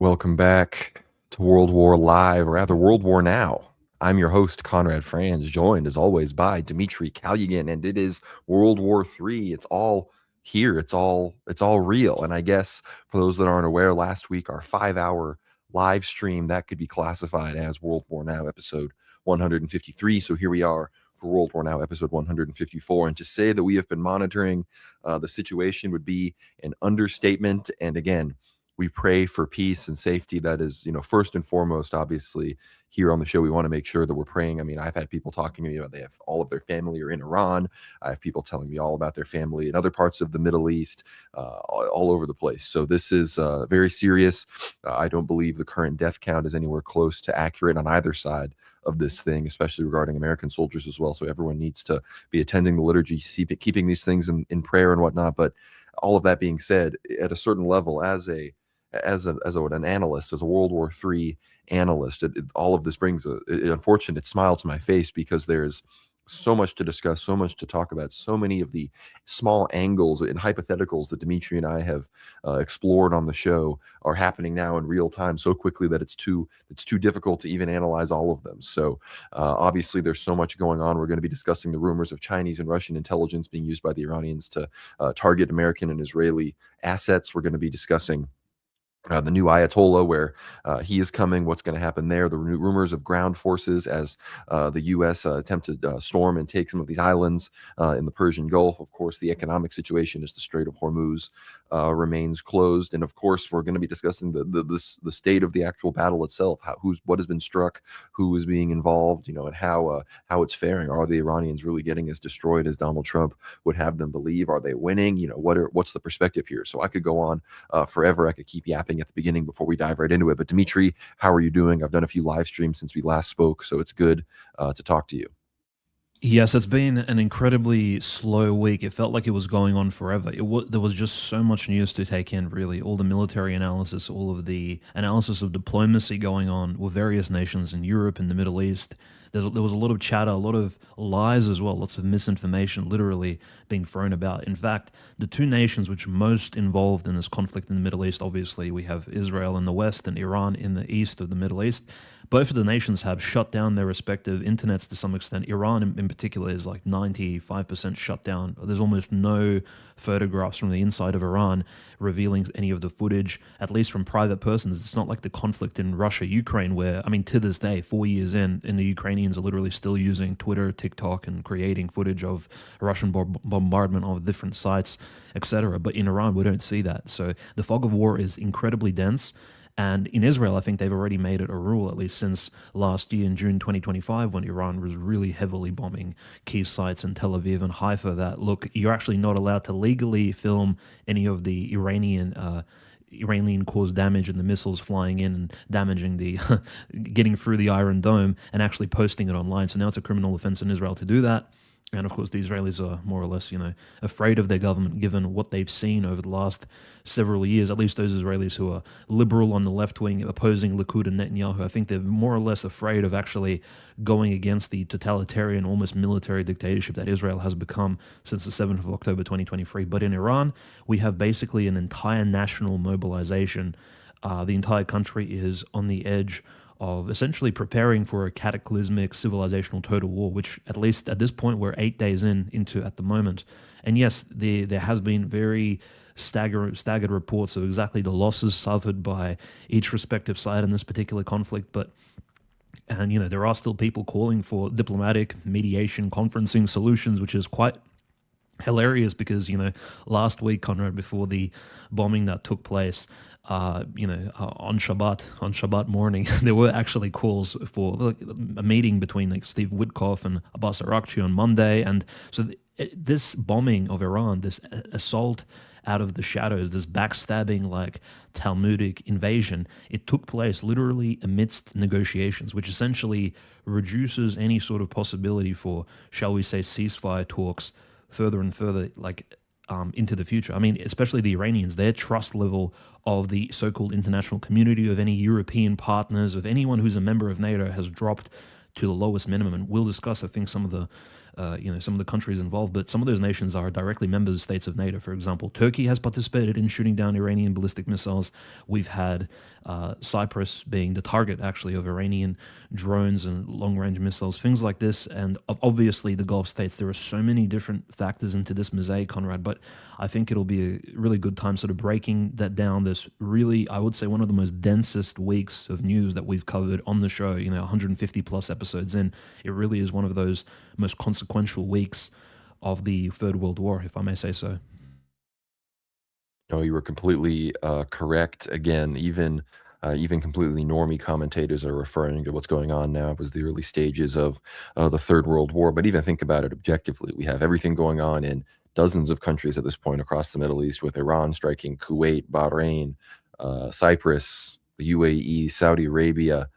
Welcome back to World War Live, or rather World War Now. I'm your host, Conrad Franz, joined as always by Dmitry Kalugin, and it is World War III. It's all here. It's all real. And I guess for those that aren't aware, last week our 5-hour live stream that could be classified as World War Now episode 153. So here we are for World War Now episode 154. And to say that we have been monitoring the situation would be an understatement. And again, we pray for peace and safety. That is, first and foremost, obviously, here on the show, we want to make sure that we're praying. I mean, I've had people talking to me about they have all of their family are in Iran. I have people telling me all about their family in other parts of the Middle East, all over the place. So this is very serious. I don't believe the current death count is anywhere close to accurate on either side of this thing, especially regarding American soldiers as well. So everyone needs to be attending the liturgy, keeping these things in prayer and whatnot. But all of that being said, at a certain level, an analyst, as a World War III analyst, all of this brings an unfortunate smile to my face because there's so much to discuss, so much to talk about, so many of the small angles and hypotheticals that Dmitry and I have explored on the show are happening now in real time so quickly that it's too difficult to even analyze all of them. So obviously there's so much going on. We're going to be discussing the rumors of Chinese and Russian intelligence being used by the Iranians to target American and Israeli assets. We're going to be discussing the new Ayatollah, where he is coming, what's going to happen there, the rumors of ground forces as the U.S. Attempt to storm and take some of these islands in the Persian Gulf. Of course, the economic situation as the Strait of Hormuz remains closed. And of course, we're going to be discussing the state of the actual battle itself, what has been struck, who is being involved, and how it's faring. Are the Iranians really getting as destroyed as Donald Trump would have them believe? Are they winning? What's the perspective here? So I could go on forever. I could keep yapping at the beginning before we dive right into it. But Dmitry, how are you doing? I've done a few live streams since we last spoke, so it's good to talk to you. Yes, it's been an incredibly slow week. It felt like it was going on forever. There was just so much news to take in, really. All the military analysis, all of the analysis of diplomacy going on with various nations in Europe and the Middle East. There was a lot of chatter, a lot of lies as well, lots of misinformation literally being thrown about. In fact, the two nations which are most involved in this conflict in the Middle East, obviously, we have Israel in the West and Iran in the east of the Middle East. Both of the nations have shut down their respective internets to some extent. Iran, in particular, is like 95% shut down. There's almost no photographs from the inside of Iran revealing any of the footage, at least from private persons. It's not like the conflict in Russia, Ukraine, where, I mean, to this day, 4 years in, the Ukrainians are literally still using Twitter, TikTok, and creating footage of Russian bombardment of different sites, etc. But in Iran, we don't see that. So the fog of war is incredibly dense. And in Israel, I think they've already made it a rule, at least since last year in June 2025, when Iran was really heavily bombing key sites in Tel Aviv and Haifa, that, look, you're actually not allowed to legally film any of the Iranian caused damage and the missiles flying in and damaging getting through the Iron Dome and actually posting it online. So now it's a criminal offense in Israel to do that. And of course, the Israelis are more or less, afraid of their government given what they've seen over the last several years. At least those Israelis who are liberal on the left wing, opposing Likud and Netanyahu, I think they're more or less afraid of actually going against the totalitarian, almost military dictatorship that Israel has become since the 7th of October 2023. But in Iran, we have basically an entire national mobilization. The entire country is on the edge of essentially preparing for a cataclysmic civilizational total war, which at least at this point we're 8 days into at the moment. And yes, there has been very staggered reports of exactly the losses suffered by each respective side in this particular conflict, and there are still people calling for diplomatic mediation, conferencing solutions, which is quite hilarious because last week, Conrad, before the bombing that took place, on Shabbat morning, there were actually calls for a meeting between like Steve Witkoff and Abbas Araghchi on Monday, and so this bombing of Iran, this assault out of the shadows, this backstabbing like Talmudic invasion, it took place literally amidst negotiations, which essentially reduces any sort of possibility for, shall we say, ceasefire talks further and further, into the future. I mean, especially the Iranians, their trust level of the so-called international community, of any European partners, of anyone who's a member of NATO has dropped to the lowest minimum. And we'll discuss, I think, some of the some of the countries involved, but some of those nations are directly members states of NATO. For example, Turkey has participated in shooting down Iranian ballistic missiles. We've had Cyprus being the target actually of Iranian drones and long-range missiles, things like this. And obviously, the Gulf states. There are so many different factors into this mosaic, Conrad. But I think it'll be a really good time sort of breaking that down. This really, I would say, one of the most densest weeks of news that we've covered on the show. 150 plus episodes in. It really is one of those most consequential weeks of the Third World War, if I may say so. No, you were completely correct. Again, even completely normie commentators are referring to what's going on now as the early stages of the Third World War. But even think about it objectively, we have everything going on in dozens of countries at this point across the Middle East, with Iran striking Kuwait, Bahrain, Cyprus, the UAE, Saudi Arabia,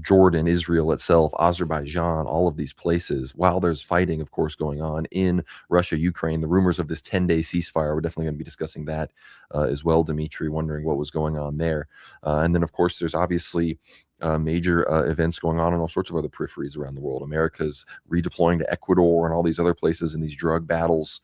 Jordan, Israel itself, Azerbaijan, all of these places, while there's fighting, of course, going on in Russia, Ukraine. The rumors of this 10-day ceasefire, we're definitely going to be discussing that as well, Dmitry, wondering what was going on there. And then, of course, there's obviously major events going on in all sorts of other peripheries around the world. America's redeploying to Ecuador and all these other places in these drug battles.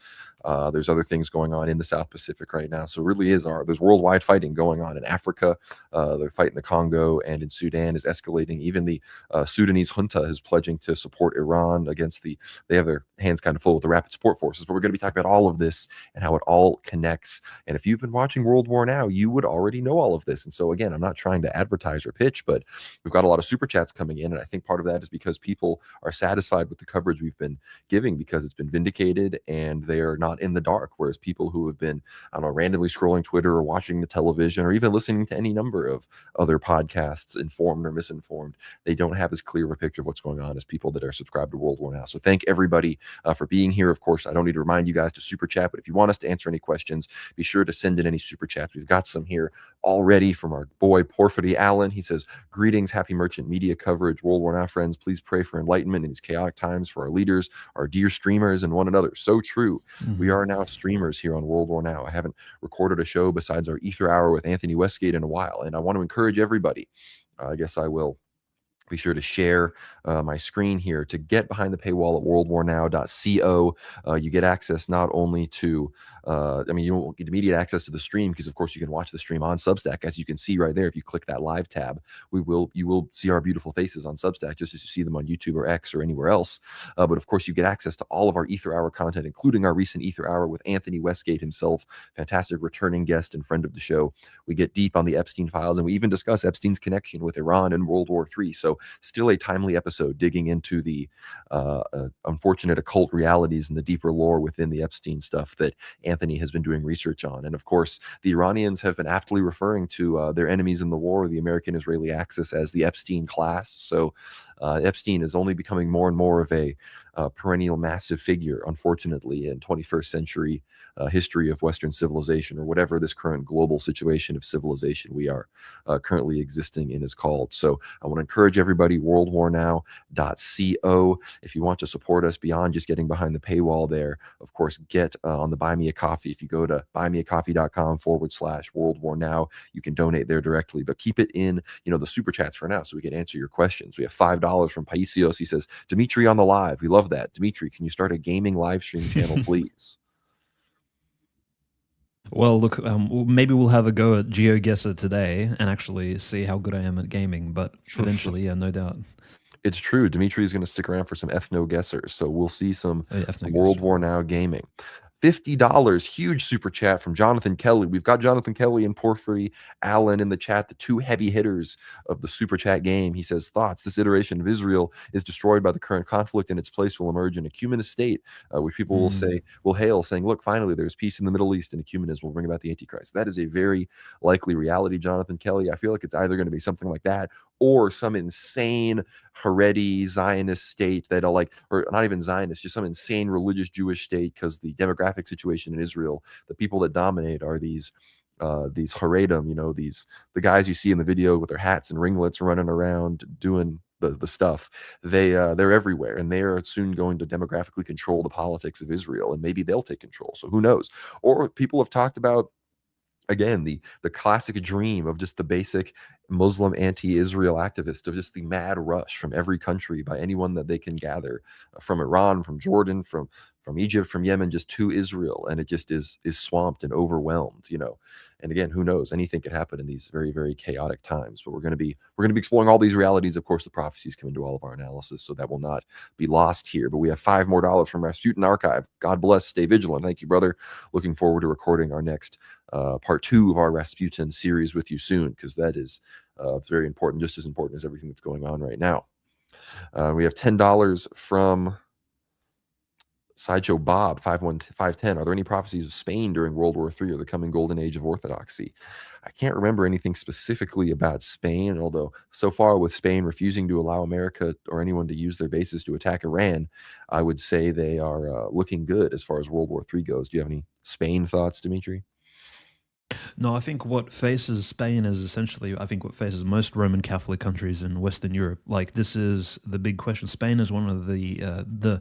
There's other things going on in the South Pacific right now. So it really there's worldwide fighting going on in Africa. The fight in the Congo and in Sudan is escalating. Even the Sudanese junta is pledging to support Iran against they have their hands kind of full with the rapid support forces. But we're going to be talking about all of this and how it all connects. And if you've been watching World War Now, you would already know all of this. And so again, I'm not trying to advertise or pitch, but we've got a lot of super chats coming in. And I think part of that is because people are satisfied with the coverage we've been giving, because it's been vindicated and they are not in the dark. Whereas people who have been, I don't know, randomly scrolling Twitter or watching the television or even listening to any number of other podcasts, informed or misinformed, they don't have as clear of a picture of what's going on as people that are subscribed to World War Now. So thank everybody for being here. Of course, I don't need to remind you guys to super chat, but if you want us to answer any questions, be sure to send in any super chats. We've got some here already from our boy Porphyry Allen. He says, greetings, happy merchant media coverage. World War Now friends, please pray for enlightenment in these chaotic times for our leaders, our dear streamers, and one another. So true. We are now streamers here on World War Now. I haven't recorded a show besides our Ether Hour with Anthony Westgate in a while, and I want to encourage everybody. I guess I will be sure to share my screen here to get behind the paywall at worldwarnow.co. You get access not only to, you won't get immediate access to the stream, because of course you can watch the stream on Substack, as you can see right there. If you click that live tab, you will see our beautiful faces on Substack, just as you see them on YouTube or X or anywhere else. But of course you get access to all of our Ether Hour content, including our recent Ether Hour with Anthony Westgate himself, fantastic returning guest and friend of the show. We get deep on the Epstein files, and we even discuss Epstein's connection with Iran and World War III. So still a timely episode digging into the unfortunate occult realities and the deeper lore within the Epstein stuff that Anthony has been doing research on. And of course, the Iranians have been aptly referring to their enemies in the war, the American-Israeli axis, as the Epstein class. So Epstein is only becoming more and more of a perennial massive figure, unfortunately, in 21st century history of Western civilization, or whatever this current global situation of civilization we are currently existing in is called. So I want to encourage everybody, worldwarnow.co. If you want to support us beyond just getting behind the paywall there, of course, get on the Buy Me a Coffee. If you go to buymeacoffee.com/World War Now, you can donate there directly, but keep it in, the super chats for now so we can answer your questions. We have $5 from Paisios. He says, Dmitry on the live. We love that. Dmitry, can you start a gaming live stream channel, please? Well, look, maybe we'll have a go at GeoGuessr today and actually see how good I am at gaming, but eventually, yeah, no doubt. It's true. Dmitry is going to stick around for some Ethno guessers, so we'll see some World War Now gaming. $50, huge super chat from Jonathan Kelly. We've got Jonathan Kelly and Porphyry Allen in the chat, the two heavy hitters of the super chat game. He says, thoughts, this iteration of Israel is destroyed by the current conflict, and its place will emerge in a ecumenist state, which people will hail, saying, look, finally, there's peace in the Middle East, and ecumenism will bring about the Antichrist. That is a very likely reality, Jonathan Kelly. I feel like it's either going to be something like that, or some insane Haredi Zionist state that'll or not even Zionist, just some insane religious Jewish state, because the demographic situation in Israel, the people that dominate are these Haredim, the guys you see in the video with their hats and ringlets running around doing the stuff. They're everywhere, and they are soon going to demographically control the politics of Israel, and maybe they'll take control. So who knows? Or people have talked about, again, the classic dream of just the basic Muslim anti-Israel activists, of just the mad rush from every country by anyone that they can gather, from Iran, from Jordan, from Egypt, from Yemen, just to Israel, and it just is swamped and overwhelmed, you know. And again, who knows? Anything could happen in these very, very chaotic times. But we're going to be exploring all these realities. Of course, the prophecies come into all of our analysis, so that will not be lost here. But we have $5 more from Rasputin Archive. God bless. Stay vigilant. Thank you, brother. Looking forward to recording our next part 2 of our Rasputin series with you soon, because that is very important, just as important as everything that's going on right now. We have $10 from Sideshow Bob 51510. Are there any prophecies of Spain during World War III or the coming golden age of orthodoxy? I can't remember anything specifically about Spain, although so far with Spain refusing to allow America or anyone to use their bases to attack Iran, I would say they are looking good as far as World War III goes. Do you have any Spain thoughts, Dmitry? No, I think what faces Spain is essentially, I think, what faces most Roman Catholic countries in Western Europe. Like, this is the big question. Spain is one of the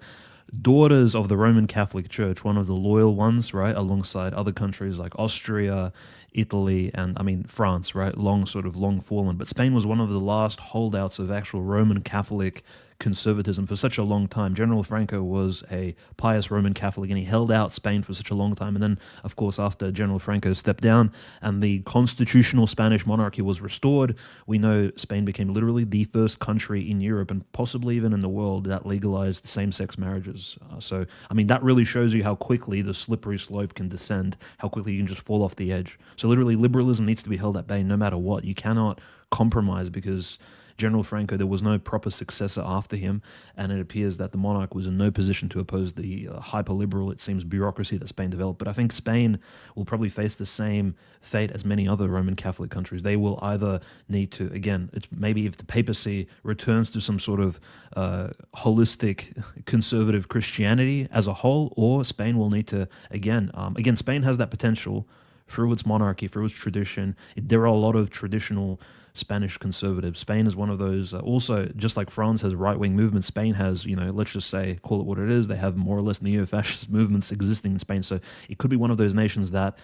daughters of the Roman Catholic Church, one of the loyal ones, right, alongside other countries like Austria, Italy, and I mean France, right, long fallen. But Spain was one of the last holdouts of actual Roman Catholic conservatism for such a long time. General Franco was a pious Roman Catholic, and he held out Spain for such a long time. And then, of course, after General Franco stepped down and the constitutional Spanish monarchy was restored, we know Spain became literally the first country in Europe and possibly even in the world that legalized same-sex marriages. So, I mean, that really shows you how quickly the slippery slope can descend, how quickly you can just fall off the edge. So literally, liberalism needs to be held at bay no matter what. You cannot compromise, because General Franco, there was no proper successor after him, and it appears that the monarch was in no position to oppose the hyper-liberal, it seems, bureaucracy that Spain developed. But I think Spain will probably face the same fate as many other Roman Catholic countries. They will either need to, again, it's maybe if the papacy returns to some sort of holistic conservative Christianity as a whole, or Spain will need to, again, Spain has that potential through its monarchy, through its tradition. There are a lot of traditional Spanish conservatives. Spain is one of those. Also, just like France has right-wing movements, Spain has, let's just say, call it what it is. They have more or less neo-fascist movements existing in Spain. So it could be one of those nations that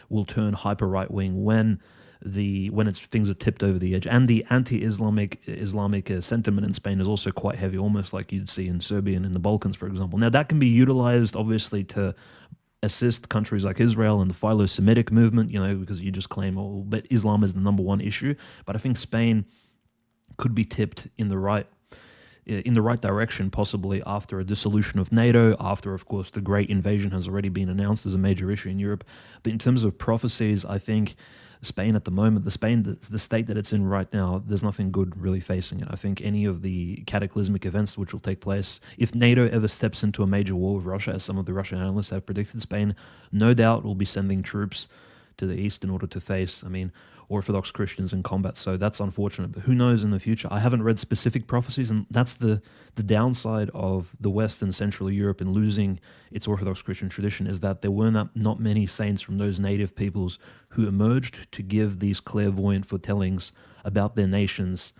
will turn hyper right-wing when things are tipped over the edge. And the anti-Islamic sentiment in Spain is also quite heavy, almost like you'd see in Serbia and in the Balkans, for example. Now, that can be utilized, obviously, to assist countries like Israel and the Philo-Semitic movement, because you just claim, but Islam is the number one issue. But I think Spain could be tipped in the right direction, possibly after a dissolution of NATO, after, of course, the Great Invasion has already been announced as a major issue in Europe. But in terms of prophecies, I think Spain at the moment, the state that it's in right now, there's nothing good really facing it. I think any of the cataclysmic events which will take place, if NATO ever steps into a major war with Russia, as some of the Russian analysts have predicted, Spain no doubt will be sending troops to the east in order to face, Orthodox Christians in combat. So that's unfortunate, but who knows in the future? I haven't read specific prophecies, and that's the downside of the West and Central Europe in losing its Orthodox Christian tradition, is that there were not many saints from those native peoples who emerged to give these clairvoyant foretellings about their nations,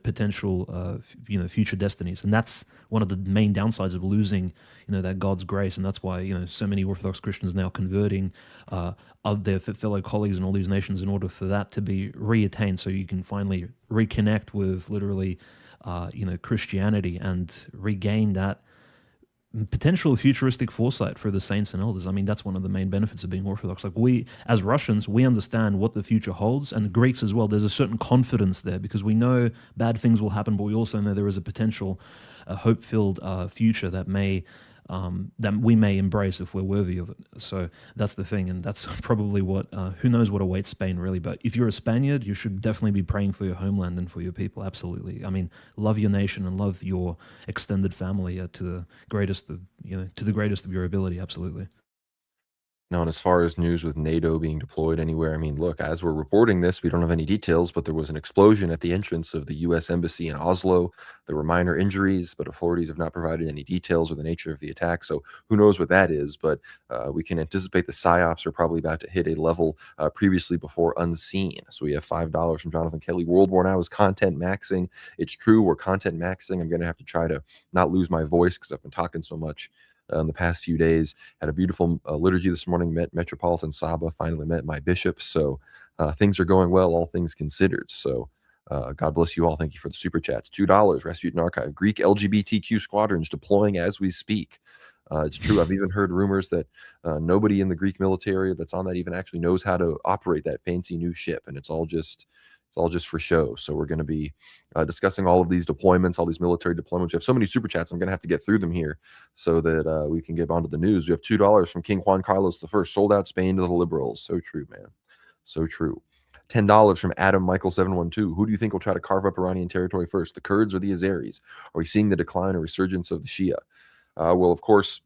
potential, future destinies. And that's one of the main downsides of losing, that God's grace. And that's why, so many Orthodox Christians now converting their fellow colleagues in all these nations in order for that to be reattained. So you can finally reconnect with literally, Christianity and regain that potential futuristic foresight for the saints and elders. I mean, that's one of the main benefits of being Orthodox. Like, we, as Russians, we understand what the future holds, and the Greeks as well. There's a certain confidence there because we know bad things will happen, but we also know there is a potential, hope-filled future that we may embrace if we're worthy of it. So that's the thing, and that's probably what, who knows what awaits Spain, really. But if you're a Spaniard, you should definitely be praying for your homeland and for your people, absolutely. I mean, love your nation and love your extended family to the greatest of your ability, absolutely. Now, and as far as news with NATO being deployed anywhere, I mean, look, as we're reporting this, we don't have any details, but there was an explosion at the entrance of the U.S. Embassy in Oslo. There were minor injuries, but authorities have not provided any details or the nature of the attack. So who knows what that is, but we can anticipate the PSYOPs are probably about to hit a level previously before unseen. So we have $5 from Jonathan Kelly. World War Now is content maxing. It's true, we're content maxing. I'm going to have to try to not lose my voice because I've been talking so much in the past few days. Had a beautiful liturgy this morning, met Metropolitan Saba, finally met my bishop. So things are going well, all things considered. So God bless you all. Thank you for the super chats. $2, Rasputin Archive. Greek LGBTQ squadrons deploying as we speak. It's true. I've even heard rumors that nobody in the Greek military that's on that even actually knows how to operate that fancy new ship, and it's all just for show. So we're going to be discussing all of these deployments, all these military deployments. We have so many super chats. I'm going to have to get through them here so that we can get on to the news. We have $2 from King Juan Carlos I. Sold out Spain to the liberals. So true, man. So true. $10 from Adam Michael 712. Who do you think will try to carve up Iranian territory first, the Kurds or the Azeris? Are we seeing the decline or resurgence of the Shia? Well, of course,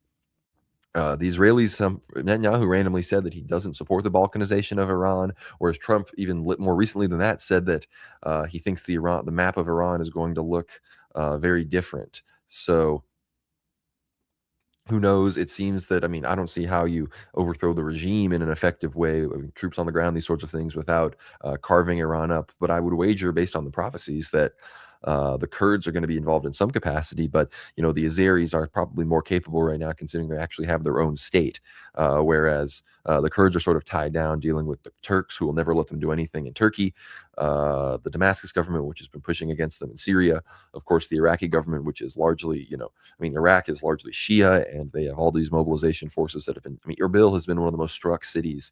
the Israelis, Netanyahu randomly said that he doesn't support the balkanization of Iran, whereas Trump, even more recently than that, said that he thinks the map of Iran is going to look very different. So who knows? It seems that, I mean, I don't see how you overthrow the regime in an effective way, I mean, troops on the ground, these sorts of things, without carving Iran up. But I would wager, based on the prophecies, that the Kurds are going to be involved in some capacity, but the Azeris are probably more capable right now, considering they actually have their own state, whereas the Kurds are sort of tied down dealing with the Turks, who will never let them do anything in Turkey, the Damascus government, which has been pushing against them in Syria, of course, the Iraqi government, which is largely, Iraq is largely Shia, and they have all these mobilization forces that have been, Erbil has been one of the most struck cities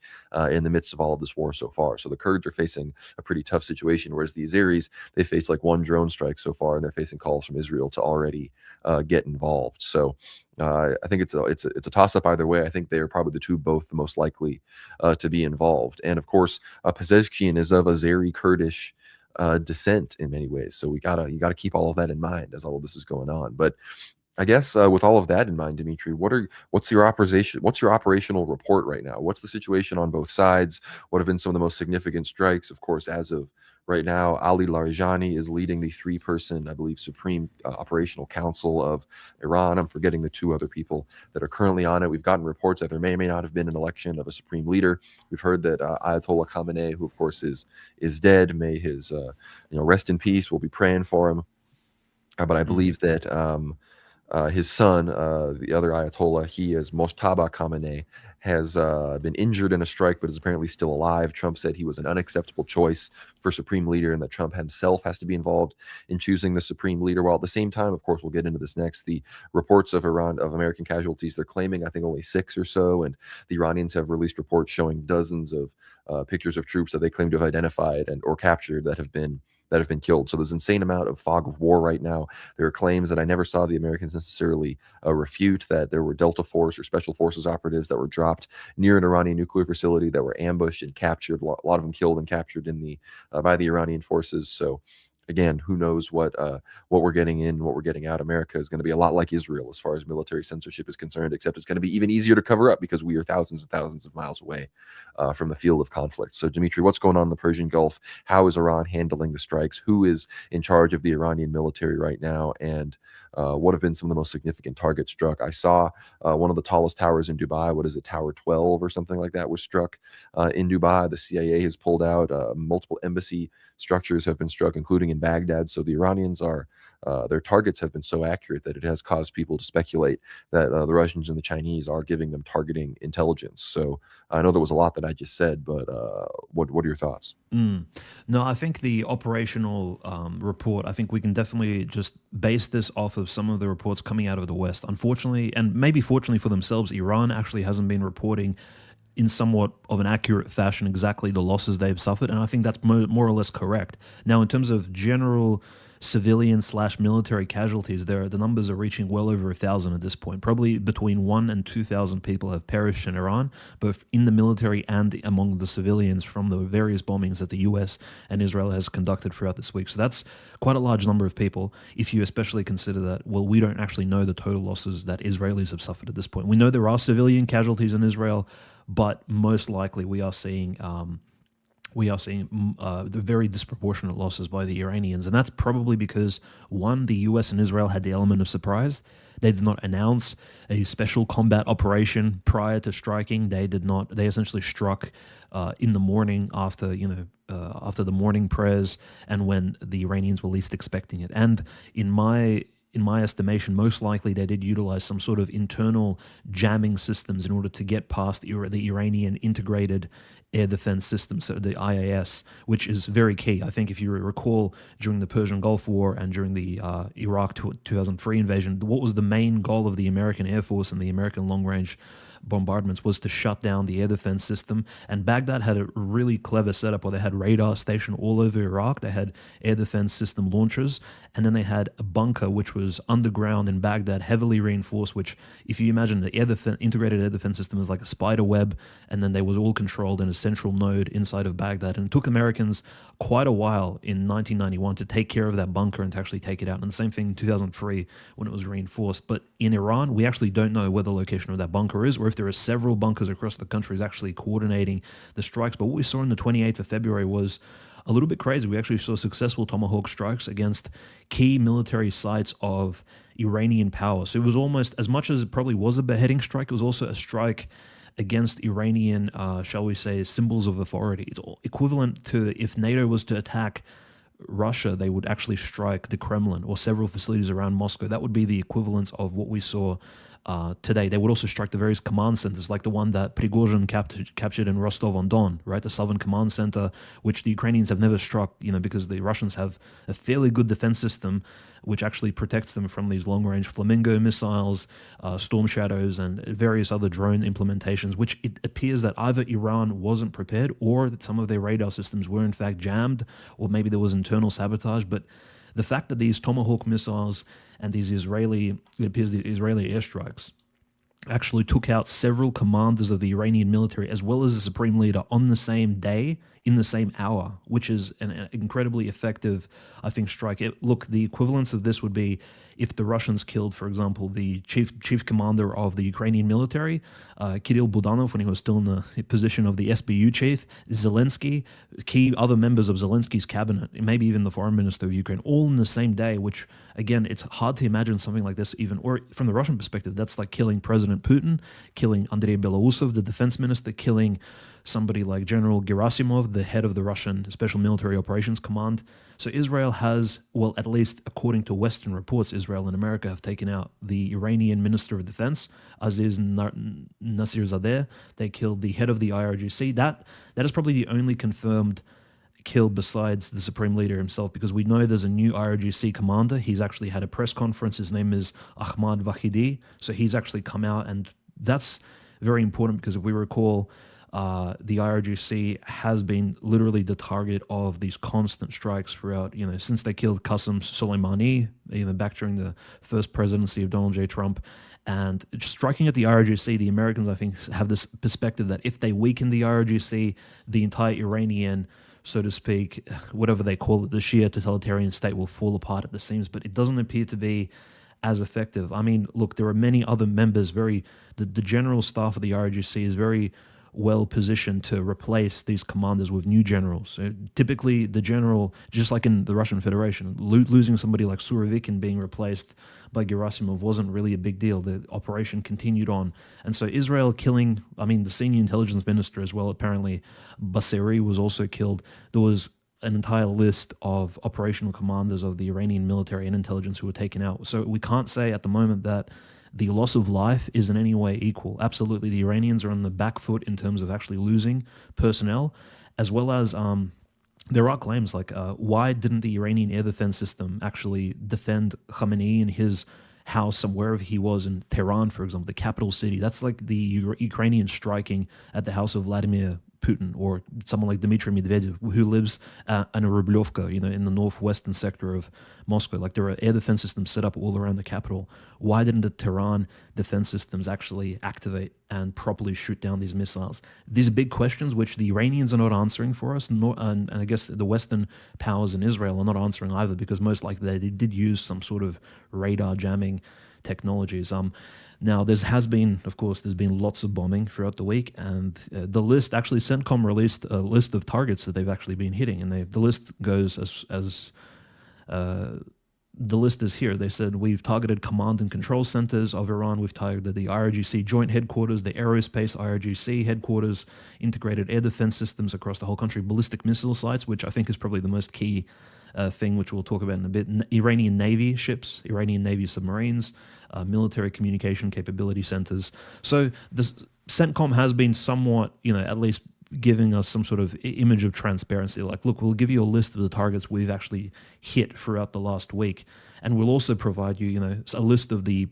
in the midst of all of this war so far. So the Kurds are facing a pretty tough situation, whereas the Azeris, they faced like one drone strike so far, and they're facing calls from Israel to already get involved. So I think it's a toss-up either way. I think they are probably both the most likely to be involved. And of course, Pezeshkian is of Azeri Kurdish descent in many ways. So you gotta keep all of that in mind as all of this is going on. But I guess with all of that in mind, Dmitry, what's your operational report right now? What's the situation on both sides? What have been some of the most significant strikes? Of course, as of right now, Ali Larijani is leading the three-person, I believe, Supreme Operational Council of Iran. I'm forgetting the two other people that are currently on it. We've gotten reports that there may or may not have been an election of a supreme leader. We've heard that Ayatollah Khamenei, who of course is dead, may his rest in peace. We'll be praying for him. But I believe that his son, the other Ayatollah, he is Mojtaba Khamenei, has been injured in a strike, but is apparently still alive. Trump said he was an unacceptable choice for supreme leader, and that Trump himself has to be involved in choosing the supreme leader. While at the same time, of course, we'll get into this next, the reports of American casualties, they're claiming, I think, only 6 or so, and the Iranians have released reports showing dozens of pictures of troops that they claim to have identified or captured that have been killed. So there's an insane amount of fog of war right now. There are claims that I never saw the Americans necessarily refute, that there were Delta Force or Special Forces operatives that were dropped near an Iranian nuclear facility that were ambushed and captured, a lot of them killed and captured by the Iranian forces. So again, who knows what we're getting in, what we're getting out. America is going to be a lot like Israel as far as military censorship is concerned, except it's going to be even easier to cover up because we are thousands and thousands of miles away from the field of conflict. So, Dmitry, what's going on in the Persian Gulf? How is Iran handling the strikes? Who is in charge of the Iranian military right now? And what have been some of the most significant targets struck? I saw one of the tallest towers in Dubai, what is it, Tower 12 or something like that, was struck in Dubai. The CIA has pulled out. Multiple embassy structures have been struck, including in Baghdad. So the Iranians their targets have been so accurate that it has caused people to speculate that the Russians and the Chinese are giving them targeting intelligence. So I know there was a lot that I just said, but what are your thoughts? No, I think the operational report, I think we can definitely just base this off of some of the reports coming out of the West. Unfortunately, and maybe fortunately for themselves, Iran actually hasn't been reporting in somewhat of an accurate fashion exactly the losses they've suffered, and I think that's more or less correct. Now, in terms of general civilian/military casualties, the numbers are reaching well over 1,000 at this point. Probably between 1,000 and 2,000 people have perished in Iran, both in the military and among the civilians from the various bombings that the US and Israel has conducted throughout this week. So that's quite a large number of people, if you especially consider that, well, we don't actually know the total losses that Israelis have suffered at this point. We know there are civilian casualties in Israel, but most likely we are seeing the very disproportionate losses by the Iranians. And that's probably because, one, the US and Israel had the element of surprise. They did not announce a special combat operation prior to striking. They essentially struck in the morning after the morning prayers and when the Iranians were least expecting it. And in my in my estimation, most likely they did utilize some sort of internal jamming systems in order to get past the Iranian integrated air defense system, so the IAS, which is very key. I think if you recall, during the Persian Gulf War and during the Iraq 2003 invasion, what was the main goal of the American Air Force and the American long-range bombardments was to shut down the air defense system. And Baghdad had a really clever setup where they had radar stationed all over Iraq. They had air defense system launchers, and then they had a bunker which was underground in Baghdad, heavily reinforced, which, if you imagine the integrated air defense system is like a spider web, and then they was all controlled in a central node inside of Baghdad. And it took Americans quite a while in 1991 to take care of that bunker and to actually take it out. And the same thing in 2003 when it was reinforced. But in Iran, we actually don't know where the location of that bunker is, or if there are several bunkers across the country is actually coordinating the strikes. But what we saw on the 28th of February was a little bit crazy. We actually saw successful Tomahawk strikes against key military sites of Iranian power. So it was almost, as much as it probably was a beheading strike, it was also a strike against Iranian, shall we say, symbols of authority. It's equivalent to if NATO was to attack Russia, they would actually strike the Kremlin or several facilities around Moscow. That would be the equivalent of what we saw today. They would also strike the various command centers, like the one that Prigozhin captured in Rostov-on-Don, right? The Southern Command Center, which the Ukrainians have never struck, because the Russians have a fairly good defense system, which actually protects them from these long-range Flamingo missiles, Storm Shadows, and various other drone implementations, which it appears that either Iran wasn't prepared or that some of their radar systems were in fact jammed, or maybe there was internal sabotage. But the fact that these Tomahawk missiles and these Israeli airstrikes actually took out several commanders of the Iranian military as well as the supreme leader on the same day, in the same hour, which is an incredibly effective, I think, strike. Look, the equivalence of this would be if the Russians killed, for example, the chief commander of the Ukrainian military, Kirill Budanov, when he was still in the position of the SBU chief, Zelensky, key other members of Zelensky's cabinet, maybe even the foreign minister of Ukraine, all in the same day, which, again, it's hard to imagine something like this even, or from the Russian perspective, that's like killing President Putin, killing Andrei Belousov, the defense minister, killing somebody like General Gerasimov, the head of the Russian Special Military Operations Command. So Israel has, well, at least according to Western reports, Israel and America have taken out the Iranian Minister of Defense, Aziz Nasirzadeh. They killed the head of the IRGC. That is probably the only confirmed kill besides the Supreme Leader himself, because we know there's a new IRGC commander. He's actually had a press conference. His name is Ahmad Vahidi. So he's actually come out, and that's very important because if we recall, the IRGC has been literally the target of these constant strikes throughout, since they killed Qasem Soleimani, even back during the first presidency of Donald J. Trump. And striking at the IRGC, the Americans, I think, have this perspective that if they weaken the IRGC, the entire Iranian, so to speak, whatever they call it, the Shia totalitarian state will fall apart at the seams. But it doesn't appear to be as effective. I mean, look, there are many other members, the general staff of the IRGC is very well positioned to replace these commanders with new generals. So typically, the general, just like in the Russian Federation, losing somebody like Surovikin being replaced by Gerasimov wasn't really a big deal. The operation continued on. And so Israel killing, the senior intelligence minister as well, apparently Basseri was also killed. There was an entire list of operational commanders of the Iranian military and intelligence who were taken out. So we can't say at the moment that the loss of life is in any way equal. Absolutely, the Iranians are on the back foot in terms of actually losing personnel, as well as there are claims like, why didn't the Iranian air defense system actually defend Khamenei in his house, wherever he was in Tehran, for example, the capital city? That's like the Ukrainians striking at the house of Vladimir Putin, or someone like Dmitry Medvedev, who lives in a Rublyovka, in the northwestern sector of Moscow. Like, there are air defense systems set up all around the capital. Why didn't the Tehran defense systems actually activate and properly shoot down these missiles? These are big questions which the Iranians are not answering for us, and I guess the Western powers in Israel are not answering either, because most likely they did use some sort of radar jamming technologies. Now, there's been lots of bombing throughout the week, and the list, actually, CENTCOM released a list of targets that they've actually been hitting, and the list goes as the list is here. They said, we've targeted command and control centers of Iran, we've targeted the IRGC joint headquarters, the aerospace IRGC headquarters, integrated air defense systems across the whole country, ballistic missile sites, which I think is probably the most key thing, which we'll talk about in a bit. Iranian Navy ships, Iranian Navy submarines, military communication capability centers. So this CENTCOM has been somewhat, at least giving us some sort of image of transparency. Like, look, we'll give you a list of the targets we've actually hit throughout the last week, and we'll also provide you, a list of the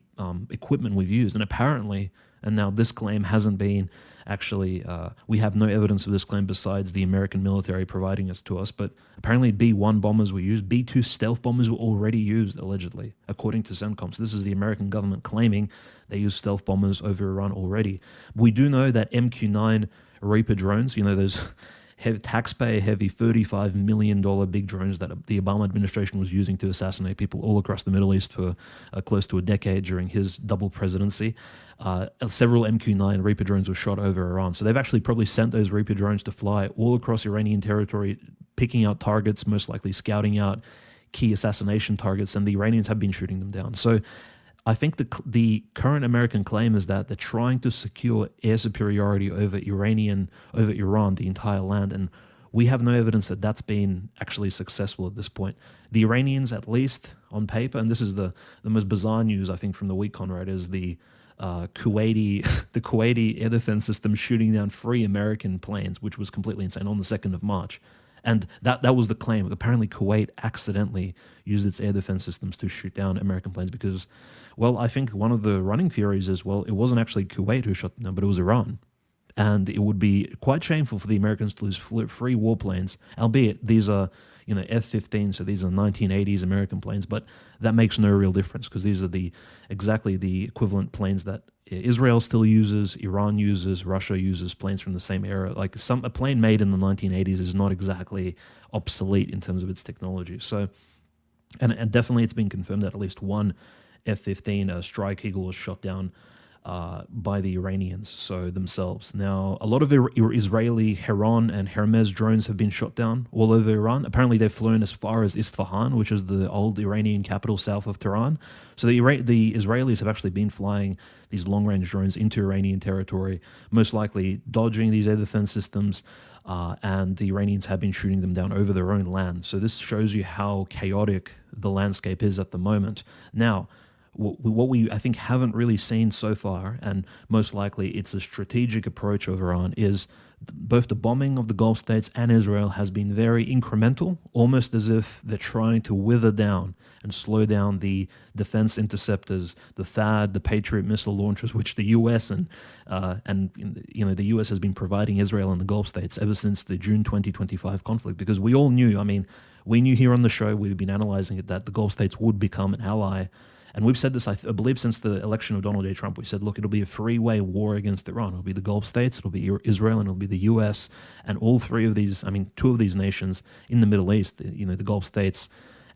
equipment we've used. And apparently, and now this claim hasn't been actually, we have no evidence of this claim besides the American military providing it to us, but apparently B-1 bombers were used. B-2 stealth bombers were already used, allegedly, according to CENTCOM. So this is the American government claiming they used stealth bombers over Iran already. We do know that MQ-9 Reaper drones, those taxpayer-heavy $35 million big drones that the Obama administration was using to assassinate people all across the Middle East for close to a decade during his double presidency. Several MQ-9 Reaper drones were shot over Iran. So they've actually probably sent those Reaper drones to fly all across Iranian territory, picking out targets, most likely scouting out key assassination targets, and the Iranians have been shooting them down. So I think the current American claim is that they're trying to secure air superiority over Iran, the entire land, and we have no evidence that that's been actually successful at this point. The Iranians, at least on paper, and this is the most bizarre news I think from the week, Conrad, is the Kuwaiti air defense system shooting down 3 American planes, which was completely insane, on the 2nd of March. And that was the claim. Apparently, Kuwait accidentally used its air defense systems to shoot down American planes because, well, I think one of the running theories is, well, it wasn't actually Kuwait who shot them down, but it was Iran. And it would be quite shameful for the Americans to lose 3 warplanes, albeit these are, F-15, so these are 1980s American planes, but that makes no real difference because these are exactly the equivalent planes that Israel still uses, Iran uses, Russia uses, planes from the same era. Like a plane made in the 1980s is not exactly obsolete in terms of its technology. So, and definitely it's been confirmed that at least one F-15 Strike Eagle was shot down by the Iranians, so themselves. Now, a lot of Israeli Heron and Hermes drones have been shot down all over Iran. Apparently, they've flown as far as Isfahan, which is the old Iranian capital south of Tehran. So the Israelis have actually been flying these long-range drones into Iranian territory, most likely dodging these air defense systems, and the Iranians have been shooting them down over their own land. So this shows you how chaotic the landscape is at the moment. Now, what we, I think, haven't really seen so far, and most likely it's a strategic approach of Iran, is both the bombing of the Gulf states and Israel has been very incremental, almost as if they're trying to wither down and slow down the defense interceptors, the THAAD, the Patriot missile launchers, which the U.S. and the U.S. has been providing Israel and the Gulf states ever since the June 2025 conflict, because we all knew, we knew here on the show, we've been analyzing it, that the Gulf states would become an ally. And we've said this, I believe, since the election of Donald J. Trump. We said, look, it'll be a 3-way war against Iran. It'll be the Gulf states, it'll be Israel, and it'll be the U.S. And all 3 of these, 2 of these nations in the Middle East, the Gulf states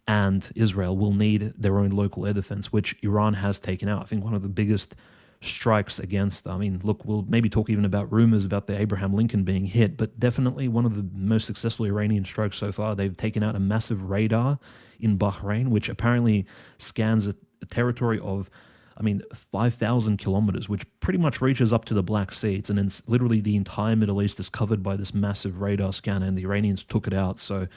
and Israel, will need their own local air defense, which Iran has taken out. I think one of the biggest strikes against, look, we'll maybe talk even about rumors about the Abraham Lincoln being hit, but definitely one of the most successful Iranian strikes so far. They've taken out a massive radar in Bahrain, which apparently scans a territory of 5,000 kilometers, which pretty much reaches up to the Black Sea. It's literally the entire Middle East is covered by this massive radar scanner, and the Iranians took it out. So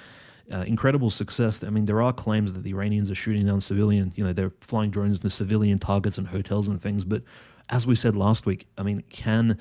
incredible success. There are claims that the Iranians are shooting down civilian, they're flying drones into civilian targets and hotels and things. But as we said last week, can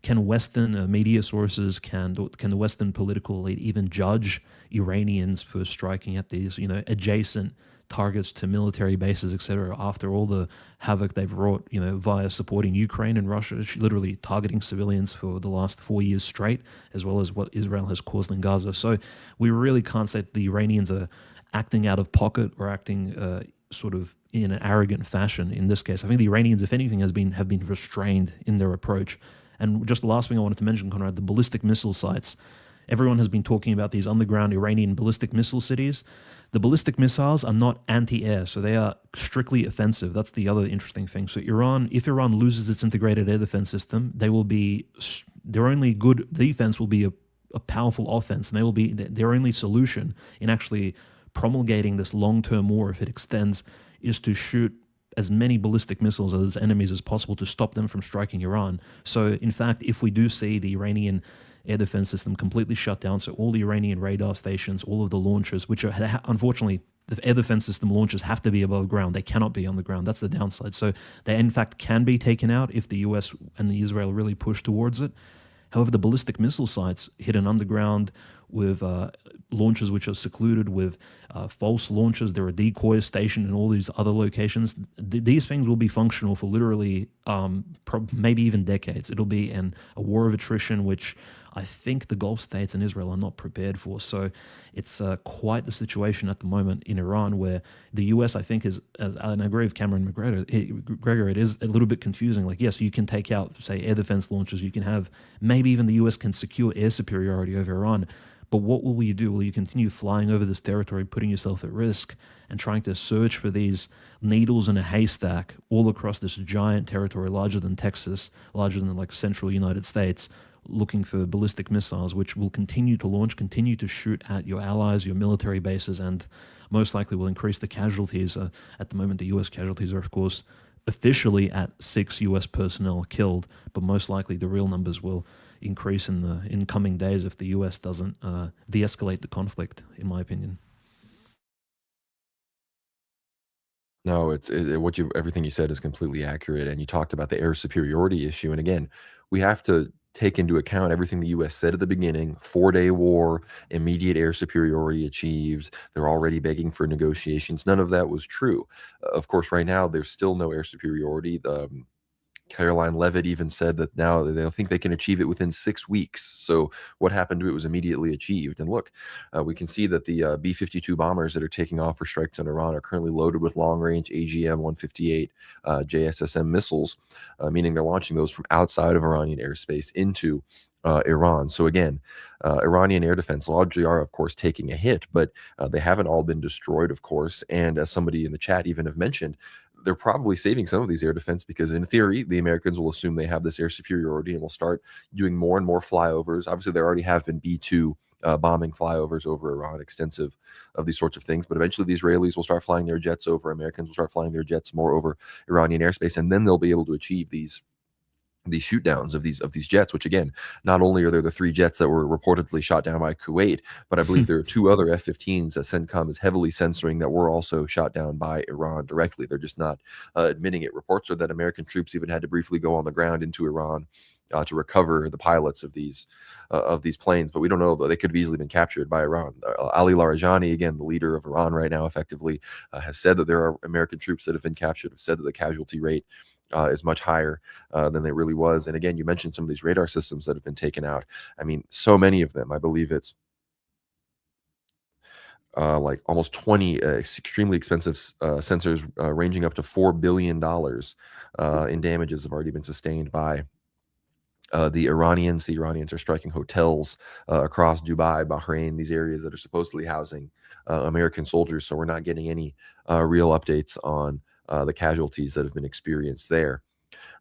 Western media sources, can the Western political elite even judge Iranians for striking at these, adjacent targets to military bases, etc., after all the havoc they've wrought, via supporting Ukraine and Russia, literally targeting civilians for the last 4 years straight, as well as what Israel has caused in Gaza. So we really can't say that the Iranians are acting out of pocket or acting sort of in an arrogant fashion in this case. I think the Iranians, if anything, have been restrained in their approach. And just the last thing I wanted to mention, Conrad, the ballistic missile sites. Everyone has been talking about these underground Iranian ballistic missile cities. The ballistic missiles are not anti-air, so they are strictly offensive. That's the other interesting thing. So if Iran loses its integrated air defense system, their only good defense will be a powerful offense, and they will be their only solution in actually promulgating this long-term war, if it extends, is to shoot as many ballistic missiles as enemies as possible to stop them from striking Iran. So, in fact, if we do see the Iranian air defense system completely shut down. So all the Iranian radar stations, all of the launchers, which are unfortunately the air defense system launchers have to be above ground. They cannot be on the ground. That's the downside. So they, in fact, can be taken out if the US and the Israel really push towards it. However, the ballistic missile sites hidden underground with launchers which are secluded, with false launchers. There are decoys stationed in all these other locations. These things will be functional for literally maybe even decades. It'll be a war of attrition, which I think the Gulf states and Israel are not prepared for. So it's quite the situation at the moment in Iran, where the US, I think, and I agree with Cameron McGregor, it is a little bit confusing. Like, yes, you can take out, say, air defense launchers. You can have, maybe even the US can secure air superiority over Iran. But what will you do? Will you continue flying over this territory, putting yourself at risk, and trying to search for these needles in a haystack all across this giant territory, larger than Texas, larger than like central United States, looking for ballistic missiles, which will continue to launch, continue to shoot at your allies, your military bases, and most likely will increase the casualties. At the moment, the U.S. casualties are, of course, officially at 6 U.S. personnel killed, but most likely the real numbers will increase in the incoming days if the U.S. doesn't de-escalate the conflict, in my opinion. No, what you everything you said is completely accurate, and you talked about the air superiority issue, and again, we have to take into account everything the US said at the beginning, four-day war, immediate air superiority achieved, they're already begging for negotiations. None of that was true. Of course, right now, there's still no air superiority. Caroline Levitt even said that now they think they can achieve it within 6 weeks. So what happened to it was immediately achieved. And look, we can see that the B-52 bombers that are taking off for strikes on Iran are currently loaded with long-range AGM-158 JSSM missiles, meaning they're launching those from outside of Iranian airspace into Iran. So again, Iranian air defense largely are, of course, taking a hit, but they haven't all been destroyed, of course. And as somebody in the chat even have mentioned, they're probably saving some of these air defense because, in theory, the Americans will assume they have this air superiority and will start doing more and more flyovers. Obviously, there already have been B-2 bombing flyovers over Iran, extensive of these sorts of things. But eventually, the Israelis will start flying their jets over. Americans will start flying their jets more over Iranian airspace, and then they'll be able to achieve these shoot downs of these jets, which again, not only are there the three jets that were reportedly shot down by Kuwait, but I believe there are two other F-15s that CENTCOM is heavily censoring that were also shot down by Iran directly. They're just not admitting it. Reports are that American troops even had to briefly go on the ground into Iran to recover the pilots of these planes, but we don't know, though. They could have easily been captured by Iran. Ali Larijani, again, the leader of Iran right now, effectively has said that there are American troops that have been captured, have said that the casualty rate is much higher than it really was. And again, you mentioned some of these radar systems that have been taken out. I mean, so many of them. I believe it's like almost 20 extremely expensive sensors ranging up to $4 billion in damages have already been sustained by the Iranians. The Iranians are striking hotels across Dubai, Bahrain, these areas that are supposedly housing American soldiers. So we're not getting any real updates on the casualties that have been experienced there.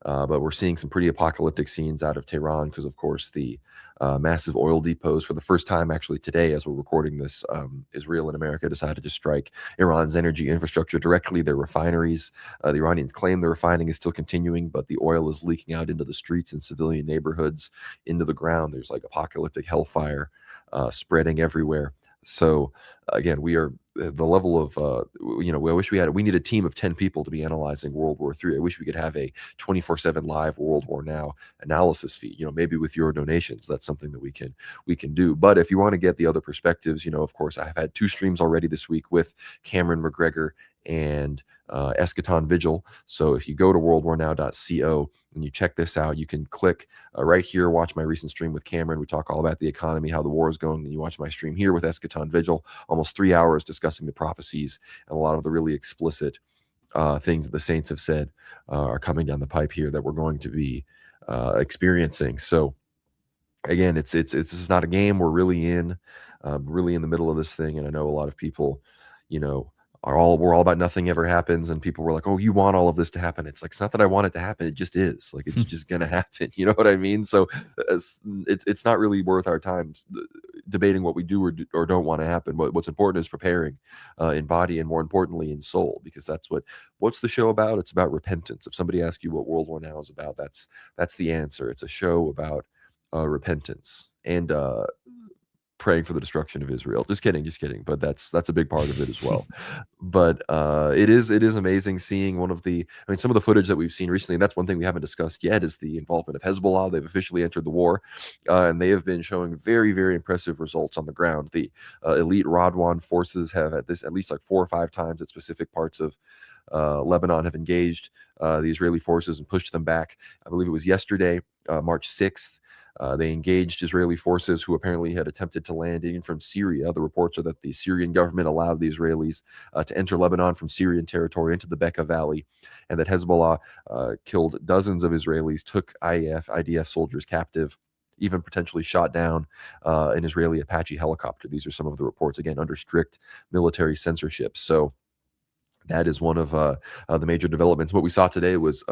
But we're seeing some pretty apocalyptic scenes out of Tehran because, of course, the massive oil depots, for the first time actually today, as we're recording this, Israel and America decided to strike Iran's energy infrastructure directly, their refineries. The Iranians claim the refining is still continuing, but the oil is leaking out into the streets and civilian neighborhoods, into the ground. There's like apocalyptic hellfire spreading everywhere. So again, we are the level of we need a team of 10 people to be analyzing World War III. I wish we could have a 24/7 live World War Now analysis feed. Maybe with your donations, that's something that we can do. But if you want to get the other perspectives, of course, I've had 2 streams already this week with Cameron McGregor and Eschaton Vigil. So if you go to worldwarnow.co and you check this out, you can click right here, watch my recent stream with Cameron. We talk all about the economy, how the war is going. And you watch my stream here with Eschaton Vigil, almost 3 hours discussing the prophecies and a lot of the really explicit things that the saints have said are coming down the pipe here that we're going to be experiencing. So again, it's not a game. We're really in the middle of this thing. And I know a lot of people, we're all about nothing ever happens, and people were like, oh, you want all of this to happen. It's like, it's not that I want it to happen, it just is. Like, it's just gonna happen. You know what I mean? So it's not really worth our time debating what we do or don't want to happen. What's important is preparing in body, and more importantly in soul, because what's the show about? It's about repentance. If somebody asks you what World War Now is about, that's the answer. It's a show about repentance and praying for the destruction of Israel. Just kidding, just kidding. But that's a big part of it as well. But it is amazing seeing one of the. I mean, some of the footage that we've seen recently. And that's one thing we haven't discussed yet is the involvement of Hezbollah. They've officially entered the war, and they have been showing very very impressive results on the ground. The elite Radwan forces have at least like 4 or 5 times at specific parts of Lebanon have engaged the Israeli forces and pushed them back. I believe it was yesterday, March 6th. They engaged Israeli forces who apparently had attempted to land in from Syria. The reports are that the Syrian government allowed the Israelis to enter Lebanon from Syrian territory into the Bekaa Valley, and that Hezbollah killed dozens of Israelis, took IDF soldiers captive, even potentially shot down an Israeli Apache helicopter. These are some of the reports, again, under strict military censorship. So that is one of the major developments. What we saw today was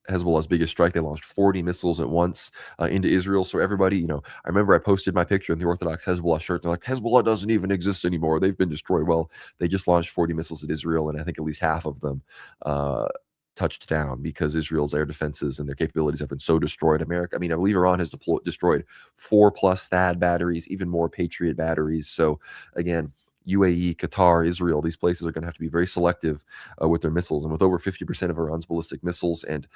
Hezbollah's biggest strike. They launched 40 missiles at once into Israel. So everybody, I remember I posted my picture in the Orthodox Hezbollah shirt. They're like, Hezbollah doesn't even exist anymore. They've been destroyed. Well, they just launched 40 missiles at Israel, and I think at least half of them touched down because Israel's air defenses and their capabilities have been so destroyed. America, I believe Iran has destroyed 4+ THAAD batteries, even more Patriot batteries. So again, UAE, Qatar, Israel, these places are going to have to be very selective with their missiles. And with over 50% of Iran's ballistic missiles and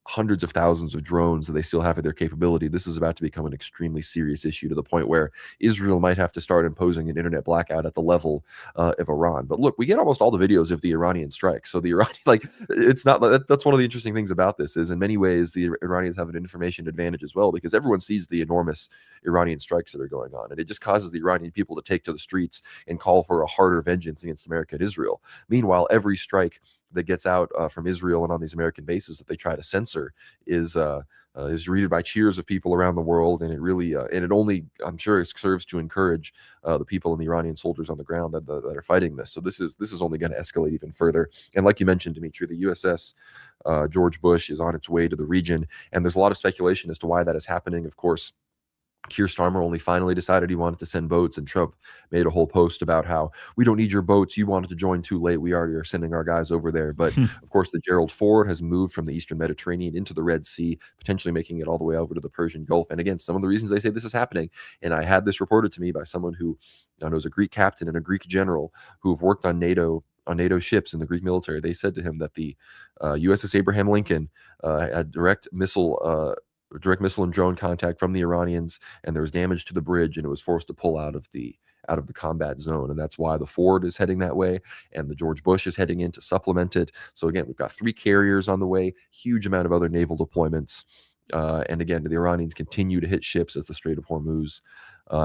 hundreds of thousands of drones that they still have at their capability, this is about to become an extremely serious issue, to the point where Israel might have to start imposing an internet blackout at the level of Iran. But look, we get almost all the videos of the Iranian strike. So the Iranian, it's not, that's one of the interesting things about this is in many ways the Iranians have an information advantage as well, because everyone sees the enormous Iranian strikes that are going on. And it just causes the Iranian people to take to the streets and call for a harder vengeance against America and Israel. Meanwhile, every strike that gets out from Israel and on these American bases that they try to censor is greeted by cheers of people around the world, and it really and it only, I'm sure, serves to encourage the people and the Iranian soldiers on the ground that are fighting this. So this is only going to escalate even further. And like you mentioned, Dmitry, the USS George Bush is on its way to the region, and there's a lot of speculation as to why that is happening. Of course, Keir Starmer only finally decided he wanted to send boats, and Trump made a whole post about how we don't need your boats. You wanted to join too late. We already are sending our guys over there. But of course, the Gerald Ford has moved from the Eastern Mediterranean into the Red Sea, potentially making it all the way over to the Persian Gulf. And again, some of the reasons they say this is happening, and I had this reported to me by someone who knows a Greek captain and a Greek general who have worked on NATO ships in the Greek military. They said to him that the USS Abraham Lincoln had direct missile and drone contact from the Iranians, and there was damage to the bridge, and it was forced to pull out of the combat zone. And that's why the Ford is heading that way, and the George Bush is heading in to supplement it. So again, we've got 3 carriers on the way, huge amount of other naval deployments. And again, the Iranians continue to hit ships as the Strait of Hormuz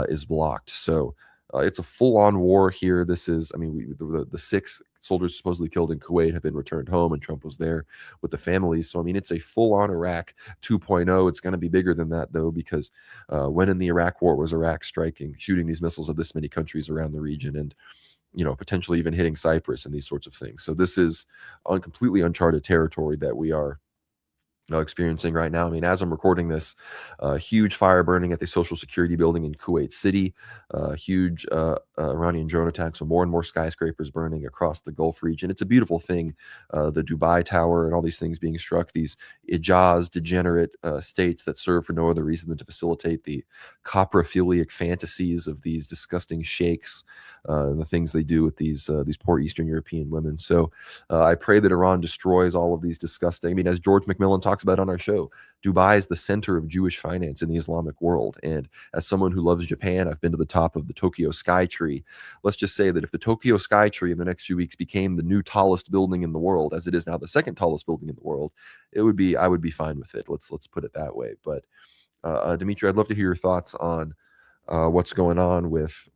is blocked. So it's a full-on war here. This is, the 6 soldiers supposedly killed in Kuwait have been returned home, and Trump was there with the families. So, it's a full-on Iraq 2.0. It's going to be bigger than that, though, because when in the Iraq war was Iraq shooting these missiles at this many countries around the region, and potentially even hitting Cyprus and these sorts of things. So this is on completely uncharted territory that we are experiencing right now. As I'm recording this, huge fire burning at the Social Security building in Kuwait City, huge Iranian drone attacks, so more and more skyscrapers burning across the Gulf region. It's a beautiful thing, the Dubai Tower and all these things being struck, these Ijaz degenerate states that serve for no other reason than to facilitate the coprophilic fantasies of these disgusting sheikhs and the things they do with these poor Eastern European women. So I pray that Iran destroys all of these disgusting, as George McMillan talks about on our show, Dubai is the center of Jewish finance in the Islamic world. And as someone who loves Japan, I've been to the top of the Tokyo Sky Tree. Let's just say that if the Tokyo Sky Tree in the next few weeks became the new tallest building in the world, as it is now the second tallest building in the world, I would be fine with it. Let's put it that way. But Dmitry, I'd love to hear your thoughts on what's going on with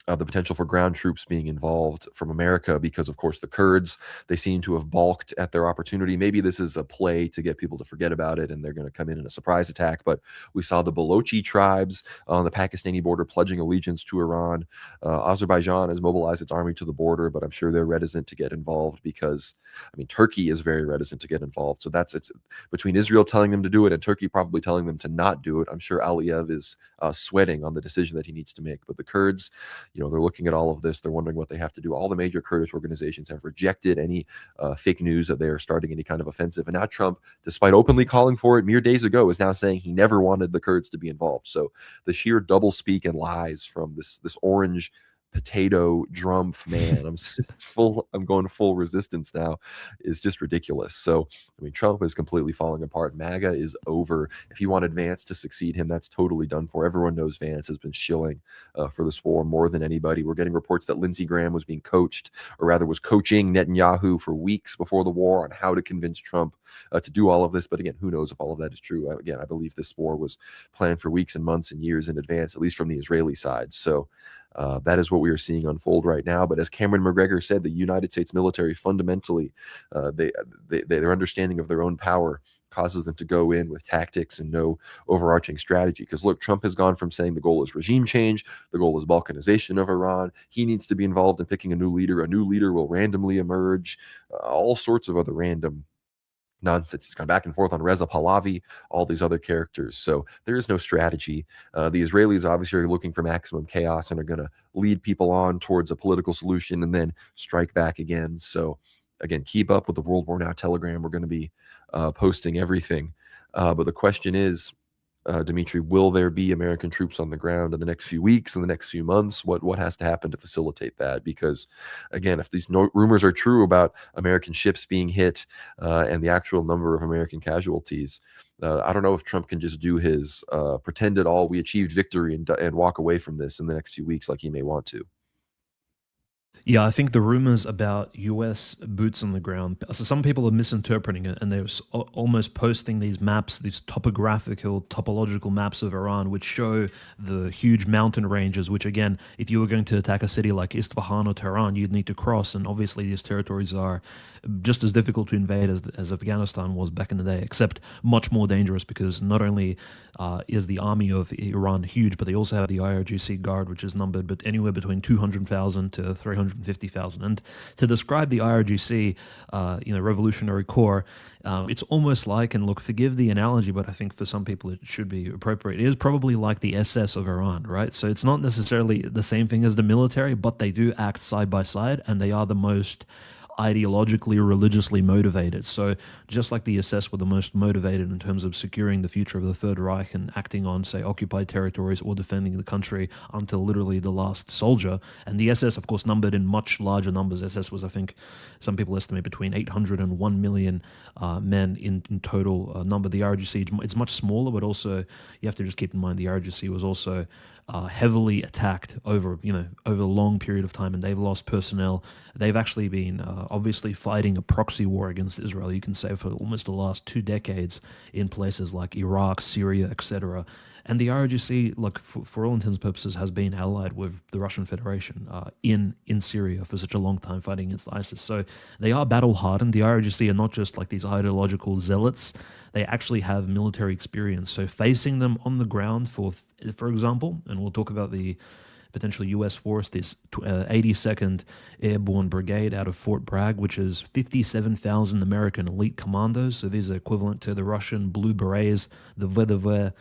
the potential for ground troops being involved from America, because of course the Kurds, they seem to have balked at their opportunity. Maybe this is a play to get people to forget about it, and they're going to come in a surprise attack. But we saw the Balochi tribes on the Pakistani border pledging allegiance to Iran. Azerbaijan has mobilized its army to the border, but I'm sure they're reticent to get involved because, Turkey is very reticent to get involved. So it's between Israel telling them to do it and Turkey probably telling them to not do it. I'm sure Aliyev is sweating on the decision that he needs to make. But the Kurds, they're looking at all of this. They're wondering what they have to do. All the major Kurdish organizations have rejected any fake news that they are starting any kind of offensive. And now Trump, despite openly calling for it mere days ago, is now saying he never wanted the Kurds to be involved. So the sheer doublespeak and lies from this orange potato drumpf man, I'm going full resistance now, is just ridiculous. So I mean, Trump is completely falling apart. MAGA is over. If you want Vance to succeed him, that's totally done for. Everyone knows Vance has been shilling for this war more than anybody. We're getting reports that Lindsey Graham was being coached, or rather was coaching Netanyahu for weeks before the war on how to convince Trump to do all of this. But again, who knows if all of that is true? Again, I believe this war was planned for weeks and months and years in advance, at least from the Israeli side. So that is what we are seeing unfold right now. But as Cameron McGregor said, the United States military fundamentally, their understanding of their own power causes them to go in with tactics and no overarching strategy. Because look, Trump has gone from saying the goal is regime change, the goal is balkanization of Iran. He needs to be involved in picking a new leader. A new leader will randomly emerge. All sorts of other random nonsense. He's gone back and forth on Reza Pahlavi, all these other characters. So there is no strategy. The Israelis obviously are looking for maximum chaos and are going to lead people on towards a political solution and then strike back again. So again, keep up with the World War Now Telegram. We're going to be posting everything. But the question is, Dmitry, will there be American troops on the ground in the next few weeks, in the next few months? What has to happen to facilitate that? Because, again, if these rumors are true about American ships being hit and the actual number of American casualties, I don't know if Trump can just do his pretended we achieved victory and walk away from this in the next few weeks like he may want to. Yeah, I think the rumors about US boots on the ground, so some people are misinterpreting it and they're almost posting these maps, these topological maps of Iran, which show the huge mountain ranges, which again, if you were going to attack a city like Isfahan or Tehran, you'd need to cross. And obviously these territories are just as difficult to invade as Afghanistan was back in the day, except much more dangerous because not only is the army of Iran huge, but they also have the IRGC Guard, which is numbered anywhere between 200,000 to 350,000. And to describe the IRGC, Revolutionary Corps, it's almost like, and look, forgive the analogy, but I think for some people it should be appropriate. It is probably like the SS of Iran, right? So it's not necessarily the same thing as the military, but they do act side by side, and they are the most ideologically, religiously motivated. So just like the SS were the most motivated in terms of securing the future of the Third Reich and acting on, say, occupied territories or defending the country until literally the last soldier. And the SS, of course, numbered in much larger numbers. SS was, I think, some people estimate between 800 and 1 million men in total number. The RGC, it's much smaller, but also you have to just keep in mind the RGC was also heavily attacked over a long period of time, and they've lost personnel. They've actually been obviously fighting a proxy war against Israel, you can say, for almost the last 2 decades in places like Iraq, Syria, etc. And the RGC, look, for all intents and purposes, has been allied with the Russian Federation in Syria for such a long time, fighting against ISIS. So they are battle-hardened. The RGC are not just like these ideological zealots. They actually have military experience. So facing them on the ground, for example, and we'll talk about the potential U.S. force, this 82nd Airborne Brigade out of Fort Bragg, which is 57,000 American elite commandos. So these are equivalent to the Russian Blue Berets, the VDV,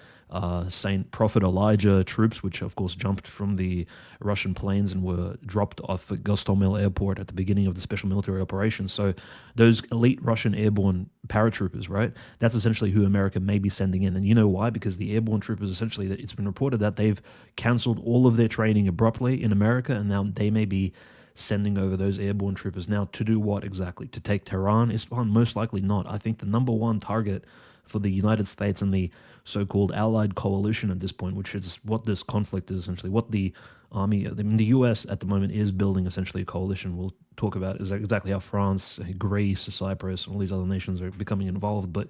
St. Prophet Elijah troops, which of course jumped from the Russian planes and were dropped off at Gostomel Airport at the beginning of the special military operation. So those elite Russian airborne paratroopers, right? That's essentially who America may be sending in. And you know why? Because the airborne troopers, essentially, it's been reported that they've canceled all of their training abruptly in America, and now they may be sending over those airborne troopers now to do what exactly? To take Tehran? Isfahan? Most likely not. I think the number one target for the United States and the so-called Allied coalition at this point, which is what this conflict is essentially, what the army, I mean, the US at the moment is building essentially a coalition. We'll talk about exactly how France, Greece, Cyprus, and all these other nations are becoming involved, but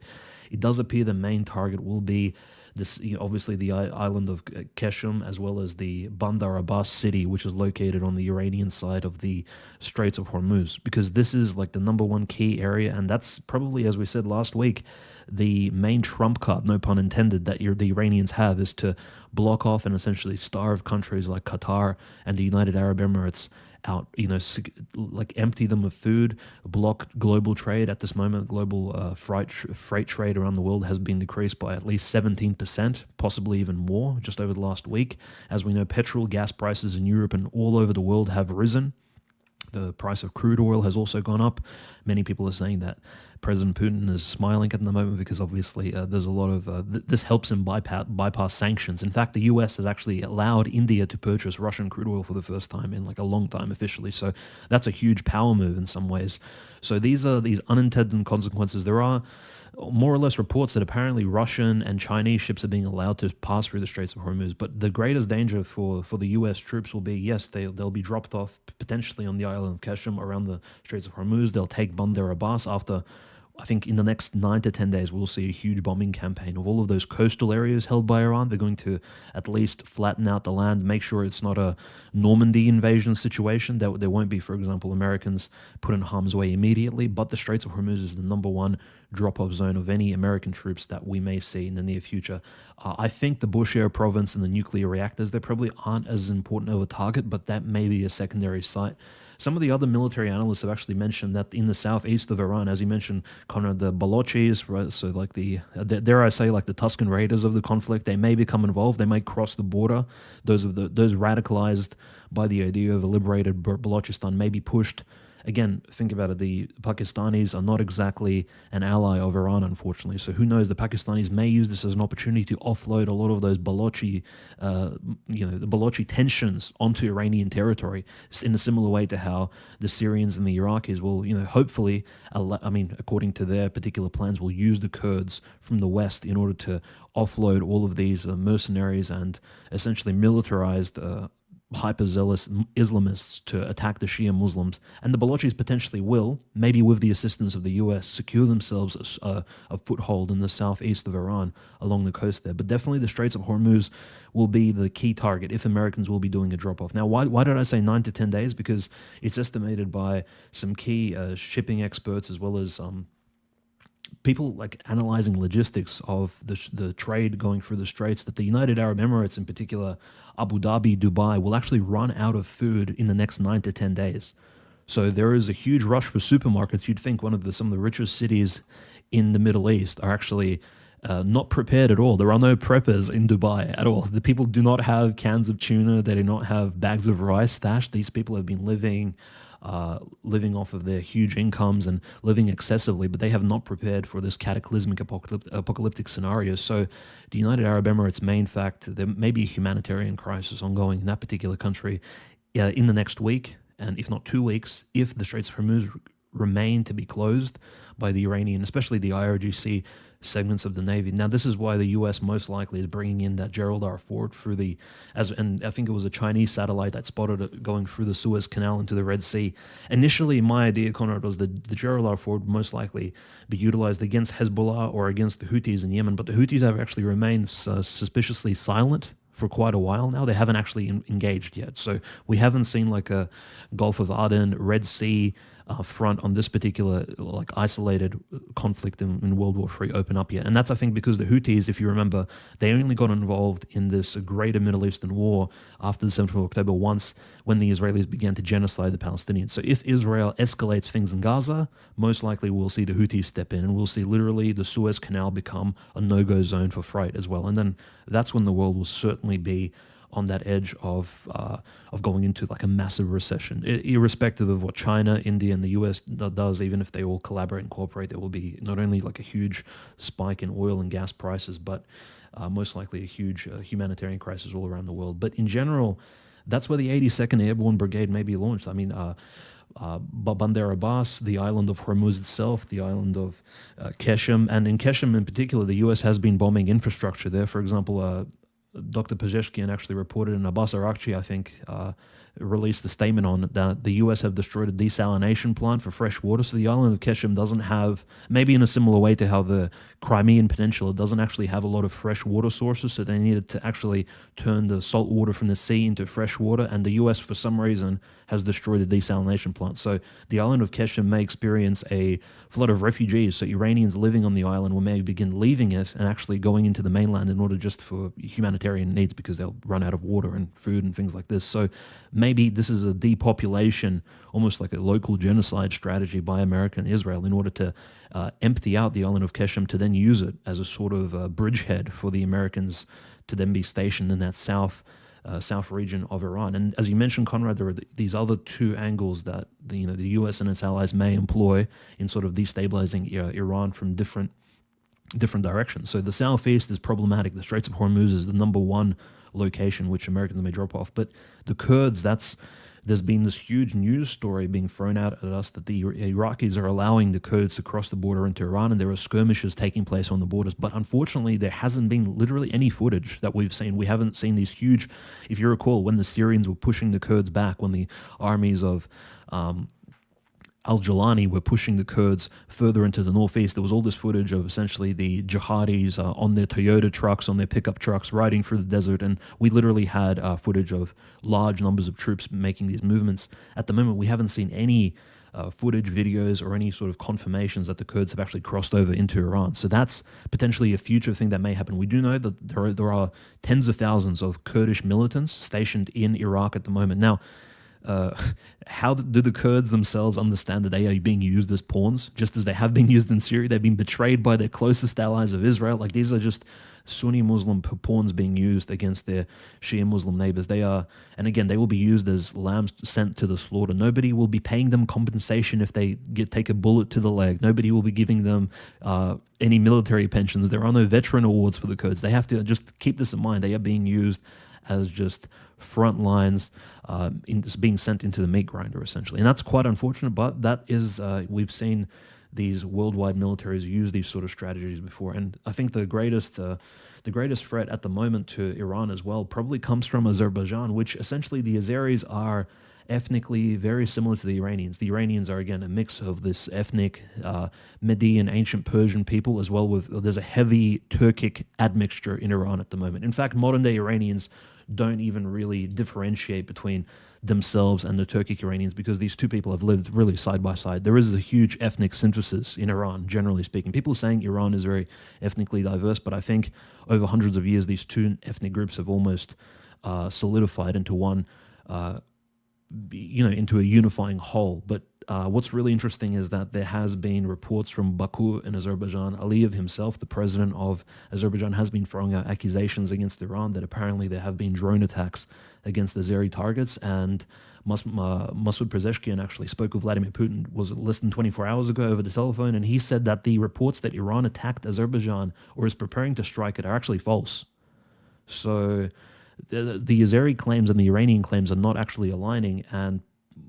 it does appear the main target will be this, obviously the island of Keshum, as well as the Bandar Abbas city, which is located on the Iranian side of the Straits of Hormuz, because this is like the number one key area, and that's probably, as we said last week, the main trump card, no pun intended, that the Iranians have is to block off and essentially starve countries like Qatar and the United Arab Emirates out, like empty them of food, block global trade. At this moment, global freight trade around the world has been decreased by at least 17%, possibly even more, just over the last week. As we know, petrol, gas prices in Europe and all over the world have risen. The price of crude oil has also gone up. Many people are saying that President Putin is smiling at the moment because obviously there's a lot of this helps him bypass sanctions. In fact, the U.S. has actually allowed India to purchase Russian crude oil for the first time in like a long time officially. So that's a huge power move in some ways. So these are these unintended consequences. There are more or less reports that apparently Russian and Chinese ships are being allowed to pass through the Straits of Hormuz. But the greatest danger for the U.S. troops will be, yes, they'll be dropped off potentially on the island of Keshem around the Straits of Hormuz. They'll take Bandar Abbas after, I think in the next 9 to 10 days, we'll see a huge bombing campaign of all of those coastal areas held by Iran. They're going to at least flatten out the land, make sure it's not a Normandy invasion situation. That there won't be, for example, Americans put in harm's way immediately. But the Straits of Hormuz is the number one drop-off zone of any American troops that we may see in the near future. I think the Bushehr province and the nuclear reactors, they probably aren't as important of a target, but that may be a secondary site. Some of the other military analysts have actually mentioned that in the southeast of Iran, as you mentioned, Conrad, the Balochis, right, so like dare I say, like the Tuscan Raiders of the conflict, they may become involved. They may cross the border. Those radicalized by the idea of a liberated Balochistan may be pushed. Again, think about it. The Pakistanis are not exactly an ally of Iran, unfortunately. So who knows? The Pakistanis may use this as an opportunity to offload a lot of those Balochi, the Balochi tensions onto Iranian territory, in a similar way to how the Syrians and the Iraqis will, hopefully, according to their particular plans, will use the Kurds from the west in order to offload all of these mercenaries and essentially militarized hyper-zealous Islamists to attack the Shia Muslims. And the Balochis potentially will, maybe with the assistance of the US, secure themselves a foothold in the southeast of Iran along the coast there. But definitely the Straits of Hormuz will be the key target if Americans will be doing a drop-off. Now, why did I say 9 to 10 days? Because it's estimated by some key shipping experts as well as people like analyzing logistics of the trade going through the Straits, that the United Arab Emirates, in particular Abu Dhabi, Dubai, will actually run out of food in the next 9 to 10 days. So there is a huge rush for supermarkets. You'd think some of the richest cities in the Middle East are actually not prepared at all. There are no preppers in Dubai at all. The people do not have cans of tuna. They do not have bags of rice stashed. These people have been living off of their huge incomes and living excessively, but they have not prepared for this cataclysmic apocalyptic scenario. So the United Arab Emirates may, in fact, there may be a humanitarian crisis ongoing in that particular country in the next week, and if not 2 weeks, if the Straits of Hormuz remain to be closed by the Iranian, especially the IRGC segments of the Navy. Now, this is why the U.S. most likely is bringing in that Gerald R. Ford and I think it was a Chinese satellite that spotted it going through the Suez Canal into the Red Sea. Initially, my idea, Conrad, was that the Gerald R. Ford most likely be utilized against Hezbollah or against the Houthis in Yemen, but the Houthis have actually remained suspiciously silent for quite a while now. They haven't actually engaged yet. So we haven't seen like a Gulf of Aden, Red Sea front on this particular like isolated conflict in World War III open up yet. And that's, I think, because the Houthis, if you remember, they only got involved in this greater Middle Eastern war after the 7th of October when the Israelis began to genocide the Palestinians. So if Israel escalates things in Gaza, most likely we'll see the Houthis step in and we'll see literally the Suez Canal become a no-go zone for freight as well. And then that's when the world will certainly be on that edge of going into like a massive recession, irrespective of what China, India, and the US does. Even if they all collaborate and cooperate, there will be not only like a huge spike in oil and gas prices, but most likely a huge humanitarian crisis all around the world. But in general, that's where the 82nd Airborne Brigade may be launched. I mean, Bandar Abbas, the island of Hormuz itself, the island of Keshem, and in Keshem in particular, the U.S. has been bombing infrastructure there. For example, Dr. Pezeshkian actually reported, and Abbas Arakchi, I think, released a statement on it, that the U.S. have destroyed a desalination plant for fresh water. So the island of Keshem doesn't have, maybe in a similar way to how the Crimean Peninsula doesn't actually have a lot of fresh water sources, so they needed to actually turn the salt water from the sea into fresh water, and the U.S. for some reason has destroyed a desalination plant. So the island of Keshem may experience a flood of refugees, so Iranians living on the island will maybe begin leaving it and actually going into the mainland in order just for humanitarian needs, because they'll run out of water and food and things like this. So maybe this is a depopulation, almost like a local genocide strategy by America and Israel in order to empty out the island of Keshem to then use it as a sort of bridgehead for the Americans to then be stationed in that south region of Iran. And as you mentioned, Conrad, there are these other two angles that the U.S. and its allies may employ in sort of destabilizing Iran from different directions. So the southeast is problematic. The Straits of Hormuz is the number one location which Americans may drop off. But the Kurds, there's been this huge news story being thrown out at us that the Iraqis are allowing the Kurds to cross the border into Iran, and there are skirmishes taking place on the borders. But unfortunately, there hasn't been literally any footage that we've seen. We haven't seen these huge, if you recall, when the Syrians were pushing the Kurds back, when the armies of al-Jilani were pushing the Kurds further into the northeast. There was all this footage of essentially the jihadis on their Toyota trucks, on their pickup trucks, riding through the desert, and we literally had footage of large numbers of troops making these movements. At the moment, we haven't seen any footage, videos, or any sort of confirmations that the Kurds have actually crossed over into Iran. So that's potentially a future thing that may happen. We do know that there are tens of thousands of Kurdish militants stationed in Iraq at the moment. Now, how do the Kurds themselves understand that they are being used as pawns, just as they have been used in Syria? They've been betrayed by their closest allies of Israel. Like, these are just Sunni Muslim pawns being used against their Shia Muslim neighbors. They are, and again, they will be used as lambs sent to the slaughter. Nobody will be paying them compensation if they take a bullet to the leg. Nobody will be giving them any military pensions. There are no veteran awards for the Kurds. They have to just keep this in mind. They are being used as just front lines, being sent into the meat grinder, essentially. And that's quite unfortunate, but that is, we've seen these worldwide militaries use these sort of strategies before. And I think the greatest threat at the moment to Iran as well probably comes from Azerbaijan, which essentially the Azeris are ethnically very similar to the Iranians. The Iranians are, again, a mix of this ethnic Median, ancient Persian people, as well with, there's a heavy Turkic admixture in Iran at the moment. In fact, modern-day Iranians don't even really differentiate between themselves and the Turkic Iranians because these two people have lived really side by side. There is a huge ethnic synthesis in Iran, generally speaking. People are saying Iran is very ethnically diverse, but I think over hundreds of years, these two ethnic groups have almost solidified into one, into a unifying whole. But what's really interesting is that there has been reports from Baku in Azerbaijan. Aliyev himself, the president of Azerbaijan, has been throwing out accusations against Iran that apparently there have been drone attacks against the Azeri targets. And Masoud Pezeshkian actually spoke with Vladimir Putin, was it less than 24 hours ago, over the telephone, and he said that the reports that Iran attacked Azerbaijan or is preparing to strike it are actually false. So the Azeri claims and the Iranian claims are not actually aligning, and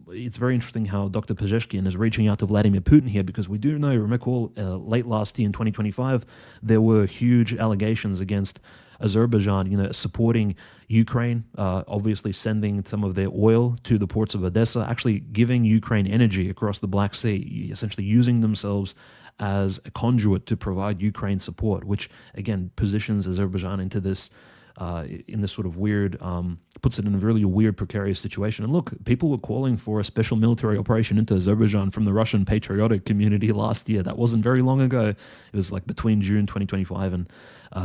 it's very interesting how Dr. Pezeshkian is reaching out to Vladimir Putin here, because we do know, recall, late last year in 2025, there were huge allegations against Azerbaijan, supporting Ukraine, obviously sending some of their oil to the ports of Odessa, actually giving Ukraine energy across the Black Sea, essentially using themselves as a conduit to provide Ukraine support, which again positions Azerbaijan into this in this sort of weird, puts it in a really weird, precarious situation. And look, people were calling for a special military operation into Azerbaijan from the Russian patriotic community last year. That wasn't very long ago. It was like between June 2025 and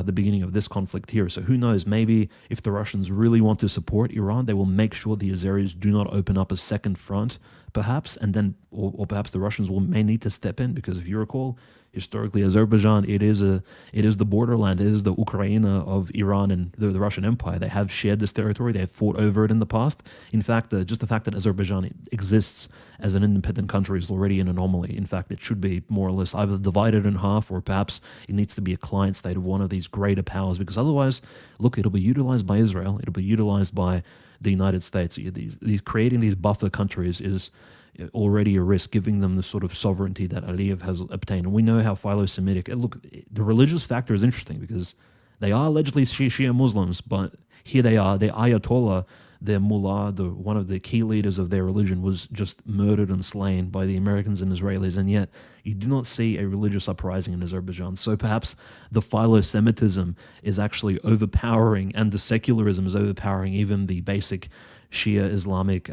the beginning of this conflict here. So who knows, maybe if the Russians really want to support Iran, they will make sure the Azeris do not open up a second front, perhaps, and then, or perhaps the Russians may need to step in, because if you recall, historically, Azerbaijan, it is the borderland, it is the Ukraine of Iran and the Russian Empire. They have shared this territory, they have fought over it in the past. In fact, just the fact that Azerbaijan exists as an independent country is already an anomaly. In fact, it should be more or less either divided in half, or perhaps it needs to be a client state of one of these greater powers, because otherwise, look, it'll be utilized by Israel, it'll be utilized by the United States. These creating these buffer countries is already a risk, giving them the sort of sovereignty that Aliyev has obtained. And we know how philo-Semitic, look, the religious factor is interesting, because they are allegedly Shia Muslims, but here they are, their Ayatollah, their mullah, one of the key leaders of their religion, was just murdered and slain by the Americans and Israelis, and yet you do not see a religious uprising in Azerbaijan. So perhaps the philo-Semitism is actually overpowering, and the secularism is overpowering even the basic Shia Islamic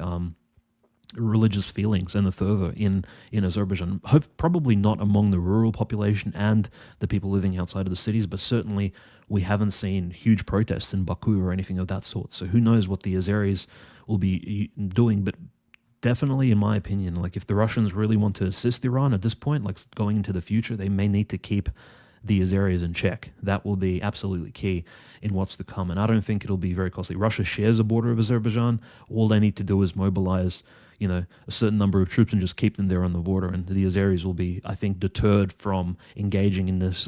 religious feelings and the fervor in Azerbaijan. Hope probably not among the rural population and the people living outside of the cities, but certainly we haven't seen huge protests in Baku or anything of that sort. So who knows what the Azeris will be doing? But definitely, in my opinion, like if the Russians really want to assist Iran at this point, like going into the future, they may need to keep these areas in check. That will be absolutely key in what's to come. And I don't think it'll be very costly. Russia shares a border of Azerbaijan. All they need to do is mobilize, a certain number of troops and just keep them there on the border. And the Azeris will be, I think, deterred from engaging in this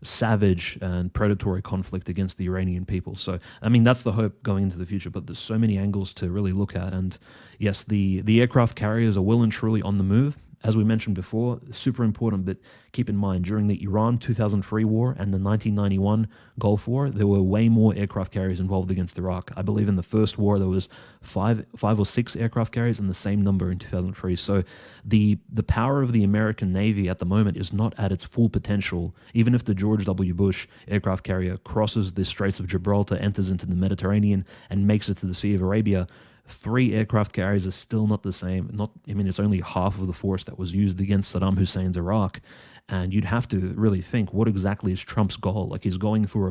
savage and predatory conflict against the Iranian people. So, I mean, that's the hope going into the future. But there's so many angles to really look at. And yes, the aircraft carriers are well and truly on the move. As we mentioned before, super important, but keep in mind, during the Iran 2003 war and the 1991 Gulf War, there were way more aircraft carriers involved against Iraq. I believe in the first war there was five or six aircraft carriers and the same number in 2003. So the power of the American Navy at the moment is not at its full potential. Even if the George W. Bush aircraft carrier crosses the Straits of Gibraltar, enters into the Mediterranean, and makes it to the Sea of Arabia, three aircraft carriers is still not the same. It's only half of the force that was used against Saddam Hussein's Iraq. And you'd have to really think, what exactly is Trump's goal? Like, he's going for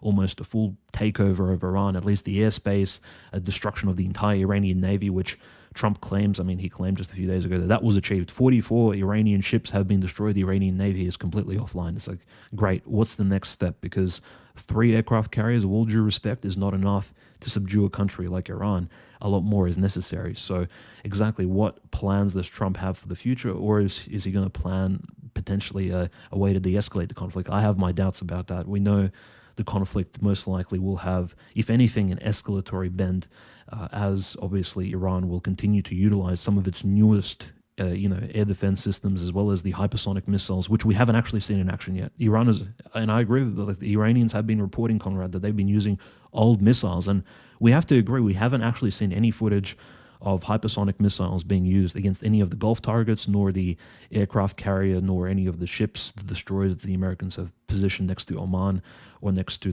almost a full takeover of Iran, at least the airspace, a destruction of the entire Iranian Navy, which Trump claims, he claimed just a few days ago that was achieved. 44 Iranian ships have been destroyed. The Iranian Navy is completely offline. It's like, great, what's the next step? Because three aircraft carriers, with all due respect, is not enough to subdue a country like Iran. A lot more is necessary. So exactly what plans does Trump have for the future? Or is he going to plan potentially a way to de-escalate the conflict? I have my doubts about that. We know the conflict most likely will have, if anything, an escalatory bend, as obviously Iran will continue to utilize some of its newest air defense systems, as well as the hypersonic missiles, which we haven't actually seen in action yet. Iran is, and I agree with like, the Iranians have been reporting, Conrad, that they've been using old missiles, and we have to agree we haven't actually seen any footage of hypersonic missiles being used against any of the Gulf targets, nor the aircraft carrier, nor any of the ships, the destroyers that the Americans have positioned next to Oman or next to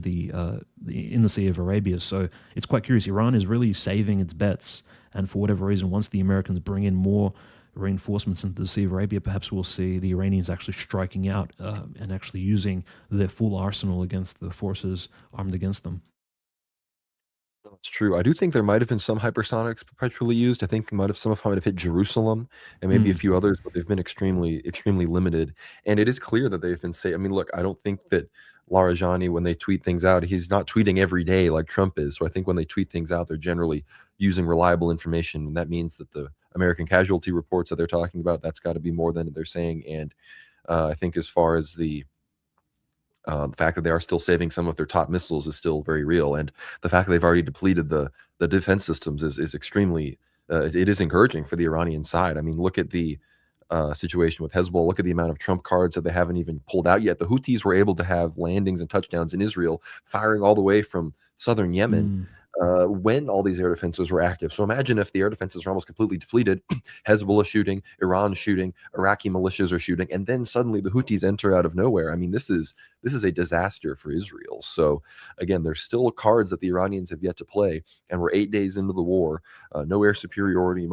in the Sea of Arabia. So it's quite curious. Iran is really saving its bets, and for whatever reason, once the Americans bring in more reinforcements into the Sea of Arabia, perhaps we'll see the Iranians actually striking out and actually using their full arsenal against the forces armed against them. That's true. I do think there might have been some hypersonics perpetually used. I think some of them might have hit Jerusalem and maybe a Mm, few others, but they've been extremely limited. And it is clear that they've been say. I mean, look, I don't think that Larijani, when they tweet things out, he's not tweeting every day like Trump is. So I think when they tweet things out, they're generally using reliable information. And that means that the American casualty reports that they're talking about, that's got to be more than they're saying. And I think as far as the fact that they are still saving some of their top missiles is still very real, and the fact that they've already depleted the defense systems is extremely it is encouraging for the Iranian side. I mean, look at the situation with Hezbollah. Look at the amount of trump cards that they haven't even pulled out yet. The Houthis were able to have landings and touchdowns in Israel, firing all the way from southern Yemen. mm. When all these air defenses were active. So imagine if the air defenses are almost completely depleted, Hezbollah shooting, Iran shooting, Iraqi militias are shooting, and then suddenly the Houthis enter out of nowhere. I mean, this is a disaster for Israel. So again, there's still cards that the Iranians have yet to play, and we're 8 days into the war. No air superiority.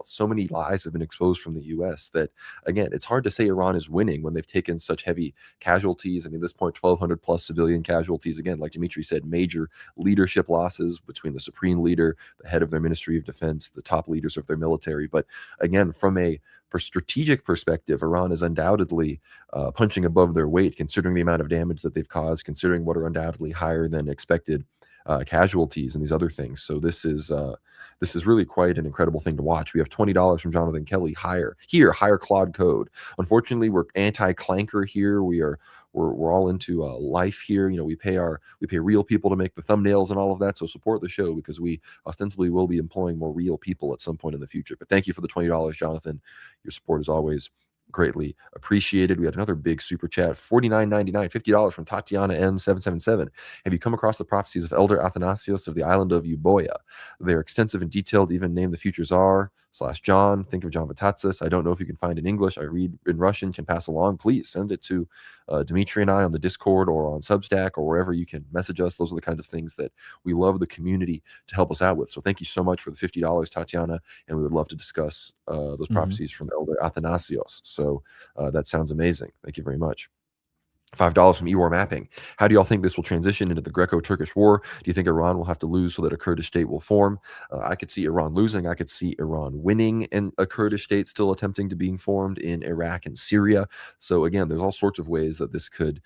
So many lies have been exposed from the U.S. that again, it's hard to say Iran is winning when they've taken such heavy casualties. I mean, at this point, 1,200 plus civilian casualties. Again, like Dmitry said, major leadership losses between the supreme leader, the head of their Ministry of Defense, the top leaders of their military. But again, from a strategic perspective, Iran is undoubtedly punching above their weight, considering the amount of damage that they've caused, considering what are undoubtedly higher than expected casualties and these other things. So this is really quite an incredible thing to watch. We have $20 from Jonathan Kelly. Higher Claude code. Unfortunately, we're anti-clanker here. We're all into life here. You know, we pay real people to make the thumbnails and all of that. So support the show, because we ostensibly will be employing more real people at some point in the future. But thank you for the $20, Jonathan. Your support is always greatly appreciated. We had another big super chat, $49.99, $50 from Tatiana M777. Have you come across the prophecies of Elder Athanasios of the island of Euboea? They're extensive and detailed, even name the future czar, /John. Think of John Vatatzis. I don't know if you can find in English. I read in Russian, can pass along. Please send it to Dmitry and I on the Discord or on Substack or wherever you can message us. Those are the kinds of things that we love the community to help us out with. So thank you so much for the $50, Tatiana, and we would love to discuss those prophecies from Elder Athanasios. So that sounds amazing. Thank you very much. $5 from Ewar Mapping. How do y'all think this will transition into the Greco-Turkish War? Do you think Iran will have to lose so that a Kurdish state will form? I could see Iran losing. I could see Iran winning and a Kurdish state still attempting to being formed in Iraq and Syria. So again, there's all sorts of ways that this could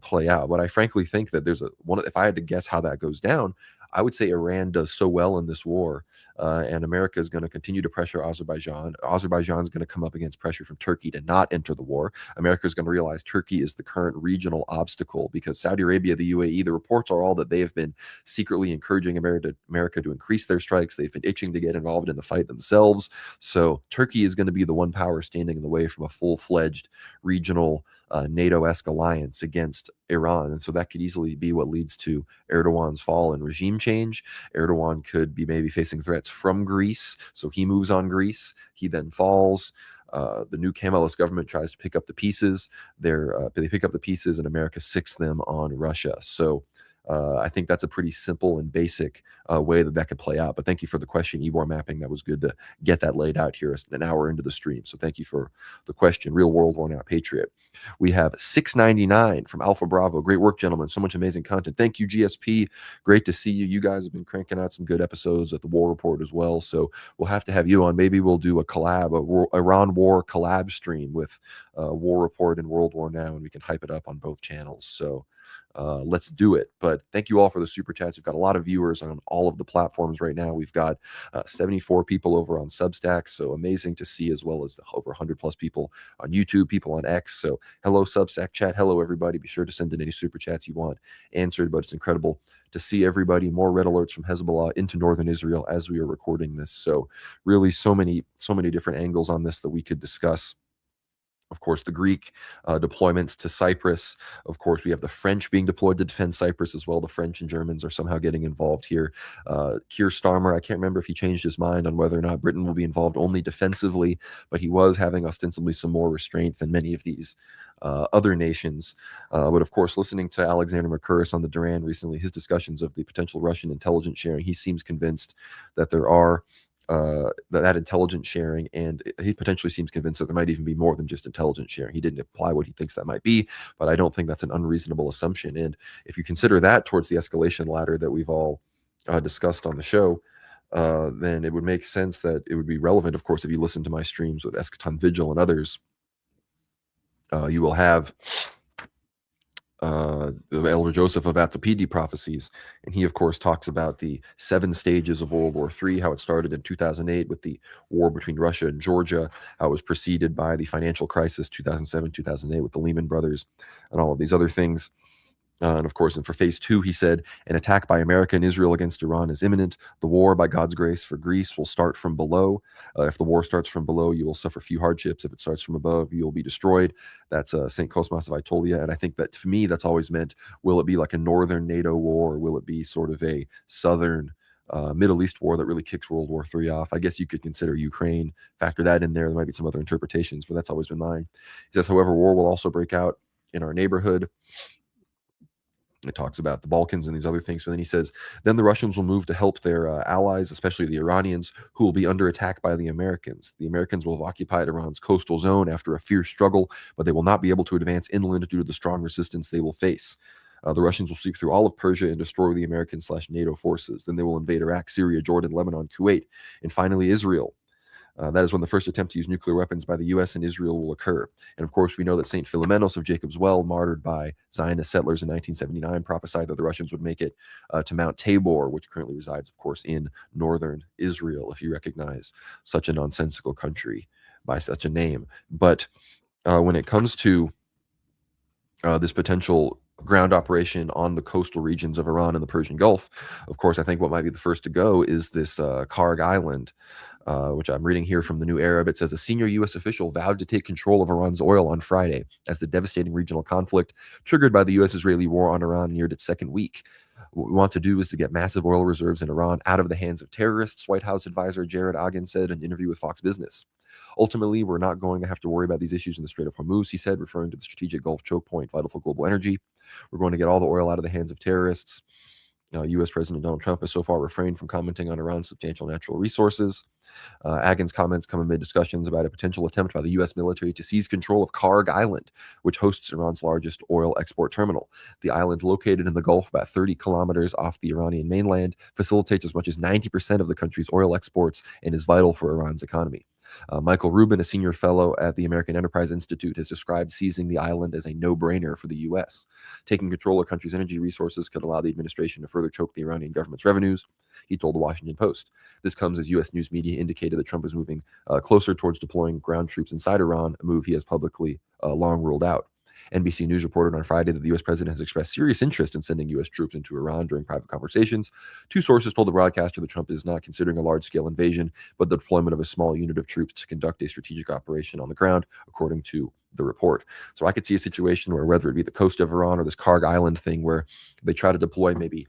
play out. But I frankly think that there's if I had to guess how that goes down, I would say Iran does so well in this war, and America is going to continue to pressure Azerbaijan. Azerbaijan is going to come up against pressure from Turkey to not enter the war. America is going to realize Turkey is the current regional obstacle because Saudi Arabia, the UAE, the reports are all that they have been secretly encouraging America to increase their strikes. They've been itching to get involved in the fight themselves. So Turkey is going to be the one power standing in the way from a full-fledged regional NATO-esque alliance against Iran. And so that could easily be what leads to Erdogan's fall and regime change. Erdogan could be maybe facing threats from Greece. So he moves on Greece. He then falls. The new Kemalist government tries to pick up the pieces. They pick up the pieces and America sicks them on Russia. So I think that's a pretty simple and basic way that could play out. But thank you for the question, Ewar Mapping. That was good to get that laid out here an hour into the stream. So thank you for the question. Real World War Now Patriot. We have $6.99 from Alpha Bravo. Great work, gentlemen. So much amazing content. Thank you, GSP. Great to see you. You guys have been cranking out some good episodes at the War Report as well. So we'll have to have you on. Maybe we'll do a Iran War collab stream with War Report and World War Now, and we can hype it up on both channels. So let's do it. But thank you all for the super chats. We've got a lot of viewers on all of the platforms right now. We've got 74 people over on Substack, so amazing to see, as well as over 100 plus people on YouTube, people on X. So hello Substack chat, hello everybody. Be sure to send in any super chats you want answered. But it's incredible to see everybody. More red alerts from Hezbollah into northern Israel as we are recording this. So really so many different angles on this that we could discuss. Of course, the Greek deployments to Cyprus. Of course, we have the French being deployed to defend Cyprus as well. The French and Germans are somehow getting involved here. Keir Starmer, I can't remember if he changed his mind on whether or not Britain will be involved only defensively, but he was having ostensibly some more restraint than many of these other nations. But of course, listening to Alexander Mercouris on the Duran recently, his discussions of the potential Russian intelligence sharing, he seems convinced that there are that intelligence sharing, and he potentially seems convinced that there might even be more than just intelligence sharing. He didn't imply what he thinks that might be, but I don't think that's an unreasonable assumption. And if you consider that towards the escalation ladder that we've all discussed on the show, then it would make sense that it would be relevant. Of course, if you listen to my streams with Eschaton Vigil and others, you will have the Elder Joseph of Atopedi Prophecies, and he of course talks about the 7 stages of World War III, how it started in 2008 with the war between Russia and Georgia, how it was preceded by the financial crisis 2007-2008 with the Lehman Brothers and all of these other things. And of course, and for phase 2, he said, an attack by America and Israel against Iran is imminent. The war, by God's grace, for Greece will start from below. If the war starts from below, you will suffer few hardships. If it starts from above, you will be destroyed. That's St. Cosmas of Aetolia. And I think that, to me, that's always meant, will it be like a northern NATO war, or will it be sort of a southern Middle East war that really kicks World War III off? I guess you could consider Ukraine, factor that in there. There might be some other interpretations, but that's always been mine. He says, however, war will also break out in our neighborhood. It talks about the Balkans and these other things. But then he says, then the Russians will move to help their allies, especially the Iranians, who will be under attack by the Americans. The Americans will have occupied Iran's coastal zone after a fierce struggle, but they will not be able to advance inland due to the strong resistance they will face. The Russians will sweep through all of Persia and destroy the American/NATO forces. Then they will invade Iraq, Syria, Jordan, Lebanon, Kuwait, and finally Israel. That is when the first attempt to use nuclear weapons by the U.S. and Israel will occur. And of course, we know that St. Philomenos of Jacob's Well, martyred by Zionist settlers in 1979, prophesied that the Russians would make it to Mount Tabor, which currently resides, of course, in northern Israel, if you recognize such a nonsensical country by such a name. But when it comes to this potential ground operation on the coastal regions of Iran and the Persian Gulf, of course, I think what might be the first to go is this Karg Island, which I'm reading here from the New Arab. It says, a senior U.S. official vowed to take control of Iran's oil on Friday as the devastating regional conflict triggered by the U.S.-Israeli war on Iran neared its second week. What we want to do is to get massive oil reserves in Iran out of the hands of terrorists, White House advisor Jared Agin said in an interview with Fox Business. Ultimately, we're not going to have to worry about these issues in the Strait of Hormuz, he said, referring to the strategic Gulf choke point vital for global energy. We're going to get all the oil out of the hands of terrorists. U.S. President Donald Trump has so far refrained from commenting on Iran's substantial natural resources. Agin's comments come amid discussions about a potential attempt by the U.S. military to seize control of Karg Island, which hosts Iran's largest oil export terminal. The island, located in the Gulf about 30 kilometers off the Iranian mainland, facilitates as much as 90% of the country's oil exports and is vital for Iran's economy. Michael Rubin, a senior fellow at the American Enterprise Institute, has described seizing the island as a no-brainer for the U.S. Taking control of the country's energy resources could allow the administration to further choke the Iranian government's revenues, he told the Washington Post. This comes as U.S. news media indicated that Trump is moving closer towards deploying ground troops inside Iran, a move he has publicly long ruled out. NBC News reported on Friday that the U.S. president has expressed serious interest in sending U.S. troops into Iran during private conversations. Two sources told the broadcaster that Trump is not considering a large-scale invasion, but the deployment of a small unit of troops to conduct a strategic operation on the ground, according to the report. So I could see a situation where, whether it be the coast of Iran or this Karg Island thing, where they try to deploy maybe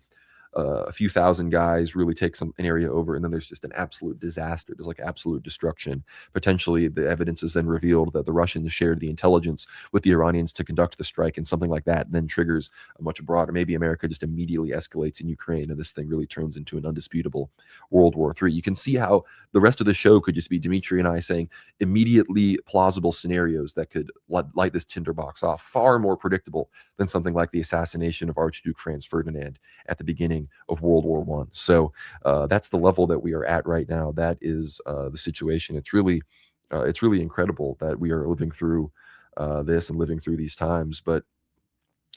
a few thousand guys, really take an area over, and then there's just an absolute disaster. There's like absolute destruction. Potentially, the evidence is then revealed that the Russians shared the intelligence with the Iranians to conduct the strike, and something like that then triggers a much broader. Maybe America just immediately escalates in Ukraine, and this thing really turns into an undisputable World War III. You can see how the rest of the show could just be Dmitry and I saying immediately plausible scenarios that could light this tinderbox off, far more predictable than something like the assassination of Archduke Franz Ferdinand at the beginning of World War I. So that's the level that we are at right now. That is the situation. It's really incredible that we are living through this and living through these times. But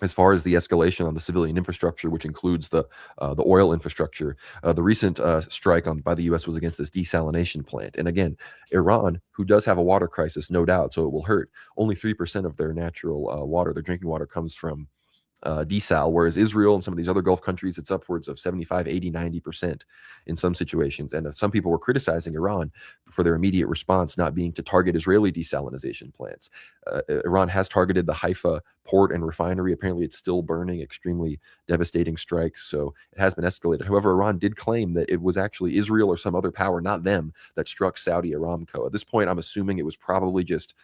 as far as the escalation on the civilian infrastructure, which includes the oil infrastructure, the recent strike by the U.S. was against this desalination plant. And again, Iran, who does have a water crisis, no doubt, so it will hurt. Only 3% of their natural water, their drinking water, comes from desal, whereas Israel and some of these other Gulf countries, it's upwards of 75, 80, 90% in some situations. And some people were criticizing Iran for their immediate response not being to target Israeli desalination plants. Iran has targeted the Haifa port and refinery. Apparently, it's still burning, extremely devastating strikes. So it has been escalated. However, Iran did claim that it was actually Israel or some other power, not them, that struck Saudi Aramco. At this point, I'm assuming it was probably just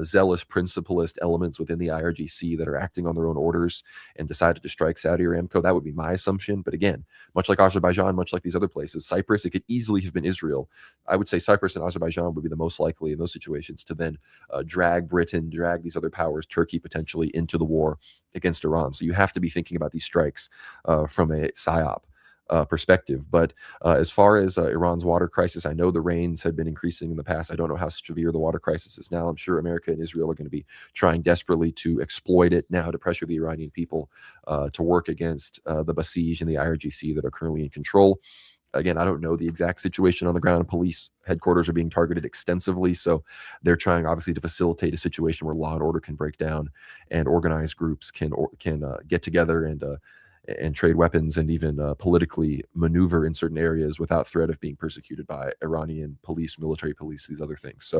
zealous principalist elements within the IRGC that are acting on their own orders and decided to strike Saudi Aramco. That would be my assumption. But again, much like Azerbaijan, much like these other places, Cyprus, it could easily have been Israel. I would say Cyprus and Azerbaijan would be the most likely in those situations to then drag Britain, drag these other powers, Turkey potentially, into the war against Iran. So you have to be thinking about these strikes from a PSYOP perspective. But as far as Iran's water crisis, I know the rains had been increasing in the past. I don't know how severe the water crisis is now. I'm sure America and Israel are going to be trying desperately to exploit it now to pressure the Iranian people to work against the Basij and the IRGC that are currently in control. Again, I don't know the exact situation on the ground. Police headquarters are being targeted extensively, so they're trying obviously to facilitate a situation where law and order can break down and organized groups can get together and trade weapons and even politically maneuver in certain areas without threat of being persecuted by Iranian police, military police, these other things.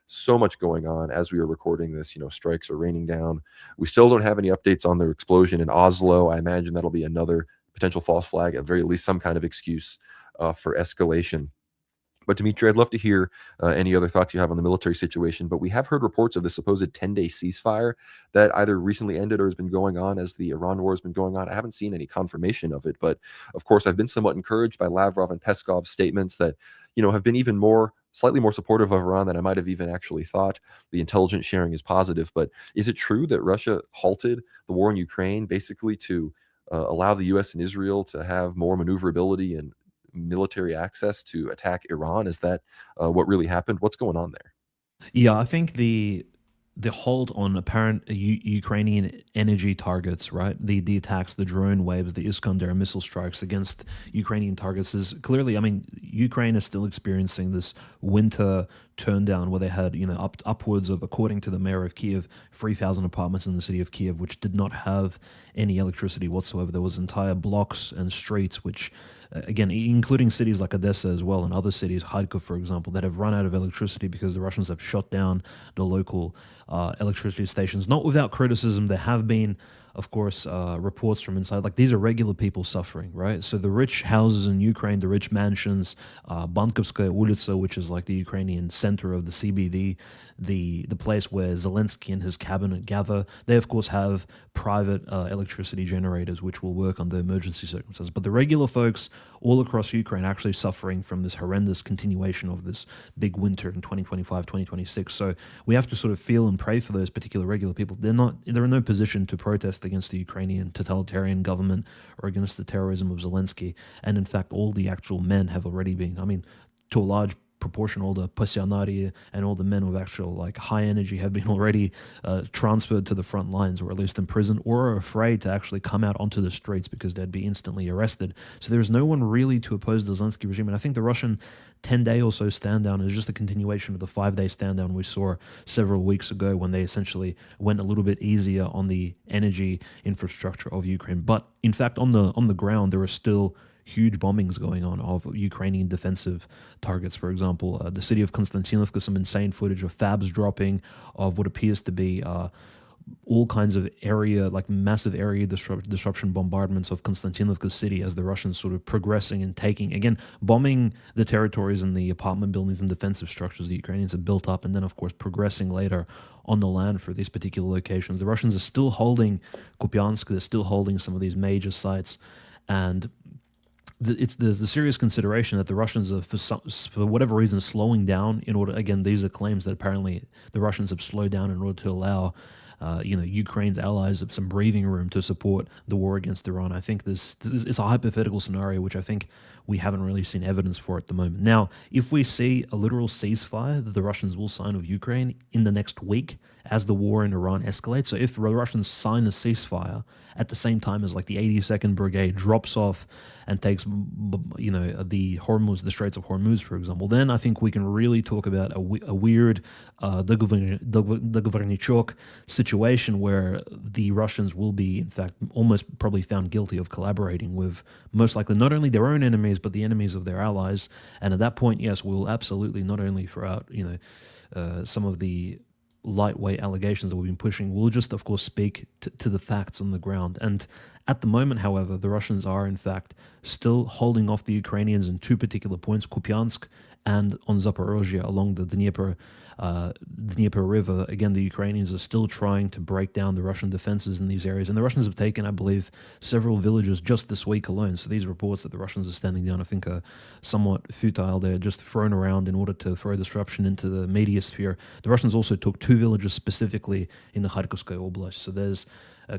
So much going on as we are recording this. Strikes are raining down. We still don't have any updates on the explosion in Oslo. I imagine that'll be another potential false flag, at very least some kind of excuse for escalation. But Dmitry, I'd love to hear any other thoughts you have on the military situation. But we have heard reports of the supposed 10-day ceasefire that either recently ended or has been going on as the Iran war has been going on. I haven't seen any confirmation of it. But of course, I've been somewhat encouraged by Lavrov and Peskov's statements that, have been even slightly more supportive of Iran than I might have even actually thought. The intelligence sharing is positive. But is it true that Russia halted the war in Ukraine basically to allow the U.S. and Israel to have more maneuverability and military access to attack Iran? Is that what really happened? What's going on there? Yeah, I think the hold on apparent Ukrainian energy targets, right? The attacks, the drone waves, the Iskander missile strikes against Ukrainian targets is clearly, I mean, Ukraine is still experiencing this winter turndown where they had, upwards of, according to the mayor of Kiev, 3,000 apartments in the city of Kiev, which did not have any electricity whatsoever. There was entire blocks and streets, which, again, including cities like Odessa as well and other cities, Kharkiv, for example, that have run out of electricity because the Russians have shut down the local electricity stations. Not without criticism. There have been of course, reports from inside. Like these are regular people suffering, right? So the rich houses in Ukraine, the rich mansions, Bankovskaya Ulitsa, which is like the Ukrainian center of the CBD, the place where Zelensky and his cabinet gather. They of course have private electricity generators which will work under emergency circumstances. But the regular folks all across Ukraine are actually suffering from this horrendous continuation of this big winter in 2025, 2026. So we have to sort of feel and pray for those particular regular people. They're in no position to protest against the Ukrainian totalitarian government or against the terrorism of Zelensky. And in fact, all the actual men have already been, I mean, to a large proportion, all the pasionari and all the men with actual like high energy have been already transferred to the front lines, or at least imprisoned, or are afraid to actually come out onto the streets because they'd be instantly arrested. So there's no one really to oppose the Zelensky regime. And I think the Russian 10-day or so stand down is just a continuation of the 5-day stand down we saw several weeks ago, when they essentially went a little bit easier on the energy infrastructure of Ukraine. But in fact, on the ground, there are still huge bombings going on of Ukrainian defensive targets. For example, the city of Konstantinovka, some insane footage of fabs dropping, of what appears to be all kinds of area, like massive area disruption bombardments of Konstantinovka city as the Russians sort of progressing and taking, again, bombing the territories and the apartment buildings and defensive structures the Ukrainians have built up, and then, of course, progressing later on the land for these particular locations. The Russians are still holding Kupiansk, they're still holding some of these major sites, and it's the serious consideration that the Russians are, for whatever reason, slowing down in order. Again, these are claims that apparently the Russians have slowed down in order to allow, Ukraine's allies some breathing room to support the war against Iran. I think this is a hypothetical scenario, which I think we haven't really seen evidence for at the moment. Now, if we see a literal ceasefire that the Russians will sign with Ukraine in the next week as the war in Iran escalates, so if the Russians sign a ceasefire at the same time as like the 82nd Brigade drops off and takes, the Straits of Hormuz, for example, then I think we can really talk about a weird dogovornichok situation where the Russians will be, in fact, almost probably found guilty of collaborating with, most likely, not only their own enemies, but the enemies of their allies. And at that point, yes, we will absolutely not only throw out, some of the lightweight allegations that we've been pushing, we'll just, of course, speak to the facts on the ground. And at the moment, however, the Russians are, in fact, still holding off the Ukrainians in two particular points, Kupiansk and on Zaporozhye along the Dnieper River. Again, the Ukrainians are still trying to break down the Russian defenses in these areas. And the Russians have taken, I believe, several villages just this week alone. So these reports that the Russians are standing down, I think, are somewhat futile. They're just thrown around in order to throw disruption into the media sphere. The Russians also took two villages specifically in the Kharkovskaya Oblast. So there's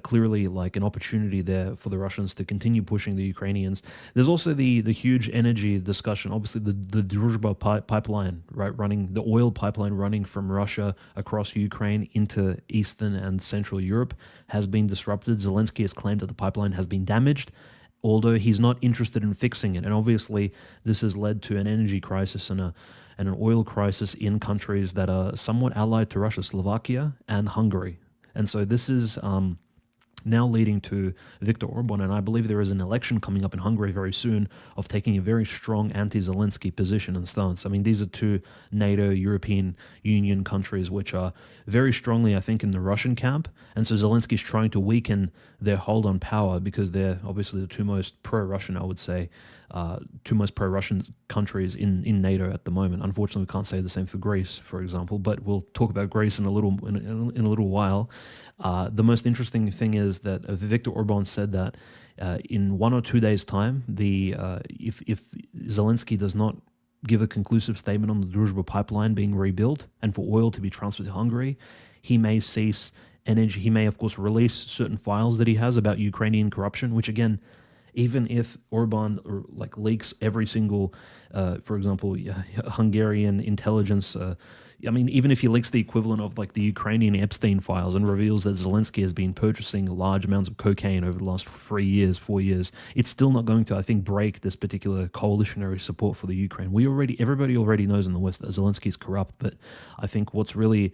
clearly like an opportunity there for the Russians to continue pushing the Ukrainians. There's also the huge energy discussion. Obviously, the Druzhba pipeline, right, the oil pipeline running from Russia across Ukraine into Eastern and Central Europe has been disrupted. Zelensky has claimed that the pipeline has been damaged, although he's not interested in fixing it. And obviously, this has led to an energy crisis and an oil crisis in countries that are somewhat allied to Russia, Slovakia and Hungary. And so this is now leading to Viktor Orban, and I believe there is an election coming up in Hungary very soon, of taking a very strong anti-Zelensky position and stance. I mean, these are two NATO, European Union countries which are very strongly, I think, in the Russian camp, and so Zelensky's trying to weaken their hold on power because they're obviously the two most pro-Russian, I would say, two most pro-Russian countries in NATO at the moment. Unfortunately, we can't say the same for Greece, for example, but we'll talk about Greece in a little while. The most interesting thing is that Viktor Orban said that in 1 or 2 days' time, if Zelensky does not give a conclusive statement on the Druzhba pipeline being rebuilt and for oil to be transferred to Hungary, he may cease energy. He may, of course, release certain files that he has about Ukrainian corruption, which, again, even if Orban leaks every single, for example, Hungarian intelligence, even if he leaks the equivalent of like the Ukrainian Epstein files and reveals that Zelensky has been purchasing large amounts of cocaine over the last 4 years, it's still not going to, I think, break this particular coalitionary support for the Ukraine. Everybody already knows in the West that Zelensky is corrupt, but I think what's really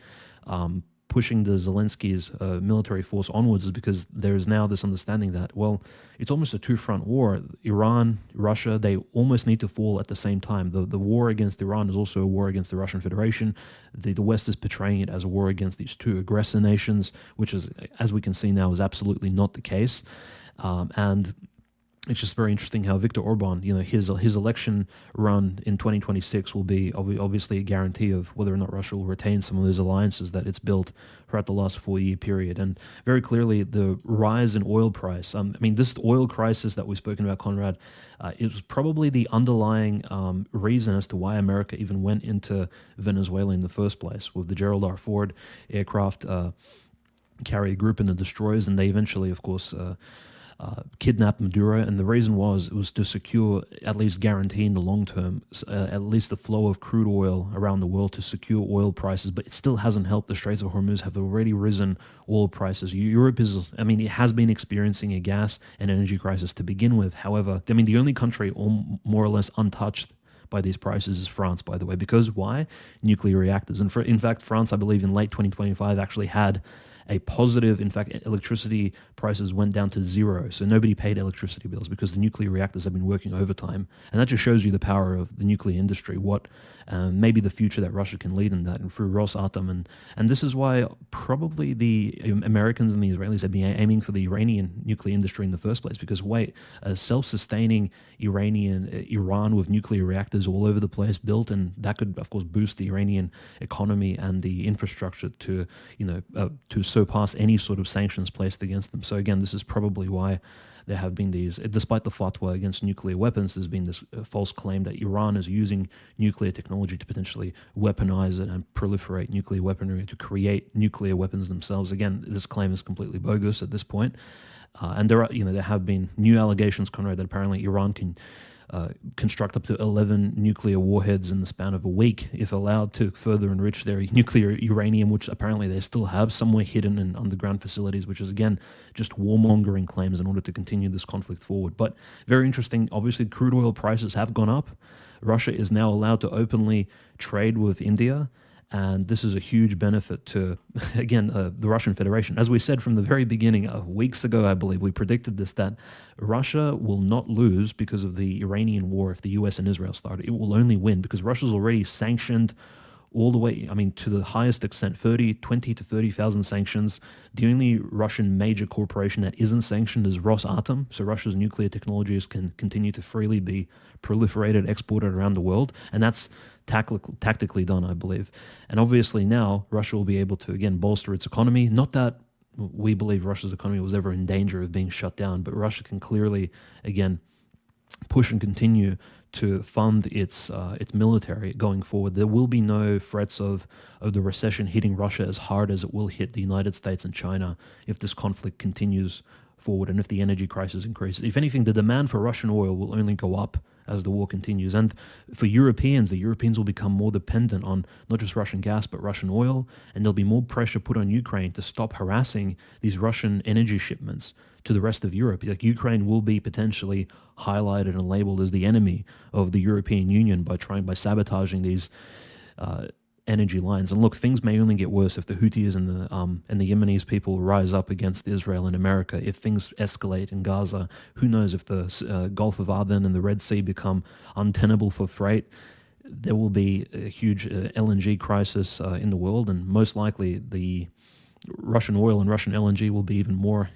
pushing the Zelensky's military force onwards is because there is now this understanding that, well, it's almost a two-front war. Iran, Russia, they almost need to fall at the same time. The war against Iran is also a war against the Russian Federation. The West is portraying it as a war against these two aggressor nations, which is, as we can see now, is absolutely not the case. And it's just very interesting how Viktor Orban, his election run in 2026 will be obviously a guarantee of whether or not Russia will retain some of those alliances that it's built throughout the last 4-year period. And very clearly, the rise in oil price. This oil crisis that we've spoken about, Conrad, it was probably the underlying reason as to why America even went into Venezuela in the first place with the Gerald R. Ford aircraft carrier group and the destroyers, and they eventually, of course, kidnapped Maduro, and the reason was it was to secure, at least guarantee in the long term, at least the flow of crude oil around the world to secure oil prices. But it still hasn't helped. The Straits of Hormuz have already risen oil prices. Europe is, it has been experiencing a gas and energy crisis to begin with. However, the only country more or less untouched by these prices is France, by the way, because why? Nuclear reactors. And in fact, France, I believe in late 2025 actually had a positive. In fact, electricity prices went down to zero, so nobody paid electricity bills because the nuclear reactors have been working overtime. And that just shows you the power of the nuclear industry, what maybe the future that Russia can lead in that, and through Rosatom. And this is why probably the Americans and the Israelis have been aiming for the Iranian nuclear industry in the first place, because a self-sustaining Iran with nuclear reactors all over the place built, and that could, of course, boost the Iranian economy and the infrastructure to surpass any sort of sanctions placed against them. So again, this is probably why there have been these, despite the fatwa against nuclear weapons, there's been this false claim that Iran is using nuclear technology to potentially weaponize it and proliferate nuclear weaponry to create nuclear weapons themselves. Again, this claim is completely bogus at this point. And there have been new allegations, Conrad, that apparently Iran can construct up to 11 nuclear warheads in the span of a week if allowed to further enrich their nuclear uranium, which apparently they still have somewhere hidden in underground facilities, which is, again, just warmongering claims in order to continue this conflict forward. But very interesting. Obviously, crude oil prices have gone up. Russia is now allowed to openly trade with India. And this is a huge benefit to, again, the Russian Federation. As we said from the very beginning, weeks ago, I believe, we predicted this, that Russia will not lose because of the Iranian war if the US and Israel start. It will only win because Russia's already sanctioned all the way, to the highest extent, 20 to 30,000 sanctions. The only Russian major corporation that isn't sanctioned is Rosatom, so Russia's nuclear technologies can continue to freely be proliferated, exported around the world, and that's tactically done, I believe. And obviously now Russia will be able to, again, bolster its economy. Not that we believe Russia's economy was ever in danger of being shut down, but Russia can clearly, again, push and continue to fund its military going forward. There will be no threats of the recession hitting Russia as hard as it will hit the United States and China if this conflict continues forward and if the energy crisis increases. If anything, the demand for Russian oil will only go up as the war continues. And for Europeans, the Europeans will become more dependent on not just Russian gas, but Russian oil, and there'll be more pressure put on Ukraine to stop harassing these Russian energy shipments to the rest of Europe. Like, Ukraine will be potentially highlighted and labeled as the enemy of the European Union by sabotaging these energy lines. And look, things may only get worse if the Houthis and the Yemenis people rise up against Israel and America. If things escalate in Gaza, who knows if the Gulf of Aden and the Red Sea become untenable for freight. There will be a huge LNG crisis in the world, and most likely the Russian oil and Russian LNG will be even more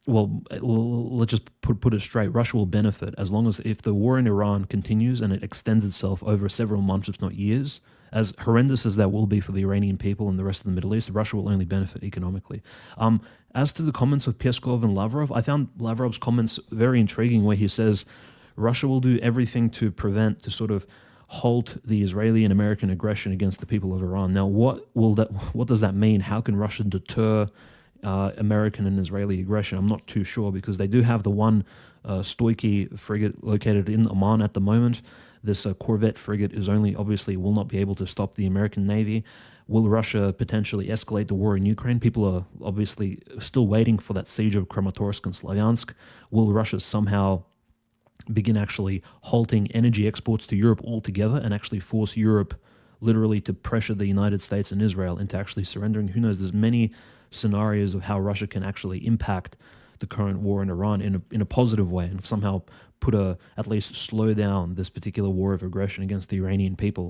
let's just put it straight. Russia will benefit as long as, if the war in Iran continues and it extends itself over several months, if not years, as horrendous as that will be for the Iranian people and the rest of the Middle East, Russia will only benefit economically. As to the comments of Peskov and Lavrov, I found Lavrov's comments very intriguing, where he says Russia will do everything to sort of halt the Israeli and American aggression against the people of Iran. Now, what does that mean? How can Russia deter American and Israeli aggression? I'm not too sure, because they do have the one Stoichi frigate located in Oman at the moment. This corvette frigate will not be able to stop the American Navy. Will Russia potentially escalate the war in Ukraine? People are obviously still waiting for that siege of Kramatorsk and Slavyansk. Will Russia somehow begin actually halting energy exports to Europe altogether and actually force Europe, literally to pressure the United States and Israel into actually surrendering. Who knows? There's many scenarios of how Russia can actually impact the current war in Iran in a positive way and somehow put a at least slow down this particular war of aggression against the Iranian people.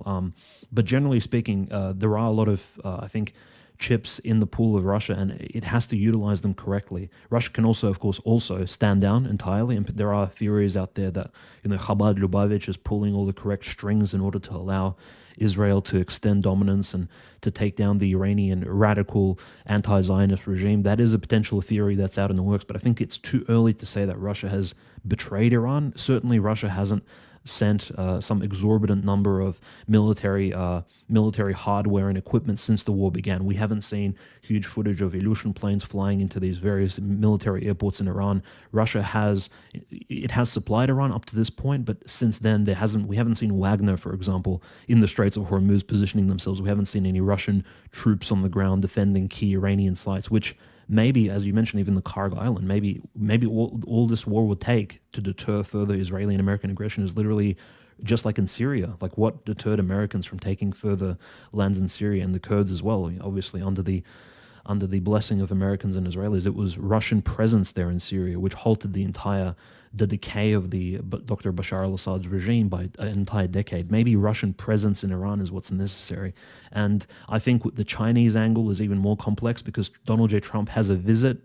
But generally speaking, there are a lot of I think chips in the pool of Russia, and it has to utilize them correctly. Russia can also, of course, also stand down entirely, and there are theories out there that Chabad Lubavitch is pulling all the correct strings in order to allow Israel to extend dominance and to take down the Iranian radical anti-Zionist regime. That is a potential theory that's out in the works, but I think it's too early to say that Russia has betrayed Iran. Certainly, Russia hasn't sent some exorbitant number of military hardware and equipment since the war began. We haven't seen huge footage of Ilyushin planes flying into these various military airports in Iran. Russia has supplied Iran up to this point, but since then we haven't seen Wagner, for example, in the Straits of Hormuz positioning themselves. We haven't seen any Russian troops on the ground defending key Iranian sites, which maybe, as you mentioned, even the Karg Island, maybe all this war would take to deter further Israeli and American aggression is literally just like in Syria. Like what deterred Americans from taking further lands in Syria and the Kurds as well, obviously under the blessing of Americans and Israelis. It was Russian presence there in Syria which halted the decay of the Dr. Bashar al-Assad's regime by an entire decade. Maybe Russian presence in Iran is what's necessary. And I think the Chinese angle is even more complex because Donald J. Trump has a visit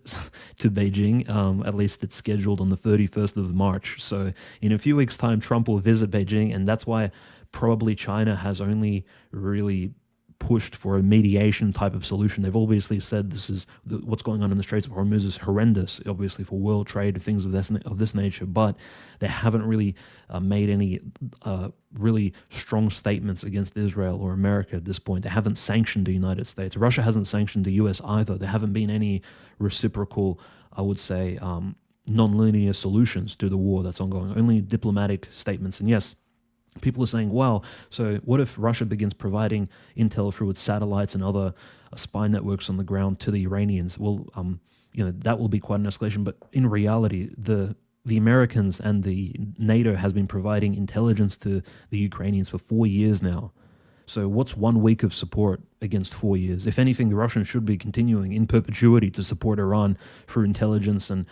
to Beijing. At least it's scheduled on the 31st of March. So in a few weeks' time, Trump will visit Beijing, and that's why probably China has only really pushed for a mediation type of solution. They've obviously said what's going on in the Straits of Hormuz is horrendous, obviously for world trade, things of this nature, but they haven't really made any really strong statements against Israel or America at this point. They haven't sanctioned the United States. Russia hasn't sanctioned the US either. There haven't been any reciprocal, I would say, non-linear solutions to the war that's ongoing, only diplomatic statements. And yes, people are saying, well, so what if Russia begins providing intel through its satellites and other spy networks on the ground to the Iranians? Well, that will be quite an escalation. But in reality, the Americans and the NATO has been providing intelligence to the Ukrainians for 4 years now. So what's 1 week of support against 4 years? If anything, the Russians should be continuing in perpetuity to support Iran through intelligence and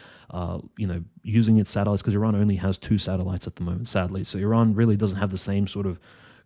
using its satellites, because Iran only has 2 satellites at the moment, sadly. So Iran really doesn't have the same sort of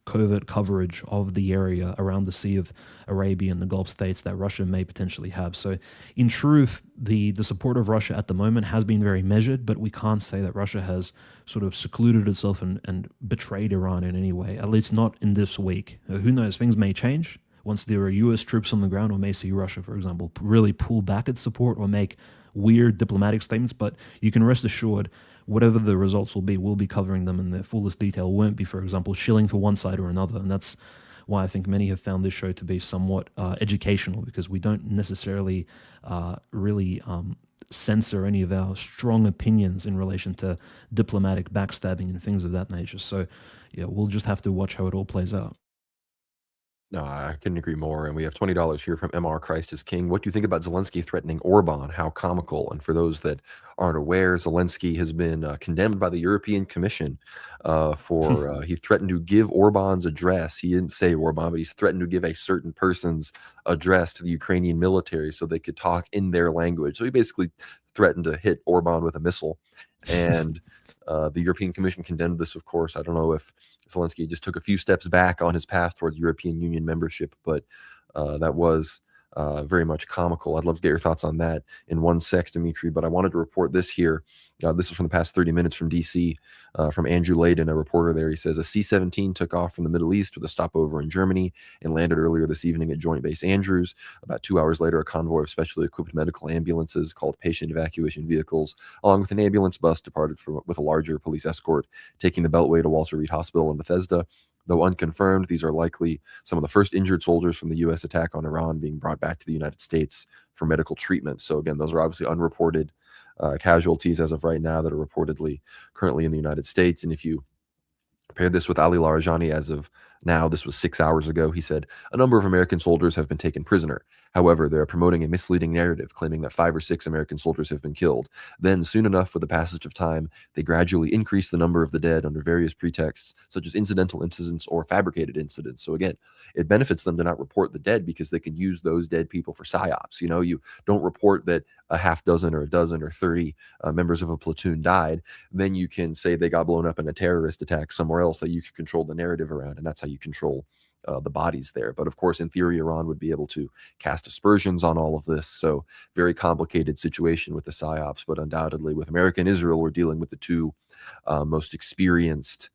covert coverage of the area around the Sea of Arabia and the Gulf states that Russia may potentially have. So in truth, the support of Russia at the moment has been very measured, but we can't say that Russia has sort of secluded itself and betrayed Iran in any way, at least not in this week. Who knows, things may change once there are US troops on the ground, or may see Russia, for example, really pull back its support or make weird diplomatic statements, but you can rest assured whatever the results will be, we'll be covering them in their fullest detail. Won't be, for example, shilling for one side or another. And that's why I think many have found this show to be somewhat educational, because we don't necessarily really censor any of our strong opinions in relation to diplomatic backstabbing and things of that nature. So yeah, we'll just have to watch how it all plays out. No, I couldn't agree more. And we have $20 here from MR Christ is King. What do you think about Zelensky threatening Orban? How comical. And for those that aren't aware, Zelensky has been condemned by the European Commission for he threatened to give Orban's address. He didn't say Orban, but he's threatened to give a certain person's address to the Ukrainian military so they could talk in their language. So he basically threatened to hit Orban with a missile. And the European Commission condemned this, of course. I don't know if Zelensky just took a few steps back on his path toward European Union membership, but that was very much comical. I'd love to get your thoughts on that in 1 sec, Dmitry, but I wanted to report this here. This is from the past 30 minutes from D.C., from Andrew Layden, a reporter there. He says, a C-17 took off from the Middle East with a stopover in Germany and landed earlier this evening at Joint Base Andrews. About 2 hours later, a convoy of specially equipped medical ambulances called patient evacuation vehicles, along with an ambulance bus, departed with a larger police escort, taking the Beltway to Walter Reed Hospital in Bethesda. Though unconfirmed, these are likely some of the first injured soldiers from the U.S. attack on Iran being brought back to the United States for medical treatment. So again, those are obviously unreported casualties as of right now that are reportedly currently in the United States. And if you compare this with Ali Larijani as of Now, this was 6 hours ago. He said, a number of American soldiers have been taken prisoner. However, they are promoting a misleading narrative claiming that 5 or 6 American soldiers have been killed. Then, soon enough, with the passage of time, they gradually increase the number of the dead under various pretexts, such as incidental incidents or fabricated incidents. So, again, it benefits them to not report the dead because they can use those dead people for psyops. You don't report that a half dozen or a dozen or 30 members of a platoon died. Then you can say they got blown up in a terrorist attack somewhere else that you can control the narrative around. And that's how you control the bodies there. But of course, in theory, Iran would be able to cast aspersions on all of this. So very complicated situation with the psyops. But undoubtedly, with America and Israel, we're dealing with the two most experienced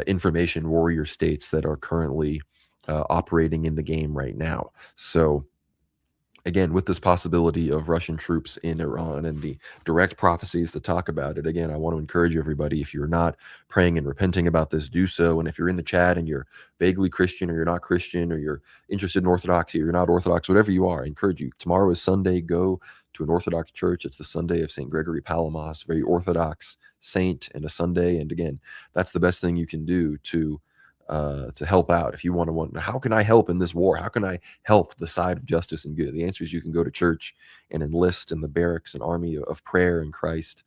information warrior states that are currently operating in the game right now. So again, with this possibility of Russian troops in Iran and the direct prophecies that talk about it, again, I want to encourage everybody, if you're not praying and repenting about this, do so. And if you're in the chat and you're vaguely Christian or you're not Christian or you're interested in Orthodoxy or you're not Orthodox, whatever you are, I encourage you. Tomorrow is Sunday. Go to an Orthodox church. It's the Sunday of St. Gregory Palamas, very Orthodox saint and a Sunday. And again, that's the best thing you can do to help out. If you want to wonder, how can I help in this war? How can I help the side of justice and good? The answer is you can go to church and enlist in the barracks and army of prayer in Christ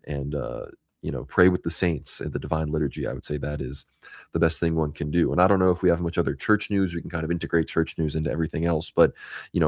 and, pray with the saints in the divine liturgy. I would say that is the best thing one can do. And I don't know if we have much other church news. We can kind of integrate church news into everything else, but,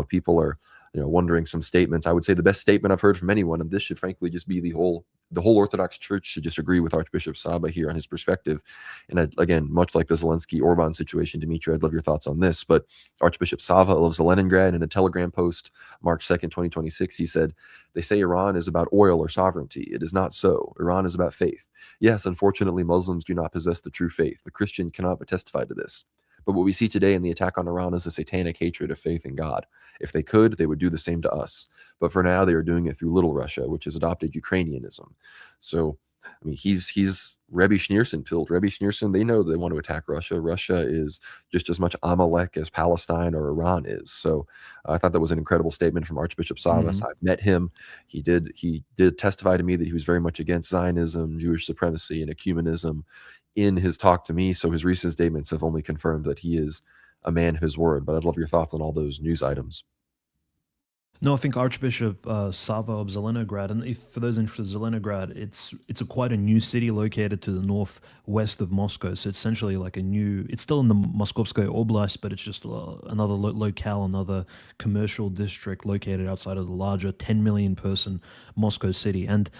people are, wondering some statements. I would say the best statement I've heard from anyone, and this should frankly just be the whole Orthodox Church should just agree with Archbishop Saba here on his perspective. And again, much like the Zelensky-Orban situation, Dmitry, I'd love your thoughts on this. But Archbishop Sava of Zelenograd, in a Telegram post, March 2nd, 2026, he said, they say Iran is about oil or sovereignty. It is not so. Iran is about faith. Yes, unfortunately, Muslims do not possess the true faith. The Christian cannot but testify to this. But what we see today in the attack on Iran is a satanic hatred of faith in God. If they could, they would do the same to us. But for now, they are doing it through Little Russia, which has adopted Ukrainianism. So, I mean, he's Rebbe Schneerson pilled. Rebbe Schneerson, they know they want to attack Russia. Russia is just as much Amalek as Palestine or Iran is. So I thought that was an incredible statement from Archbishop Savas. Mhm. I've met him. He did testify to me that he was very much against Zionism, Jewish supremacy, and ecumenism in his talk to me. So his recent statements have only confirmed that he is a man of his word. But I'd love your thoughts on all those news items. No, I think Archbishop Sava of Zelenograd, and if, for those interested, Zelenograd, it's quite a new city located to the northwest of Moscow. So it's essentially like a new. It's still in the Moskovskoye Oblast, but it's just another locale, another commercial district located outside of the larger 10 million person Moscow city. And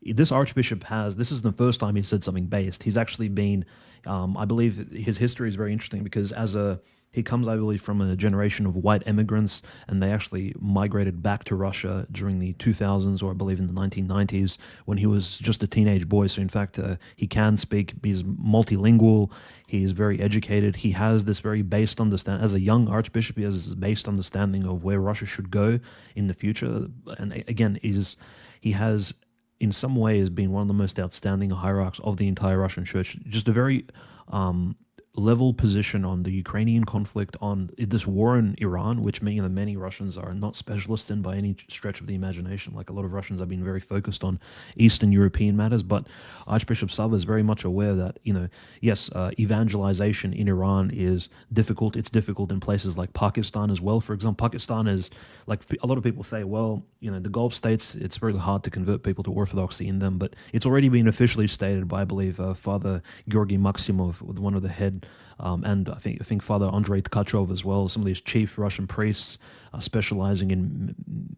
this archbishop has. This is the first time he said something based. He's actually been. I believe his history is very interesting because he comes, I believe, from a generation of white immigrants, and they actually migrated back to Russia during the 2000s, or I believe in the 1990s, when he was just a teenage boy. So, in fact, he can speak. He's multilingual. He's very educated. He has this very based understanding. As a young archbishop, he has this based understanding of where Russia should go in the future. And again, he has, in some ways, been one of the most outstanding hierarchs of the entire Russian church. Just a very level position on the Ukrainian conflict, on this war in Iran, which many Russians are not specialists in by any stretch of the imagination. Like a lot of Russians have been very focused on Eastern European matters, but Archbishop Sava is very much aware that, yes, evangelization in Iran is difficult. It's difficult in places like Pakistan as well. For example, Pakistan is, like a lot of people say, well, the Gulf states, it's very hard to convert people to Orthodoxy in them, but it's already been officially stated by, I believe, Father Georgy Maximov, one of the head and I think Father Andrei Tkachov as well, some of these chief Russian priests specializing in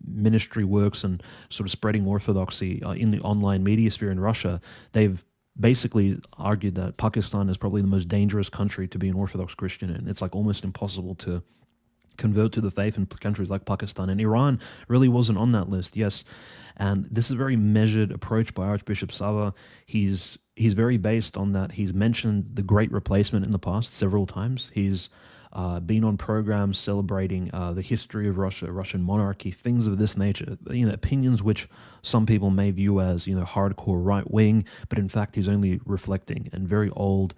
ministry works and sort of spreading orthodoxy in the online media sphere in Russia. They've basically argued that Pakistan is probably the most dangerous country to be an Orthodox Christian in. It's like almost impossible to convert to the faith in countries like Pakistan. And Iran really wasn't on that list, yes. And this is a very measured approach by Archbishop Sava. He's very based on that. He's mentioned the Great Replacement in the past several times. He's been on programs celebrating the history of Russia, Russian monarchy, things of this nature. Opinions which some people may view as hardcore right wing, but in fact he's only reflecting and very old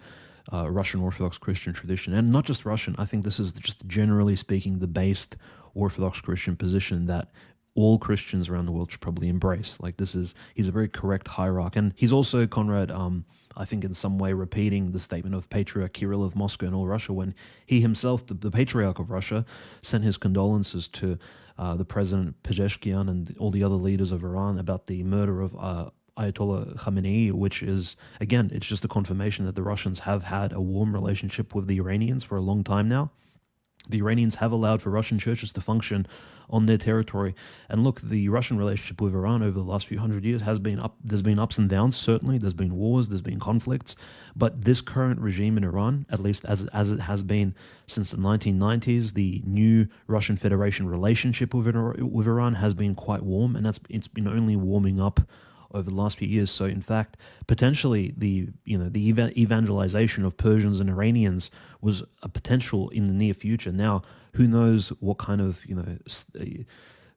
Russian Orthodox Christian tradition, and not just Russian. I think this is just generally speaking the based Orthodox Christian position that all Christians around the world should probably embrace. Like he's a very correct hierarch, and he's also Conrad. I think in some way repeating the statement of Patriarch Kirill of Moscow and all Russia when he himself, the Patriarch of Russia, sent his condolences to the President Pezeshkian and all the other leaders of Iran about the murder of Ayatollah Khamenei, which is, again, it's just a confirmation that the Russians have had a warm relationship with the Iranians for a long time now. The Iranians have allowed for Russian churches to function on their territory. And look, the Russian relationship with Iran over the last few hundred years has been up. There's been ups and downs, certainly. There's been wars, there's been conflicts. But this current regime in Iran, at least as it has been since the 1990s, the new Russian Federation relationship with Iran has been quite warm, and it's been only warming up over the last few years. So in fact, potentially the evangelization of Persians and Iranians was a potential in the near future. Now, who knows what kind of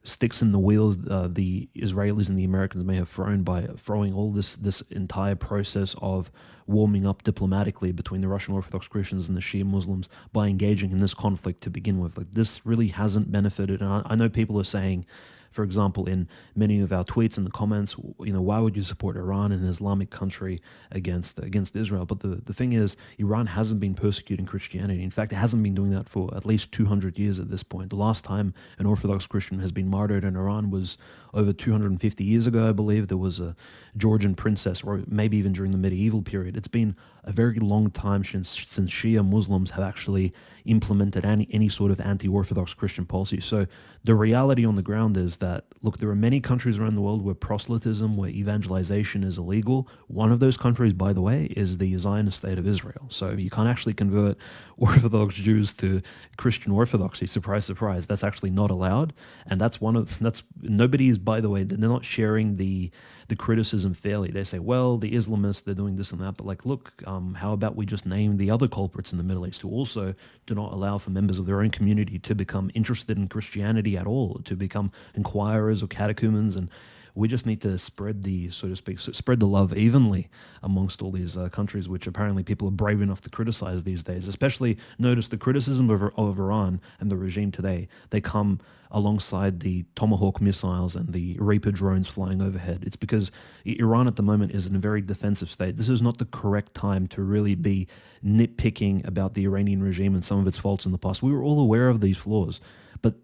sticks in the wheels the Israelis and the Americans may have thrown by throwing all this entire process of warming up diplomatically between the Russian Orthodox Christians and the Shia Muslims by engaging in this conflict to begin with. Like, this really hasn't benefited. And I know people are saying, for example, in many of our tweets and the comments, why would you support Iran, an Islamic country, against Israel? But the thing is, Iran hasn't been persecuting Christianity. In fact, it hasn't been doing that for at least 200 years at this point. The last time an Orthodox Christian has been martyred in Iran was over 250 years ago, I believe. There was a Georgian princess, or maybe even during the medieval period. It's been a very long time since Shia Muslims have actually implemented any sort of anti-Orthodox Christian policy. So the reality on the ground is that, look, there are many countries around the world where proselytism, where evangelization is illegal. One of those countries, by the way, is the Zionist state of Israel. So you can't actually convert Orthodox Jews to Christian Orthodoxy. Surprise, surprise. That's actually not allowed. And nobody is, by the way, they're not sharing the criticism fairly. They say, well, the Islamists, they're doing this and that. But like, look, how about we just name the other culprits in the Middle East who also do not allow for members of their own community to become interested in Christianity at all, to become inquirers or catechumens. And we just need to spread spread the love evenly amongst all these countries, which apparently people are brave enough to criticize these days. Especially notice the criticism of Iran and the regime today. They come alongside the Tomahawk missiles and the Reaper drones flying overhead. It's because Iran at the moment is in a very defensive state. This is not the correct time to really be nitpicking about the Iranian regime and some of its faults in the past. We were all aware of these flaws, but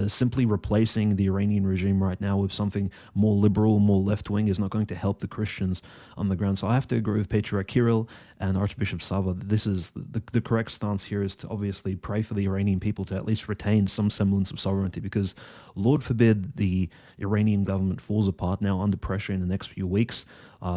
simply replacing the Iranian regime right now with something more liberal, more left-wing is not going to help the Christians on the ground. So I have to agree with Patriarch Kirill and Archbishop Sava that this is the correct stance here is to obviously pray for the Iranian people to at least retain some semblance of sovereignty, because Lord forbid the Iranian government falls apart now under pressure in the next few weeks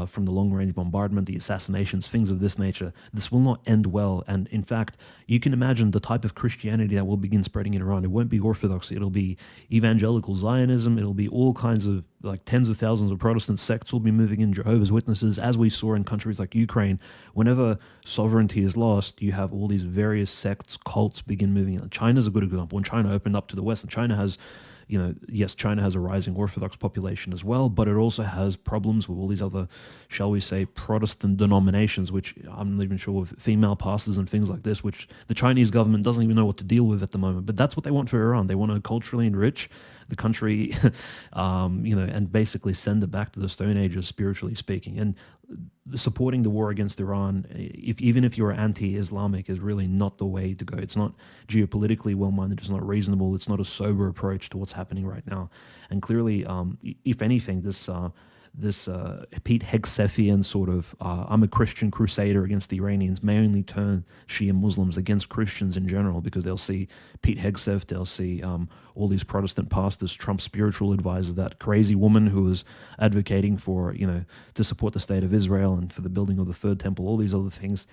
from the long-range bombardment, the assassinations, things of this nature. This will not end well. And in fact, you can imagine the type of Christianity that will begin spreading in Iran. It won't be Orthodoxy. It'll be evangelical Zionism. It'll be all kinds of, like, tens of thousands of Protestant sects will be moving in, Jehovah's Witnesses, as we saw in countries like Ukraine. Whenever sovereignty is lost, you have all these various sects, cults begin moving in. China's a good example. When China opened up to the West, and China has, yes, China has a rising Orthodox population as well, but it also has problems with all these other, shall we say, Protestant denominations, which I'm not even sure, with female pastors and things like this, which the Chinese government doesn't even know what to deal with at the moment. But that's what they want for Iran. They want to culturally enrich the country, and basically send it back to the Stone Ages, spiritually speaking. And supporting the war against Iran, even if you're anti-Islamic, is really not the way to go. It's not geopolitically well-minded. It's not reasonable. It's not a sober approach to what's happening right now. And clearly, if anything, this Pete Hegsephian sort of I'm a Christian crusader against the Iranians may only turn Shia Muslims against Christians in general, because they'll see Pete Hegseth, they'll see all these Protestant pastors, Trump's spiritual advisor, that crazy woman who was advocating for, to support the state of Israel and for the building of the third temple, all these other things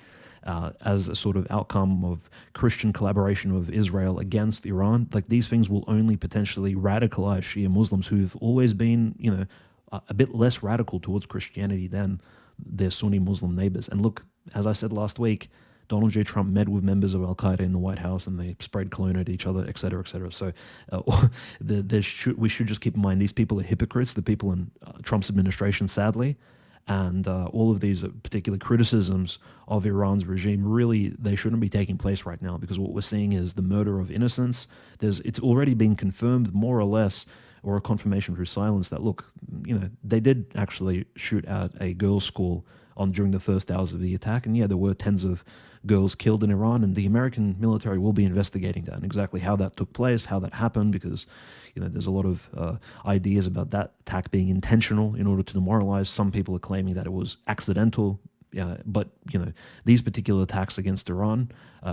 as a sort of outcome of Christian collaboration with Israel against Iran. Like, these things will only potentially radicalize Shia Muslims who've always been, a bit less radical towards Christianity than their Sunni Muslim neighbors. And look, as I said last week, Donald J. Trump met with members of Al-Qaeda in the White House, and they sprayed cologne at each other, et cetera, et cetera. So we should just keep in mind these people are hypocrites, the people in Trump's administration, sadly. And all of these particular criticisms of Iran's regime, really, they shouldn't be taking place right now, because what we're seeing is the murder of innocents. It's already been confirmed, more or less, or a confirmation through silence that, look, they did actually shoot at a girls' school on during the first hours of the attack, and yeah, there were tens of girls killed in Iran, and the American military will be investigating that and exactly how that took place, how that happened, because there's a lot of ideas about that attack being intentional in order to demoralize. Some people are claiming that it was accidental. But these particular attacks against Iran,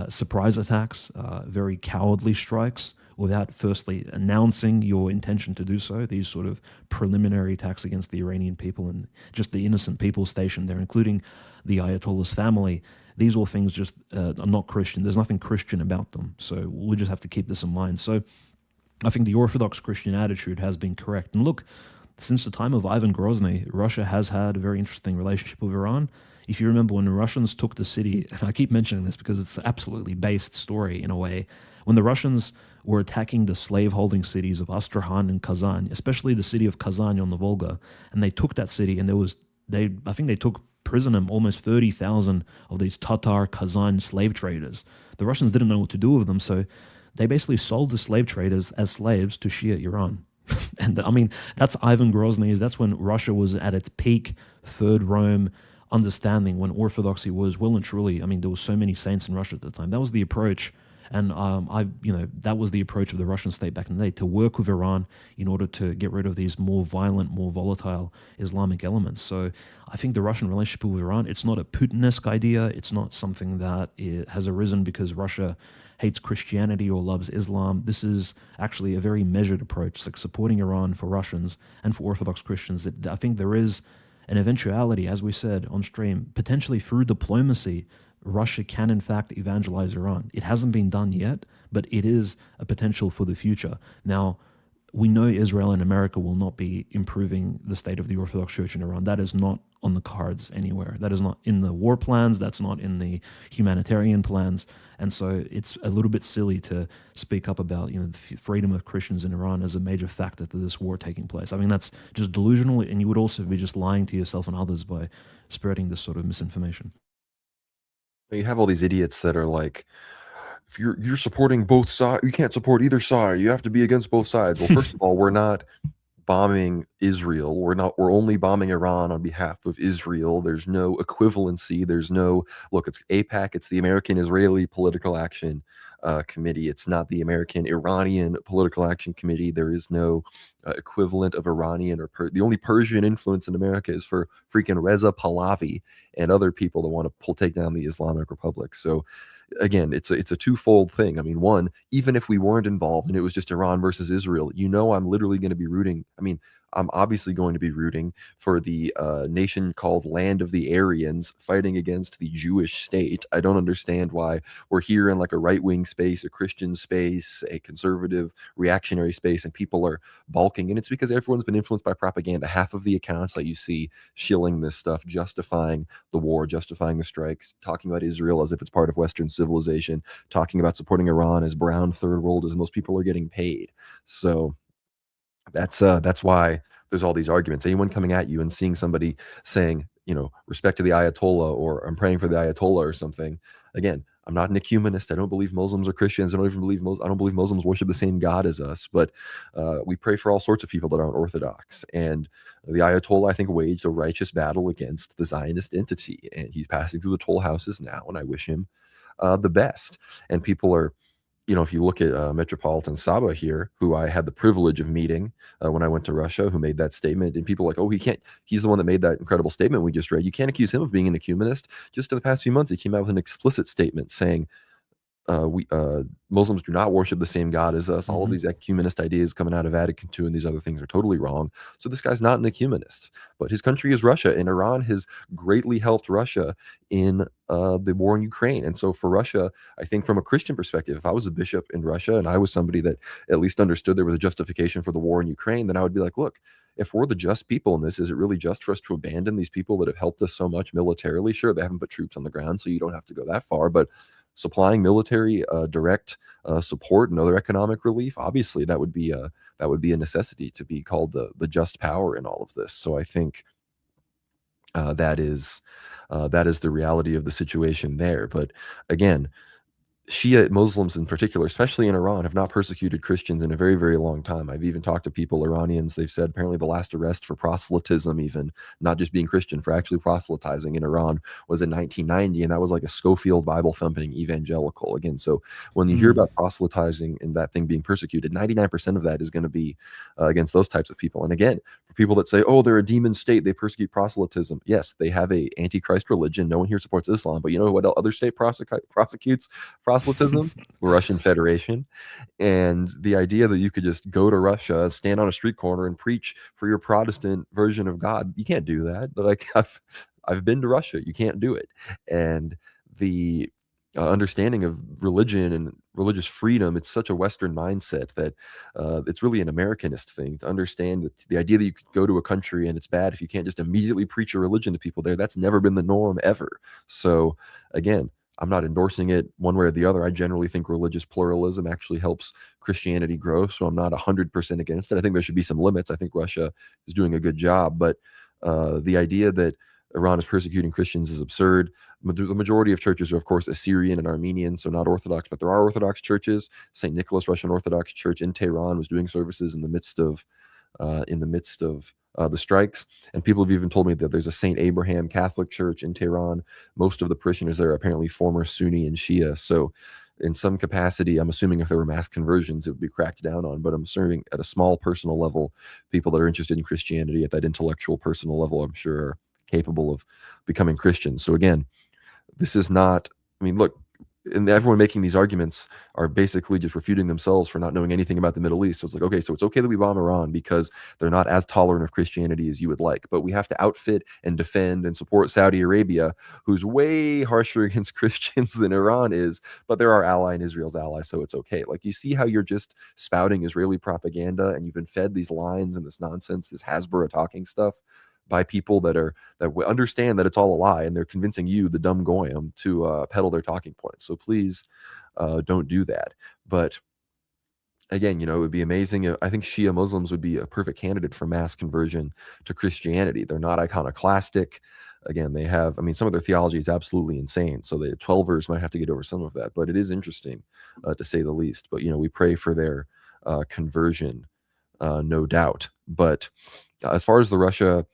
surprise attacks, very cowardly strikes without firstly announcing your intention to do so. These sort of preliminary attacks against the Iranian people and just the innocent people stationed there, including the Ayatollah's family. These all things just are not Christian. There's nothing Christian about them. So we just have to keep this in mind. So I think the Orthodox Christian attitude has been correct. And look, since the time of Ivan Grozny, Russia has had a very interesting relationship with Iran. If you remember when the Russians took the city, and I keep mentioning this because it's an absolutely based story in a way, when the Russians were attacking the slave-holding cities of Astrakhan and Kazan, especially the city of Kazan on the Volga, and they took that city, and I think they took prisoner almost 30,000 of these Tatar Kazan slave traders. The Russians didn't know what to do with them, so they basically sold the slave traders as slaves to Shia Iran. And I mean, that's Ivan Grozny. That's when Russia was at its peak, Third Rome understanding, when Orthodoxy was well and truly. I mean, there were so many saints in Russia at the time. That was the approach, and that was the approach of the Russian state back in the day, to work with Iran in order to get rid of these more violent, more volatile Islamic elements. So I think the Russian relationship with Iran, it's not a Putin-esque idea. It's not something that has arisen because Russia hates Christianity or loves Islam. This is actually a very measured approach, like supporting Iran for Russians and for Orthodox Christians. I think there is an eventuality, as we said on stream, potentially through diplomacy, Russia can in fact evangelize Iran. It hasn't been done yet, but it is a potential for the future. Now, we know Israel and America will not be improving the state of the Orthodox Church in Iran. That is not on the cards anywhere. That is not in the war plans. That's not in the humanitarian plans. And so it's a little bit silly to speak up about the freedom of Christians in Iran as a major factor to this war taking place. I mean, that's just delusional, and you would also be just lying to yourself and others by spreading this sort of misinformation. You have all these idiots that are like, if you're supporting both sides, you can't support either side. You have to be against both sides. Well, first of all, we're not bombing Israel. We're only bombing Iran on behalf of Israel. There's no equivalency. There's no look, it's APAC, it's the American Israeli Political Action Committee. It's not the American Iranian Political Action Committee. There is no equivalent of Iranian the only Persian influence in America is for freaking Reza Pahlavi and other people that want to take down the Islamic Republic. So again, it's a twofold thing. I mean, one, even if we weren't involved and it was just Iran versus Israel, I'm literally going to be rooting. I mean, I'm obviously going to be rooting for the nation called Land of the Aryans fighting against the Jewish state. I don't understand why we're here in like a right-wing space, a Christian space, a conservative reactionary space, and people are balking. And it's because everyone's been influenced by propaganda. Half of the accounts that you see shilling this stuff, justifying the war, justifying the strikes, talking about Israel as if it's part of Western civilization, talking about supporting Iran as brown third world, as most people are getting paid. So that's why there's all these arguments. Anyone coming at you and seeing somebody saying, respect to the Ayatollah, or I'm praying for the Ayatollah or something. Again, I'm not an ecumenist. I don't believe Muslims are Christians. I don't believe Muslims worship the same God as us. But we pray for all sorts of people that aren't Orthodox. And the Ayatollah, I think, waged a righteous battle against the Zionist entity, and he's passing through the toll houses now. And I wish him the best. And people are, if you look at Metropolitan Saba here, who I had the privilege of meeting when I went to Russia, who made that statement, and people are like, oh, he's the one that made that incredible statement we just read. You can't accuse him of being an ecumenist. Just in the past few months, he came out with an explicit statement saying, Muslims do not worship the same God as us. All of these ecumenist ideas coming out of Vatican II and these other things are totally wrong. So this guy's not an ecumenist, but his country is Russia, and Iran has greatly helped Russia in the war in Ukraine. And so for Russia, I think from a Christian perspective, if I was a bishop in Russia and I was somebody that at least understood there was a justification for the war in Ukraine, then I would be like, look, if we're the just people in this, is it really just for us to abandon these people that have helped us so much militarily? Sure, they haven't put troops on the ground, so you don't have to go that far, but supplying military direct support and other economic relief, obviously that would be a necessity to be called the just power in all of this. So I think that is the reality of the situation there. But again, Shia Muslims in particular, especially in Iran, have not persecuted Christians in a very, very long time. I've even talked to people, Iranians, they've said apparently the last arrest for proselytism, even not just being Christian, for actually proselytizing in Iran was in 1990. And that was like a Schofield Bible thumping evangelical. Again, so when you hear Mm. about proselytizing and that thing being persecuted, 99% of that is going to be against those types of people. And again, for people that say, oh, they're a demon state, they persecute proselytism. Yes, they have a antichrist religion. No one here supports Islam, but you know what other state prosecutes proselytism? Russian Federation. And the idea that you could just go to Russia, stand on a street corner, and preach for your Protestant version of God, you can't do that. But like I've been to Russia, you can't do it. And the understanding of religion and religious freedom, it's such a Western mindset that it's really an Americanist thing to understand that the idea that you could go to a country and it's bad if you can't just immediately preach your religion to people there, that's never been the norm ever. So again, I'm not endorsing it one way or the other. I generally think religious pluralism actually helps Christianity grow. So I'm not 100% against it. I think there should be some limits. I think Russia is doing a good job. But the idea that Iran is persecuting Christians is absurd. The majority of churches are, of course, Assyrian and Armenian, so not Orthodox, but there are Orthodox churches. St. Nicholas Russian Orthodox Church in Tehran was doing services in the midst of the strikes. And people have even told me that there's a St. Abraham Catholic Church in Tehran. Most of the parishioners there are apparently former Sunni and Shia. So, in some capacity, I'm assuming if there were mass conversions, it would be cracked down on. But I'm assuming at a small personal level, people that are interested in Christianity at that intellectual personal level, I'm sure, are capable of becoming Christians. So, again, this is not, I mean, look, and everyone making these arguments are basically just refuting themselves for not knowing anything about the Middle East. So it's like, okay, so it's okay that we bomb Iran because they're not as tolerant of Christianity as you would like, but we have to outfit and defend and support Saudi Arabia, who's way harsher against Christians than Iran is, but they're our ally and Israel's ally, so it's okay. Like, you see how you're just spouting Israeli propaganda and you've been fed these lines and this nonsense, this Hasbara talking stuff by people that understand that it's all a lie, and they're convincing you, the dumb goyim, to peddle their talking points. So please don't do that. But again, it would be amazing. I think Shia Muslims would be a perfect candidate for mass conversion to Christianity. They're not iconoclastic. Again, they have, I mean, some of their theology is absolutely insane. So the 12ers might have to get over some of that, but it is interesting to say the least. But, we pray for their conversion, no doubt. But as far as the Russia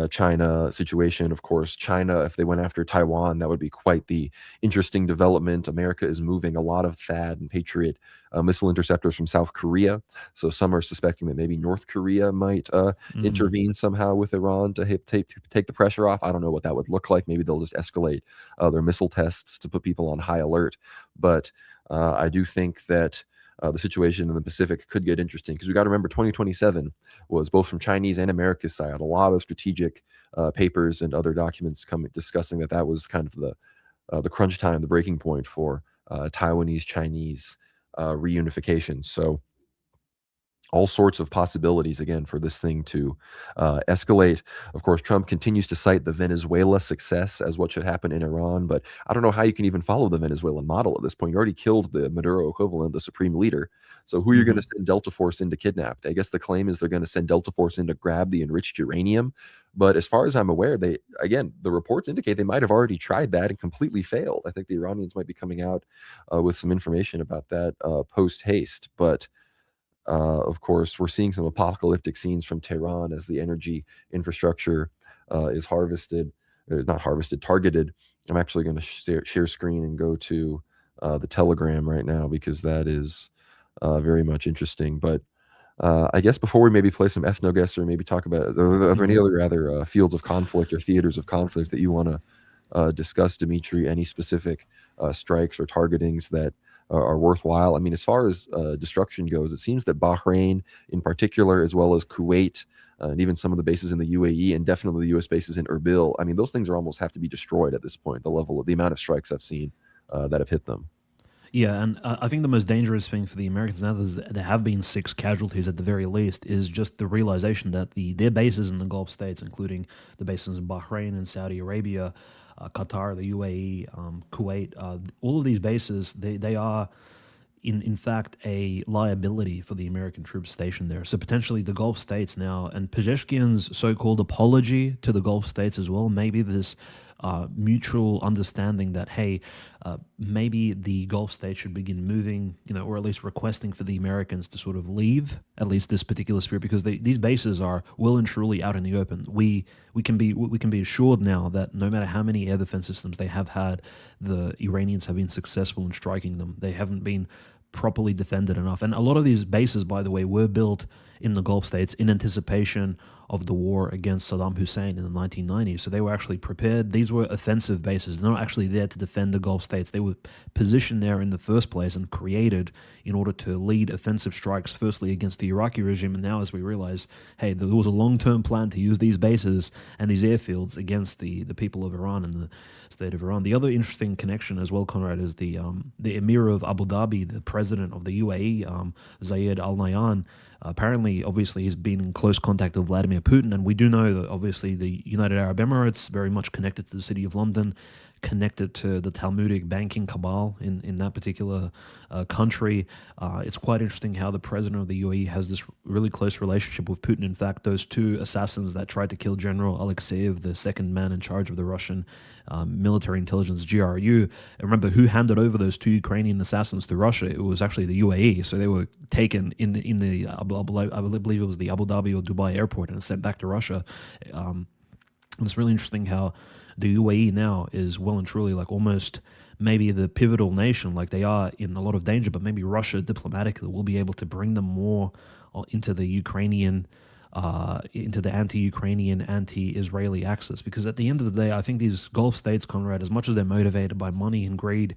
China situation. Of course, China, if they went after Taiwan, that would be quite the interesting development. America is moving a lot of THAAD and Patriot missile interceptors from South Korea. So some are suspecting that maybe North Korea might Mm. intervene somehow with Iran to take the pressure off. I don't know what that would look like. Maybe they'll just escalate their missile tests to put people on high alert. But I do think that the situation in the Pacific could get interesting because we got to remember 2027 was both from Chinese and America's side. A lot of strategic papers and other documents coming discussing that was kind of the crunch time, the breaking point for Taiwanese Chinese reunification. So all sorts of possibilities again for this thing to escalate. Of course, Trump continues to cite the Venezuela success as what should happen in Iran, but I don't know how you can even follow the Venezuelan model at this point. You already killed the Maduro equivalent, the supreme leader. So who are you going to Hmm. send Delta Force in to kidnap? I guess the claim is they're going to send Delta Force in to grab the enriched uranium. But as far as I'm aware, the reports indicate they might have already tried that and completely failed. I think the Iranians might be coming out with some information about that post haste. But of course, we're seeing some apocalyptic scenes from Tehran as the energy infrastructure is not harvested, targeted. I'm actually going to share screen and go to the Telegram right now because that is very much interesting. But I guess before we maybe play some ethno guess or maybe talk about, are there any Hmm. other rather fields of conflict or theaters of conflict that you want to discuss, Dimitri? Any specific strikes or targetings that are worthwhile? I mean, as far as destruction goes, it seems that Bahrain, in particular, as well as Kuwait, and even some of the bases in the UAE, and definitely the U.S. bases in Erbil. I mean, those things are almost have to be destroyed at this point. The amount of strikes I've seen that have hit them. Yeah, and I think the most dangerous thing for the Americans now is that there have been six casualties at the very least is just the realization that their bases in the Gulf states, including the bases in Bahrain and Saudi Arabia, Qatar, the UAE, Kuwait, all of these bases they are in fact a liability for the American troops stationed there. So potentially the Gulf states now and Pezeshkian's so-called apology to the Gulf states as well. Maybe this mutual understanding that, hey, maybe the Gulf states should begin moving, or at least requesting for the Americans to sort of leave at least this particular sphere, because these bases are well and truly out in the open. We can be assured now that no matter how many air defense systems they have had, the Iranians have been successful in striking them. They haven't been properly defended enough. And a lot of these bases, by the way, were built in the Gulf states in anticipation of the war against Saddam Hussein in the 1990s. So they were actually prepared. These were offensive bases. They're not actually there to defend the Gulf states. They were positioned there in the first place and created in order to lead offensive strikes, firstly against the Iraqi regime. And now, as we realize, hey, there was a long-term plan to use these bases and these airfields against the people of Iran and the state of Iran. The other interesting connection as well, Conrad, is the Emir of Abu Dhabi, the president of the UAE, Zayed Al Nahyan. Apparently, obviously, he's been in close contact with Vladimir Putin, and we do know that obviously the United Arab Emirates very much connected to the city of London, connected to the Talmudic banking cabal in that particular country. It's quite interesting how the president of the UAE has this really close relationship with Putin. In fact, those two assassins that tried to kill General Alexeyev, the second man in charge of the Russian military intelligence, GRU, and remember who handed over those two Ukrainian assassins to Russia? It was actually the UAE. So they were taken in the I believe it was the Abu Dhabi or Dubai airport and sent back to Russia. And it's really interesting how the UAE now is well and truly like almost maybe the pivotal nation. Like they are in a lot of danger, but maybe Russia diplomatically will be able to bring them more into the Ukrainian, into the anti-Ukrainian, anti-Israeli axis. Because at the end of the day, I think these Gulf states, Conrad, as much as they're motivated by money and greed,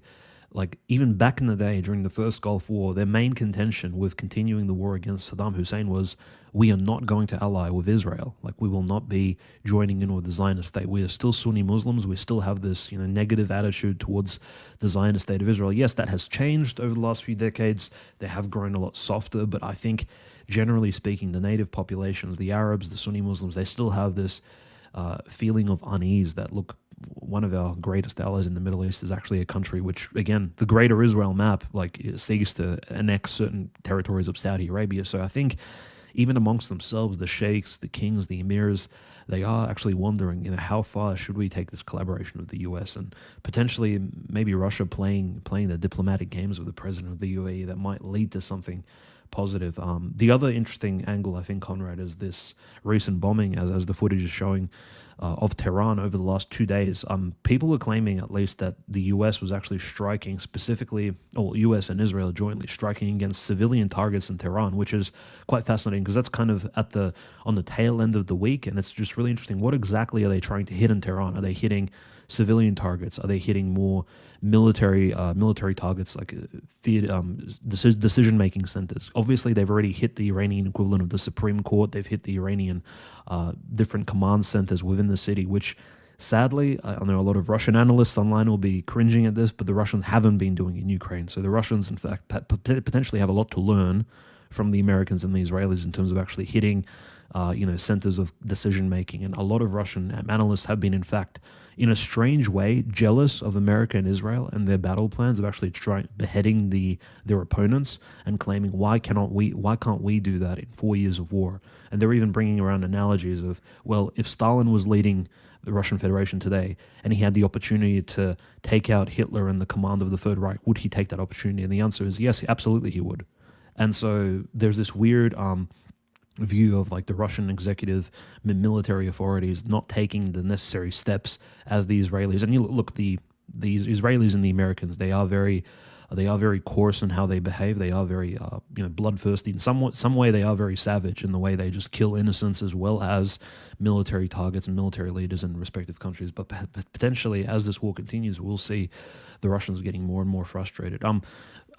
like even back in the day during the first Gulf War, their main contention with continuing the war against Saddam Hussein was, we are not going to ally with Israel. Like we will not be joining in with the Zionist state. We are still Sunni Muslims. We still have this, negative attitude towards the Zionist state of Israel. Yes, that has changed over the last few decades. They have grown a lot softer, but I think generally speaking, the native populations, the Arabs, the Sunni Muslims, they still have this feeling of unease that, look, one of our greatest allies in the Middle East is actually a country which, again, the greater Israel map, like, seeks to annex certain territories of Saudi Arabia. So I think even amongst themselves, the sheikhs, the kings, the emirs, they are actually wondering, how far should we take this collaboration with the U.S. and potentially maybe Russia playing the diplomatic games with the president of the UAE that might lead to something positive. The other interesting angle, I think, Conrad, is this recent bombing, as the footage is showing, of Tehran over the last 2 days. People are claiming, at least, that the U.S. was actually striking specifically, or U.S. and Israel jointly striking against civilian targets in Tehran, which is quite fascinating because that's kind of on the tail end of the week, and it's just really interesting. What exactly are they trying to hit in Tehran? Are they hitting civilian targets? Are they hitting more military targets like decision-making centers? Obviously, they've already hit the Iranian equivalent of the Supreme Court. They've hit the Iranian different command centers within the city, which sadly, I know a lot of Russian analysts online will be cringing at this, but the Russians haven't been doing it in Ukraine. So the Russians, in fact, potentially have a lot to learn from the Americans and the Israelis in terms of actually hitting centers of decision-making. And a lot of Russian analysts have been, in fact, in a strange way, jealous of America and Israel and their battle plans of actually beheading their opponents and claiming, why can't we do that in 4 years of war? And they're even bringing around analogies of, well, if Stalin was leading the Russian Federation today and he had the opportunity to take out Hitler and the command of the Third Reich, would he take that opportunity? And the answer is yes, absolutely he would. And so there's this weird view of like the Russian executive military authorities not taking the necessary steps as the Israelis. And you look, the Israelis and the Americans, they are very coarse in how they behave. They are very bloodthirsty. In some way, they are very savage in the way they just kill innocents as well as military targets and military leaders in respective countries. But potentially, as this war continues, we'll see the Russians getting more and more frustrated.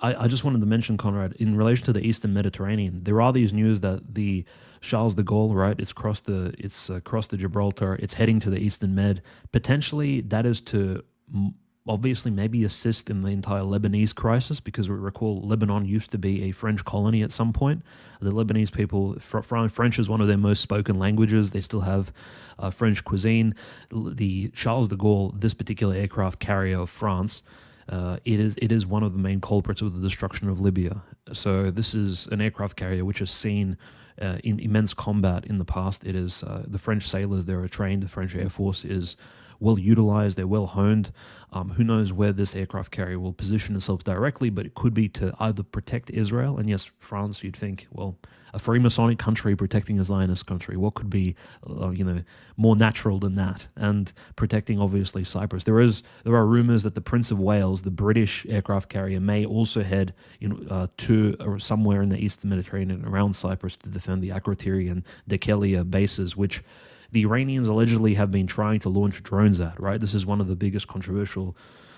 I just wanted to mention, Conrad, in relation to the Eastern Mediterranean, there are these news that the Charles de Gaulle, right, it's crossed the Gibraltar, it's heading to the Eastern Med. Potentially, that is to obviously maybe assist in the entire Lebanese crisis, because we recall Lebanon used to be a French colony at some point. The Lebanese people, French is one of their most spoken languages. They still have French cuisine. The Charles de Gaulle, this particular aircraft carrier of France, it is one of the main culprits of the destruction of Libya. So this is an aircraft carrier which has seen in immense combat in the past. It is the French sailors there are trained. The French Air Force is well utilized, they're well honed. Who knows where this aircraft carrier will position itself directly, but it could be to either protect Israel, and yes, France, you'd think, well, a Freemasonic country protecting a Zionist country, what could be, more natural than that? And protecting, obviously, Cyprus. There are rumors that the Prince of Wales, the British aircraft carrier, may also head to or somewhere in the eastern Mediterranean around Cyprus to defend the Akrotiri and Dekelia bases, which the Iranians allegedly have been trying to launch drones at, right? This is one of the biggest controversial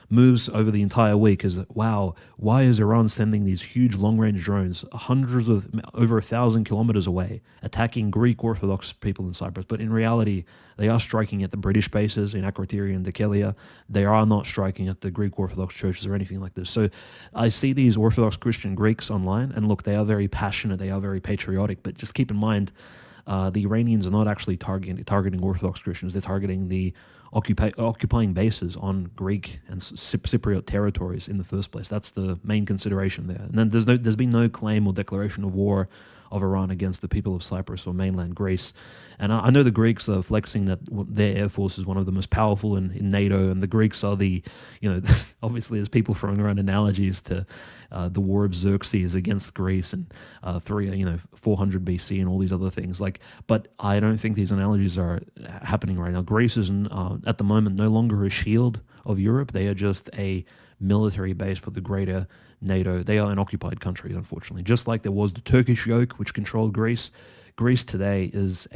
moves over the entire week, is that, wow, why is Iran sending these huge long-range drones hundreds of, over 1,000 kilometers away, attacking Greek Orthodox people in Cyprus? But in reality, they are striking at the British bases in Akrotiri and Dekelia. They are not striking at the Greek Orthodox churches or anything like this. So I see these Orthodox Christian Greeks online, and look, they are very passionate, they are very patriotic, but just keep in mind, the Iranians are not actually targeting Orthodox Christians. They're targeting the occupying bases on Greek and Cypriot territories in the first place. That's the main consideration there. And then there's been no claim or declaration of war of Iran against the people of Cyprus or mainland Greece. And I know the Greeks are flexing that their air force is one of the most powerful in NATO, and the Greeks are obviously there's people throwing around analogies to the war of Xerxes against Greece and 400 BC and all these other things. But I don't think these analogies are happening right now. Greece is at the moment no longer a shield of Europe. They are just a military base for the greater NATO. They are an occupied country, unfortunately. Just like there was the Turkish yoke, which controlled Greece. Greece today is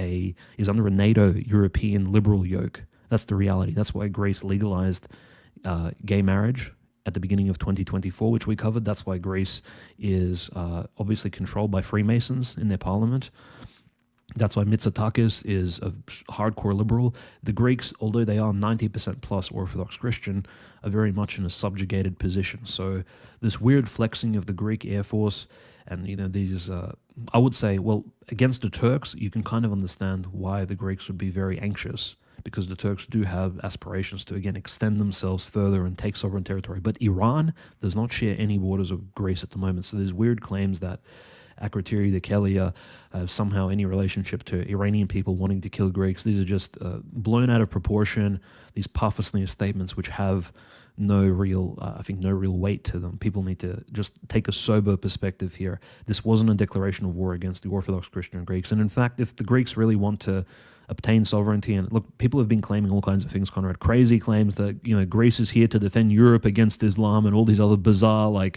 under a NATO European liberal yoke. That's the reality. That's why Greece legalized gay marriage at the beginning of 2024, which we covered. That's why Greece is obviously controlled by Freemasons in their parliament. That's why Mitsotakis is a hardcore liberal. The Greeks, although they are 90% plus Orthodox Christian, are very much in a subjugated position. So this weird flexing of the Greek Air Force and, these, I would say, well, against the Turks, you can kind of understand why the Greeks would be very anxious, because the Turks do have aspirations to, again, extend themselves further and take sovereign territory. But Iran does not share any borders of Greece at the moment. So there's weird claims that Akrotiri, Dekelia have somehow any relationship to Iranian people wanting to kill Greeks. These are just blown out of proportion, these puffsneer statements which have no real weight to them. People need to just take a sober perspective here. This wasn't a declaration of war against the Orthodox Christian Greeks. And in fact, if the Greeks really want to obtain sovereignty, and look, people have been claiming all kinds of things, Conrad, crazy claims that, Greece is here to defend Europe against Islam and all these other bizarre,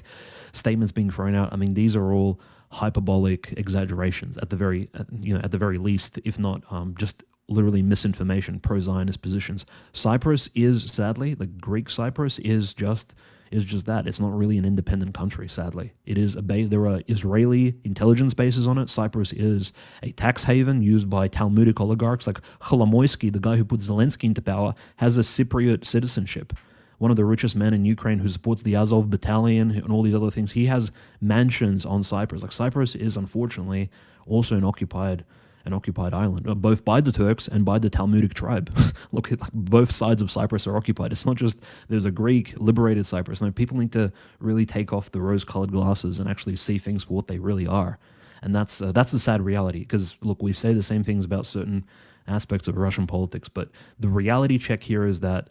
statements being thrown out. I mean, these are all hyperbolic exaggerations at the very least, if not just literally misinformation, pro-Zionist positions. Cyprus is, sadly, the Greek Cyprus is just that. It's not really an independent country, sadly. It is a base. There are Israeli intelligence bases on it. Cyprus is a tax haven used by Talmudic oligarchs like Kolomoisky, the guy who put Zelensky into power, has a Cypriot citizenship. One of the richest men in Ukraine who supports the Azov battalion and all these other things. He has mansions on Cyprus. Cyprus is unfortunately also an occupied island, both by the Turks and by the Talmudic tribe. Look, both sides of Cyprus are occupied. It's not just there's a Greek liberated Cyprus. No, people need to really take off the rose-colored glasses and actually see things for what they really are. And that's the sad reality, because, look, we say the same things about certain aspects of Russian politics, but the reality check here is that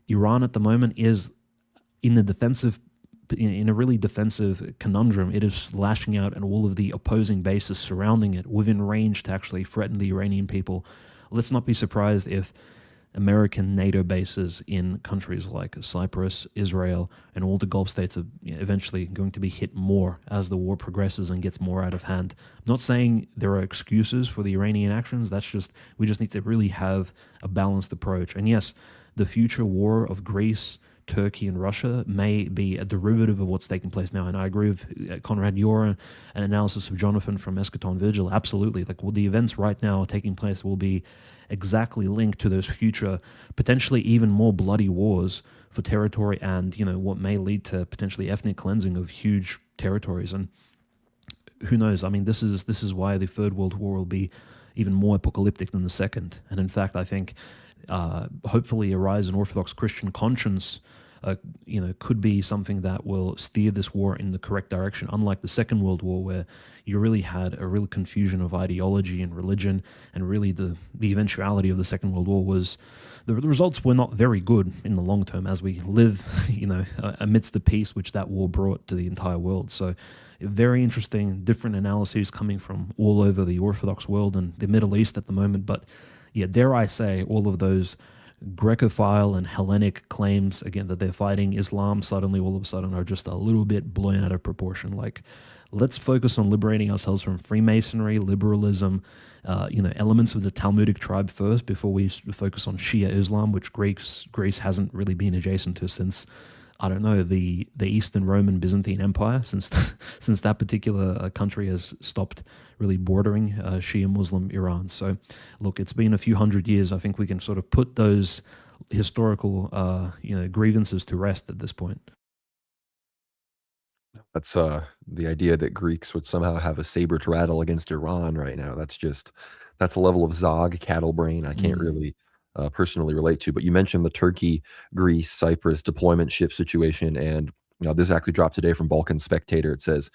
Iran at the moment is in a really defensive conundrum. It is lashing out at all of the opposing bases surrounding it within range to actually threaten the Iranian people. Let's not be surprised if American NATO bases in countries like Cyprus, Israel, and all the Gulf states are eventually going to be hit more as the war progresses and gets more out of hand. I'm not saying there are excuses for the Iranian actions. We just need to really have a balanced approach. And yes, the future war of Greece, Turkey, and Russia may be a derivative of what's taking place now. And I agree with Conrad, your analysis of Jonathan from Eschaton Vigil. Absolutely. The events right now taking place will be exactly linked to those future, potentially even more bloody wars for territory and, what may lead to potentially ethnic cleansing of huge territories. And who knows? I mean, this is why the Third World War will be even more apocalyptic than the Second. And in fact, I think hopefully a rise in Orthodox Christian conscience uh, could be something that will steer this war in the correct direction. Unlike the Second World War, where you really had a real confusion of ideology and religion, and really the eventuality of the Second World War was the results were not very good in the long term as we live, amidst the peace which that war brought to the entire world. So, very interesting, different analyses coming from all over the Orthodox world and the Middle East at the moment. But yeah, dare I say, all of those Grecophile and Hellenic claims again that they're fighting Islam suddenly all of a sudden are just a little bit blown out of proportion. Like, let's focus on liberating ourselves from Freemasonry, liberalism, elements of the Talmudic tribe first before we focus on Shia Islam, which Greece hasn't really been adjacent to since, I don't know, the Eastern Roman Byzantine Empire, since since that particular country has stopped really bordering Shia Muslim Iran. So, look, it's been a few hundred years. I think we can sort of put those historical grievances to rest at this point. That's the idea that Greeks would somehow have a saber to rattle against Iran right now. That's a level of Zog cattle brain I can't Mm, really personally relate to. But you mentioned the Turkey, Greece, Cyprus deployment ship situation, and this actually dropped today from Balkan Spectator. It says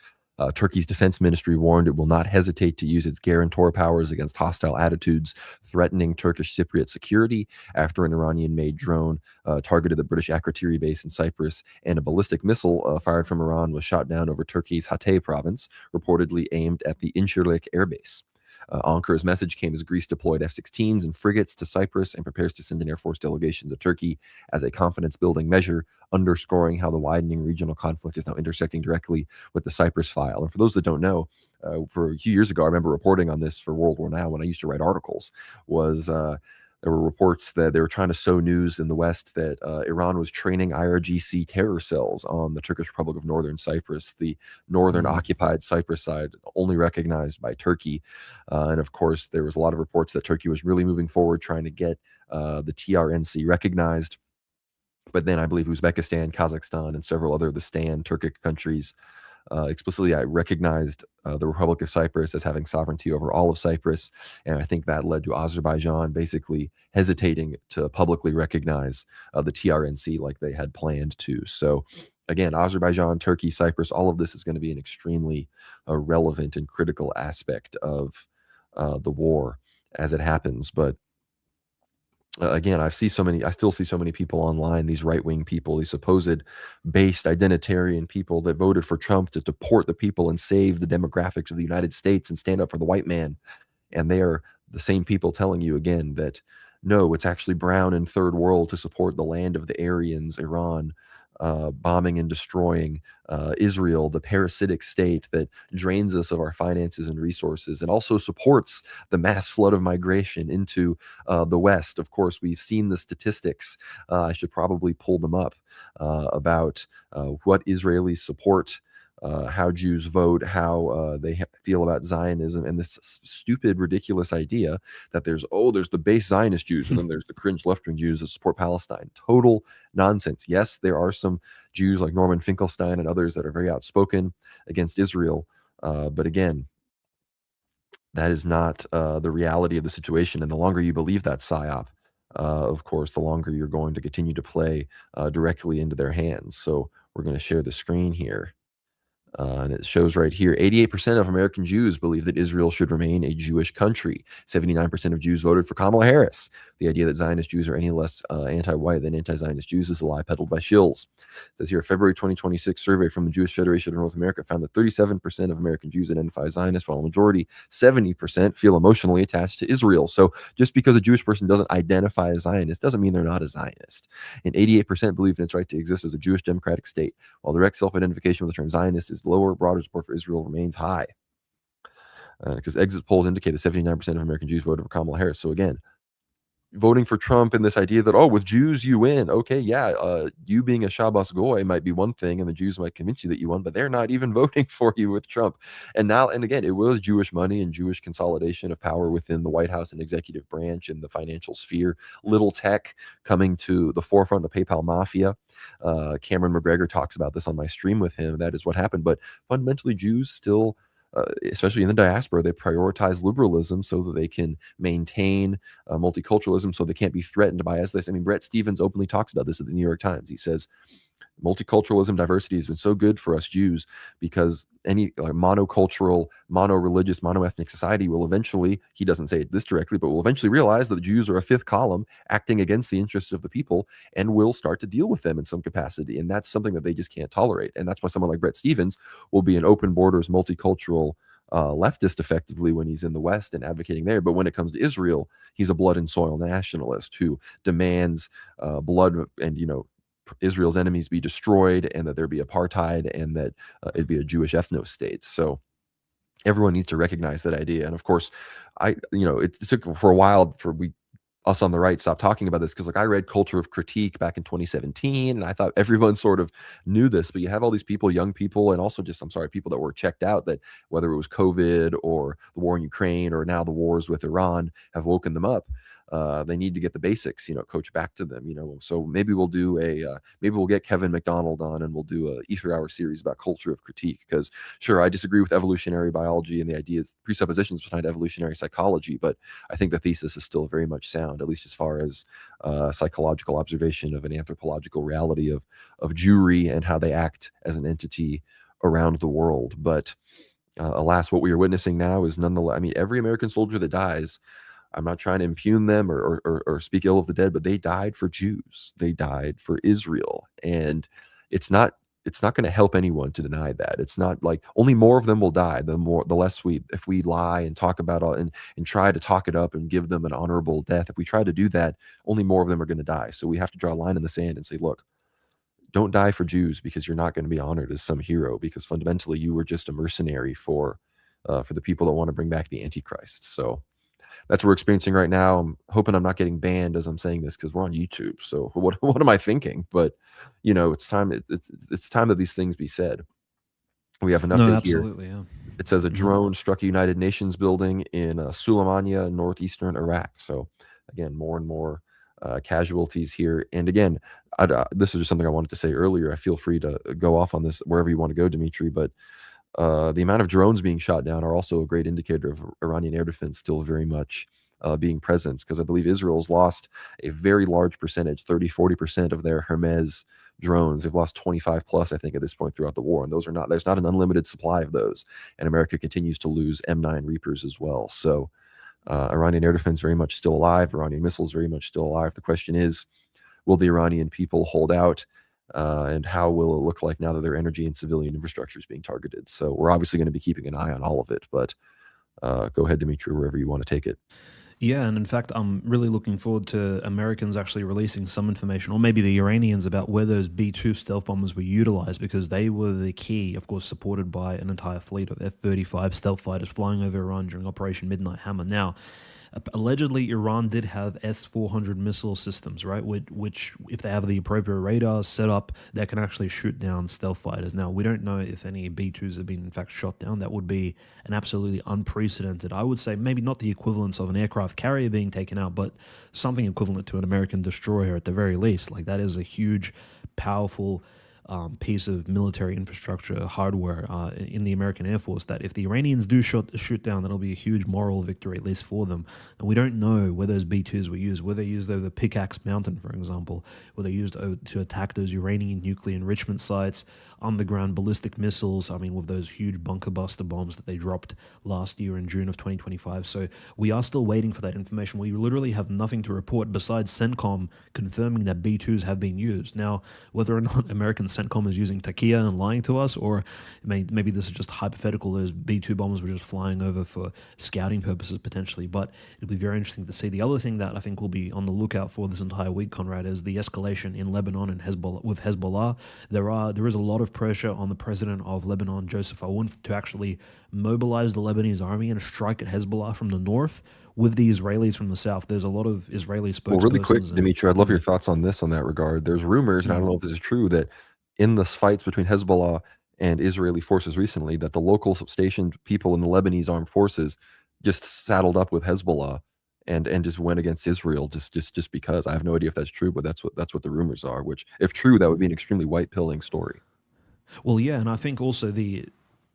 Turkey's defense ministry warned it will not hesitate to use its guarantor powers against hostile attitudes threatening Turkish Cypriot security after an Iranian-made drone targeted the British Akrotiri base in Cyprus, and a ballistic missile fired from Iran was shot down over Turkey's Hatay province, reportedly aimed at the Incirlik airbase. Ankar's message came as Greece deployed F-16s and frigates to Cyprus and prepares to send an Air Force delegation to Turkey as a confidence-building measure, underscoring how the widening regional conflict is now intersecting directly with the Cyprus file. And for those that don't know, for a few years ago, I remember reporting on this for World War Now when I used to write articles, was there were reports that they were trying to sow news in the West that Iran was training IRGC terror cells on the Turkish Republic of Northern Cyprus, the northern mm, occupied Cyprus side, only recognized by Turkey. And of course, there was a lot of reports that Turkey was really moving forward trying to get the TRNC recognized. But then I believe Uzbekistan, Kazakhstan, and several other of the Stan Turkic countries explicitly I recognized the Republic of Cyprus as having sovereignty over all of Cyprus. And I think that led to Azerbaijan basically hesitating to publicly recognize the TRNC like they had planned to. So, again, Azerbaijan, Turkey, Cyprus, all of this is going to be an extremely relevant and critical aspect of the war as it happens. But again, I still see so many people online, these right wing people, these supposed based identitarian people that voted for Trump to deport the people and save the demographics of the United States and stand up for the white man. And they are the same people telling you again that no, it's actually brown and third world to support the land of the Aryans, Iran, bombing and destroying Israel, the parasitic state that drains us of our finances and resources, and also supports the mass flood of migration into the West. Of course, we've seen the statistics. I should probably pull them up about what Israelis support, how Jews vote, how they feel about Zionism, and this stupid, ridiculous idea that there's the base Zionist Jews, and then there's the cringe left-wing Jews that support Palestine. Total nonsense. Yes, there are some Jews like Norman Finkelstein and others that are very outspoken against Israel, but again, that is not the reality of the situation. And the longer you believe that psyop, of course, the longer you're going to continue to play directly into their hands. So we're going to share the screen here. And it shows right here 88% of American Jews believe that Israel should remain a Jewish country. 79% of Jews voted for Kamala Harris. The idea that Zionist Jews are any less anti white than anti Zionist Jews is a lie peddled by shills. It says here a February 2026 survey from the Jewish Federation of North America found that 37% of American Jews identify Zionist, while a majority, 70%, feel emotionally attached to Israel. So just because a Jewish person doesn't identify as Zionist doesn't mean they're not a Zionist. And 88% believe in its right to exist as a Jewish democratic state. While direct self-identification with the term Zionist is lower, broader support for Israel remains high. Because exit polls indicate that 79% of American Jews voted for Kamala Harris. So again, voting for Trump and this idea that, oh, with Jews you win. Okay, yeah, you being a Shabbos Goy might be one thing, and the Jews might convince you that you won, but they're not even voting for you with Trump. And now, and again, it was Jewish money and Jewish consolidation of power within the White House and executive branch and the financial sphere. Little tech coming to the forefront, the PayPal mafia. Cameron McGregor talks about this on my stream with him. That is what happened. But fundamentally, Jews still especially in the diaspora, they prioritize liberalism so that they can maintain multiculturalism, so they can't be threatened by, as this. I mean, Brett Stevens openly talks about this at the New York Times. He says multiculturalism, diversity has been so good for us Jews because any monocultural, mono-religious, mono-ethnic society will eventually, he doesn't say it this directly, but will eventually realize that the Jews are a fifth column acting against the interests of the people and will start to deal with them in some capacity. And that's something that they just can't tolerate. And that's why someone like Brett Stevens will be an open borders, multicultural leftist effectively when he's in the West and advocating there. But when it comes to Israel, he's a blood and soil nationalist who demands blood and, Israel's enemies be destroyed and that there be apartheid and that it'd be a Jewish ethno state. So everyone needs to recognize that idea. And of course, it took for a while for us on the right stopped talking about this because I read Culture of Critique back in 2017 and I thought everyone sort of knew this, but you have all these people, young people, and also just, people that were checked out, that whether it was COVID or the war in Ukraine or now the wars with Iran have woken them up. They need to get the basics, coach back to them, So maybe we'll do maybe we'll get Kevin McDonald on and we'll do a Ether Hour series about Culture of Critique. Because sure, I disagree with evolutionary biology and the ideas, presuppositions behind evolutionary psychology, but I think the thesis is still very much sound, at least as far as psychological observation of an anthropological reality of Jewry and how they act as an entity around the world. But alas, what we are witnessing now is nonetheless, every American soldier that dies, I'm not trying to impugn them or speak ill of the dead, but they died for Jews. They died for Israel. And it's not going to help anyone to deny that. It's not like only more of them will die. The less if we lie and talk about and try to talk it up and give them an honorable death. If we try to do that, only more of them are going to die. So we have to draw a line in the sand and say, look, don't die for Jews because you're not going to be honored as some hero, because fundamentally you were just a mercenary for the people that want to bring back the Antichrist. So that's what we're experiencing right now. I'm hoping I'm not getting banned as I'm saying this because we're on YouTube. So what am I thinking? But it's time. It's time that these things be said. We have an No, update here. absolutely, yeah. It says a drone struck a United Nations building in Suleimania, northeastern Iraq. So again, more and more casualties here. And again, this is just something I wanted to say earlier. I feel free to go off on this wherever you want to go, Dmitry, but the amount of drones being shot down are also a great indicator of Iranian air defense still very much being present, because I believe Israel's lost a very large percentage, 30-40% of their Hermes drones. They've lost 25 plus, I think, at this point throughout the war. And there's not an unlimited supply of those. And America continues to lose M9 Reapers as well. So Iranian air defense very much still alive. Iranian missiles very much still alive. The question is, will the Iranian people hold out? And how will it look like now that their energy and civilian infrastructure is being targeted? So we're obviously going to be keeping an eye on all of it, but go ahead, Dmitry, wherever you want to take it. Yeah, and in fact, I'm really looking forward to Americans actually releasing some information, or maybe the Iranians, about where those B-2 stealth bombers were utilized, because they were the key, of course, supported by an entire fleet of F-35 stealth fighters flying over Iran during Operation Midnight Hammer. Now, allegedly, Iran did have S-400 missile systems, right? Which, if they have the appropriate radars set up, they can actually shoot down stealth fighters. Now, we don't know if any B-2s have been, in fact, shot down. That would be an absolutely unprecedented, I would say, maybe not the equivalence of an aircraft carrier being taken out, but something equivalent to an American destroyer at the very least. Like, that is a huge, powerful piece of military infrastructure hardware in the American Air Force that if the Iranians do shoot down, that'll be a huge moral victory, at least for them. And we don't know where those B-2s were used. Were they used over Pickaxe Mountain, for example? Were they used to attack those Iranian nuclear enrichment sites, underground ballistic missiles? I mean, with those huge bunker buster bombs that they dropped last year in June of 2025. So we are still waiting for that information. We literally have nothing to report besides CENTCOM confirming that B-2s have been used. Now, whether or not American CENTCOM is using Takia and lying to us, or maybe this is just hypothetical, those B-2 bombers were just flying over for scouting purposes potentially, but it'll be very interesting to see. The other thing that I think we'll be on the lookout for this entire week, Conrad, is the escalation in Lebanon and Hezbollah. There is a lot of pressure on the president of Lebanon, Joseph Aoun, to actually mobilize the Lebanese army and strike at Hezbollah from the north with the Israelis from the south. There's a lot of Israeli spokespersons. Well, really quick, Dmitry, I'd love your thoughts on this on that regard. There's rumors, and I don't know if this is true, that in the fights between Hezbollah and Israeli forces recently, that the local stationed people in the Lebanese armed forces just saddled up with Hezbollah and just went against Israel just because. I have no idea if that's true, but that's what the rumors are, which, if true, that would be an extremely white pilling story. Well, yeah, and I think also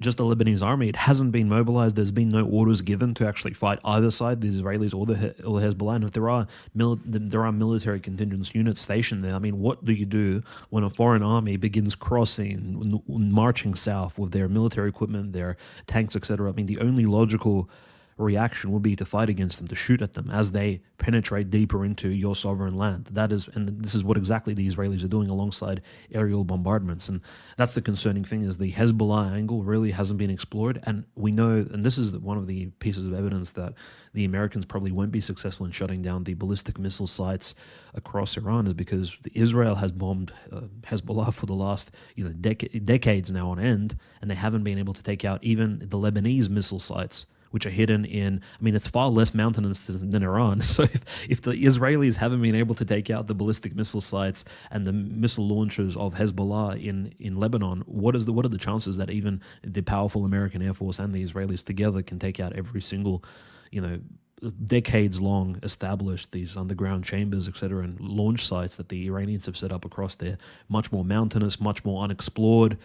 just the Lebanese army. It hasn't been mobilized. There's been no orders given to actually fight either side, the Israelis or the Hezbollah. And if there are military contingent units stationed there, I mean, what do you do when a foreign army begins crossing, marching south with their military equipment, their tanks, etc.? I mean, the only logical reaction would be to fight against them, to shoot at them as they penetrate deeper into your sovereign land. That is, and this is what exactly the Israelis are doing alongside aerial bombardments. And that's the concerning thing, is the Hezbollah angle really hasn't been explored. And we know, and this is one of the pieces of evidence that the Americans probably won't be successful in shutting down the ballistic missile sites across Iran, is because Israel has bombed Hezbollah for the last decades now on end, and they haven't been able to take out even the Lebanese missile sites, which are hidden in, I mean, it's far less mountainous than Iran. So if the Israelis haven't been able to take out the ballistic missile sites and the missile launchers of Hezbollah in Lebanon, what are the chances that even the powerful American Air Force and the Israelis together can take out every single, decades-long established these underground chambers, etc., and launch sites that the Iranians have set up across their much more mountainous, much more unexplored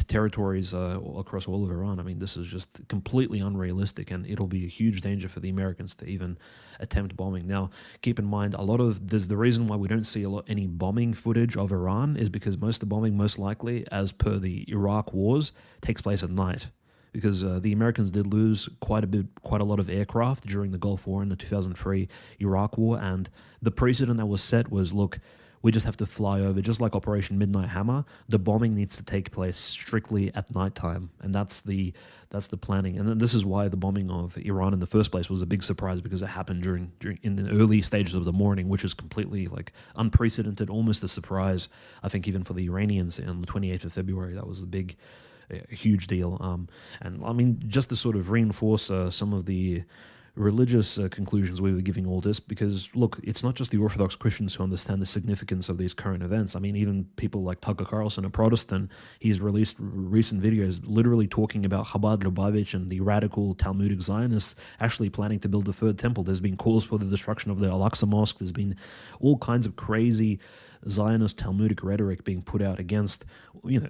territories across all of Iran? I mean, this is just completely unrealistic, and it'll be a huge danger for the Americans to even attempt bombing. Now, keep in mind, there's the reason why we don't see any bombing footage of Iran is because most of the bombing, most likely, as per the Iraq wars, takes place at night, because the Americans did lose quite a lot of aircraft during the Gulf War and the 2003 Iraq War, and the precedent that was set was, look, we just have to fly over, just like Operation Midnight Hammer. The bombing needs to take place strictly at nighttime, and that's the planning. And then this is why the bombing of Iran in the first place was a big surprise, because it happened during in the early stages of the morning, which is completely unprecedented, almost a surprise. I think even for the Iranians on the 28th of February, that was a huge deal. And I mean, just to sort of reinforce some of the religious conclusions we were giving all this, because look, it's not just the Orthodox Christians who understand the significance of these current events. I mean, even people like Tucker Carlson, a Protestant, he's released recent videos literally talking about Chabad Lubavitch and the radical Talmudic Zionists actually planning to build the third temple. There's been calls for the destruction of the Al-Aqsa Mosque. There's been all kinds of crazy Zionist Talmudic rhetoric being put out against,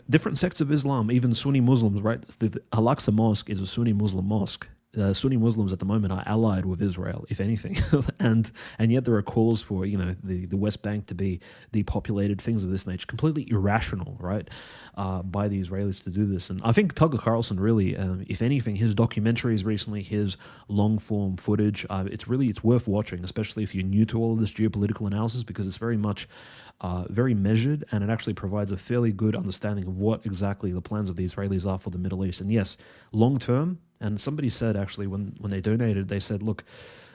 different sects of Islam, even Sunni Muslims, right? The Al-Aqsa Mosque is a Sunni Muslim mosque. Sunni Muslims at the moment are allied with Israel, if anything, and yet there are calls for the West Bank to be depopulated, things of this nature, completely irrational, right, by the Israelis to do this. And I think Tucker Carlson really, if anything, his documentaries recently, his long form footage, it's worth watching, especially if you're new to all of this geopolitical analysis, because it's very much very measured, and it actually provides a fairly good understanding of what exactly the plans of the Israelis are for the Middle East. And yes, long term. And somebody said, actually, when they donated, they said, look,